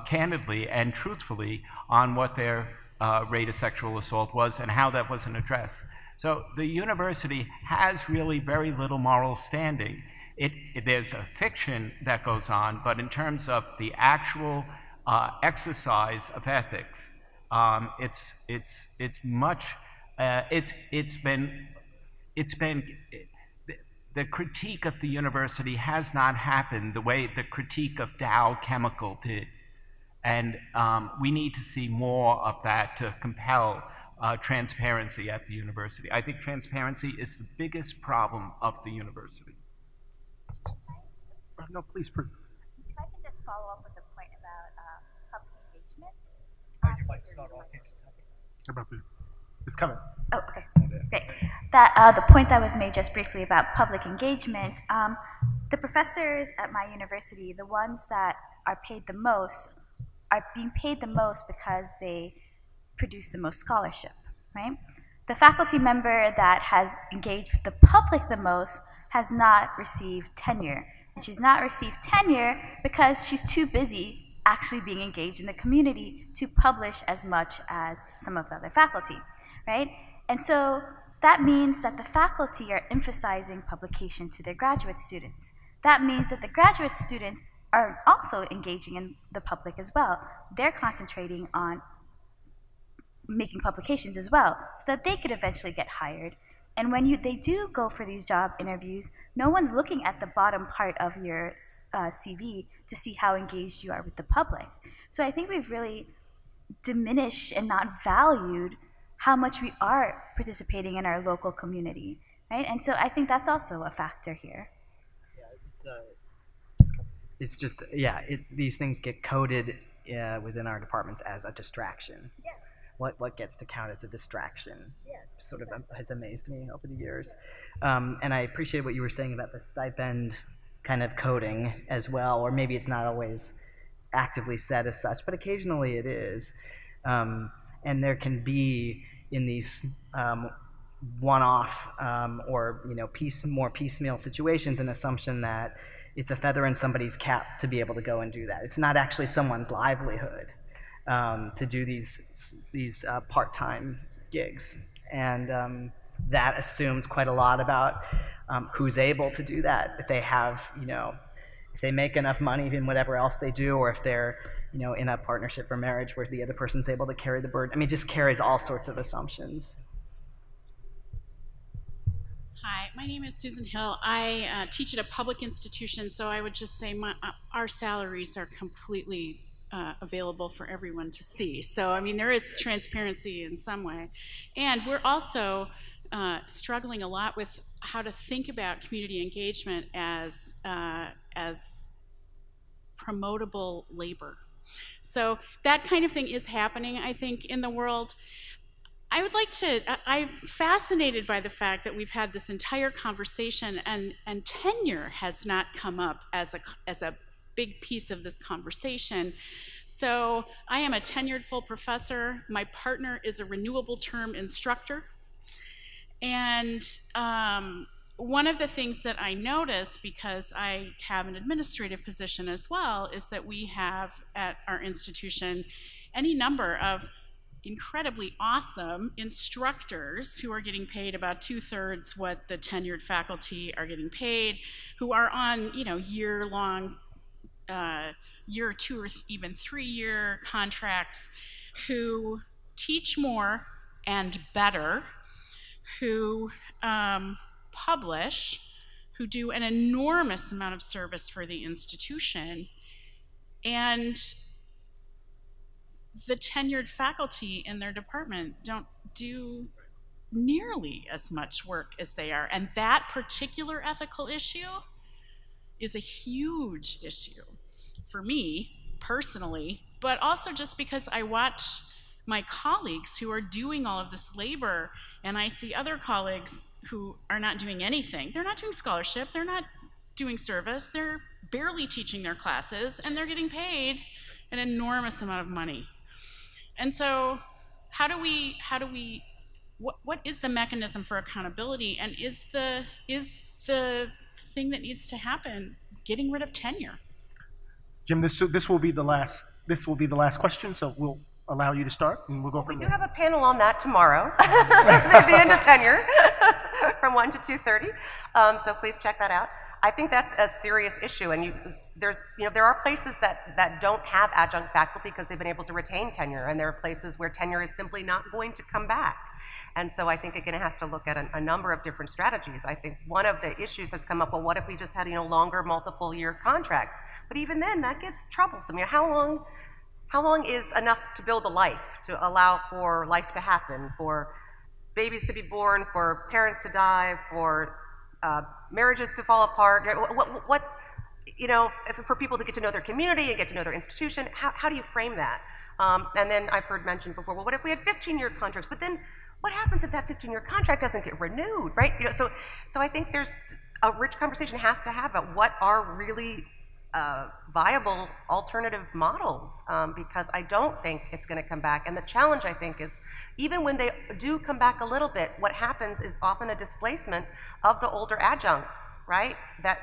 Speaker 9: candidly and truthfully on what their rate of sexual assault was and how that wasn't addressed. So the university has really very little moral standing. There's a fiction that goes on, but in terms of the actual exercise of ethics, the critique of the university has not happened the way the critique of Dow Chemical did. And we need to see more of that to compel transparency at the university. I think transparency is the biggest problem of the university.
Speaker 1: No, please.
Speaker 3: If I could just follow up with a point about public engagement.
Speaker 1: You might start off it's coming.
Speaker 3: Oh, okay, great. That the point that was made just briefly about public engagement, the professors at my university, the ones that are paid the most, are being paid the most because they produce the most scholarship, right? The faculty member that has engaged with the public the most has not received tenure. And she's not received tenure because she's too busy actually being engaged in the community to publish as much as some of the other faculty, right? And so that means that the faculty are emphasizing publication to their graduate students. That means that the graduate students are also engaging in the public as well. They're concentrating on making publications as well so that they could eventually get hired. And when they do go for these job interviews, no one's looking at the bottom part of your CV to see how engaged you are with the public. So I think we've really diminished and not valued how much we are participating in our local community, right? And so I think that's also a factor here.
Speaker 2: It's just, these things get coded within our departments as a distraction.
Speaker 3: Yes.
Speaker 2: What gets to count as a distraction sort of has amazed me over the years.
Speaker 3: Yeah.
Speaker 2: And I appreciate what you were saying about the stipend kind of coding as well, or maybe it's not always actively said as such, but occasionally it is. And there can be in these one-off or more piecemeal situations an assumption that it's a feather in somebody's cap to be able to go and do that. It's not actually someone's livelihood to do these part-time gigs, and that assumes quite a lot about who's able to do that. If they have, if they make enough money in whatever else they do, or if they're in a partnership or marriage where the other person's able to carry the burden. I mean, it just carries all sorts of assumptions.
Speaker 14: Hi, my name is Susan Hill. I teach at a public institution, so I would just say our salaries are completely available for everyone to see. So, I mean, there is transparency in some way. And we're also struggling a lot with how to think about community engagement as promotable labor. So that kind of thing is happening, I think, in the world. I'm fascinated by the fact that we've had this entire conversation and tenure has not come up as a big piece of this conversation. So I am a tenured full professor. My partner is a renewable term instructor. And one of the things that I notice, because I have an administrative position as well, is that we have at our institution any number of incredibly awesome instructors who are getting paid about 2/3 what the tenured faculty are getting paid, who are on year-long, year 2 or even 3-year contracts, who teach more and better, who publish, who do an enormous amount of service for the institution, and the tenured faculty in their department don't do nearly as much work as they are. And that particular ethical issue is a huge issue for me personally, but also just because I watch my colleagues who are doing all of this labor, and I see other colleagues who are not doing anything. They're not doing scholarship, they're not doing service, they're barely teaching their classes, and they're getting paid an enormous amount of money. And so what is the mechanism for accountability, and is the thing that needs to happen getting rid of tenure?
Speaker 1: Jim, this will be the last question, so we'll allow you to start, and we'll go from there.
Speaker 6: We do have a panel on that tomorrow, at the end of tenure, from 1 to 2:30. So please check that out. I think that's a serious issue, and there are places that don't have adjunct faculty because they've been able to retain tenure, and there are places where tenure is simply not going to come back. And so I think, again, it has to look at a number of different strategies. I think one of the issues has come up, well, what if we just had, longer multiple-year contracts? But even then, that gets troublesome. How long is enough to build a life, to allow for life to happen, for babies to be born, for parents to die, for marriages to fall apart? What's, for people to get to know their community and get to know their institution, how do you frame that? And then I've heard mentioned before, well, what if we had 15-year contracts? But then what happens if that 15-year contract doesn't get renewed, right? So I think there's a rich conversation has to have about what are really viable alternative models, because I don't think it's going to come back. And the challenge, I think, is even when they do come back a little bit, what happens is often a displacement of the older adjuncts, right? That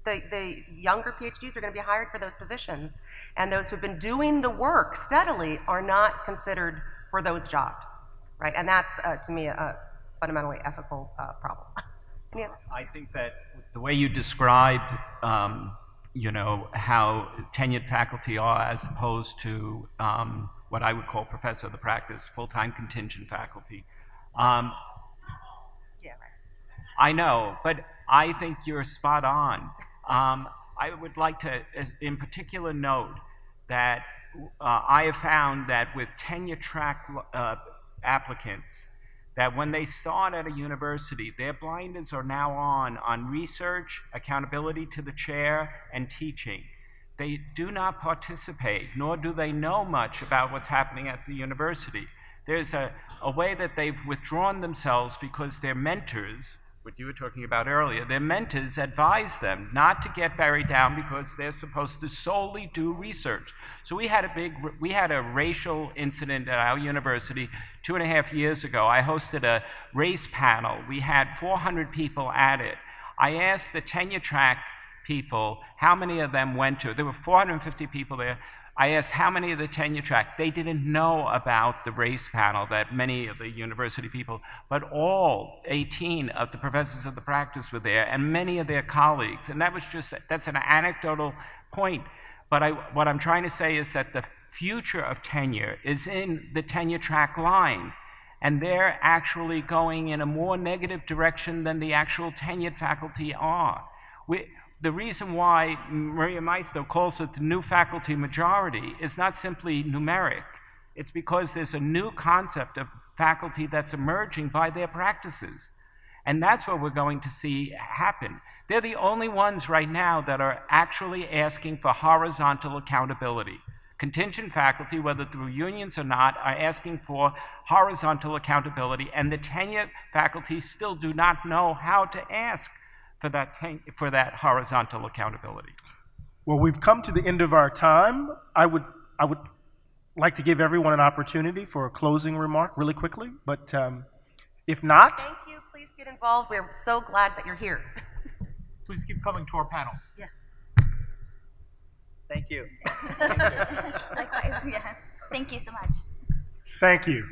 Speaker 6: the younger PhDs are going to be hired for those positions, and those who've been doing the work steadily are not considered for those jobs, right? And that's, to me, a fundamentally ethical problem. Yeah.
Speaker 9: I think that the way you described, how tenured faculty are as opposed to what I would call professor of the practice, full-time contingent faculty.
Speaker 6: Yeah, right.
Speaker 9: I know, but I think you're spot on. I would like to, in particular, note that I have found that with tenure-track applicants, that when they start at a university, their blinders are now on research, accountability to the chair, and teaching. They do not participate, nor do they know much about what's happening at the university. There's a way that they've withdrawn themselves because their mentors, what you were talking about earlier, their mentors advise them not to get buried down because they're supposed to solely do research. So we had a racial incident at our university 2.5 years ago. I hosted a race panel. We had 400 people at it. I asked the tenure track people how many of them went to. There were 450 people there. I asked how many of the tenure track. They didn't know about the race panel that many of the university people, but all 18 of the professors of the practice were there, and many of their colleagues. And that's an anecdotal point. But what I'm trying to say is that the future of tenure is in the tenure track line, and they're actually going in a more negative direction than the actual tenured faculty are. The reason why Maria Maisto calls it the new faculty majority is not simply numeric. It's because there's a new concept of faculty that's emerging by their practices. And that's what we're going to see happen. They're the only ones right now that are actually asking for horizontal accountability. Contingent faculty, whether through unions or not, are asking for horizontal accountability, and the tenured faculty still do not know how to ask for that horizontal accountability.
Speaker 1: Well, we've come to the end of our time. I would like to give everyone an opportunity for a closing remark really quickly, but if not...
Speaker 6: Thank you. Please get involved. We're so glad that you're here.
Speaker 5: Please keep coming to our panels.
Speaker 6: Yes.
Speaker 2: Thank you.
Speaker 3: Likewise, yes. Thank you so much.
Speaker 1: Thank you.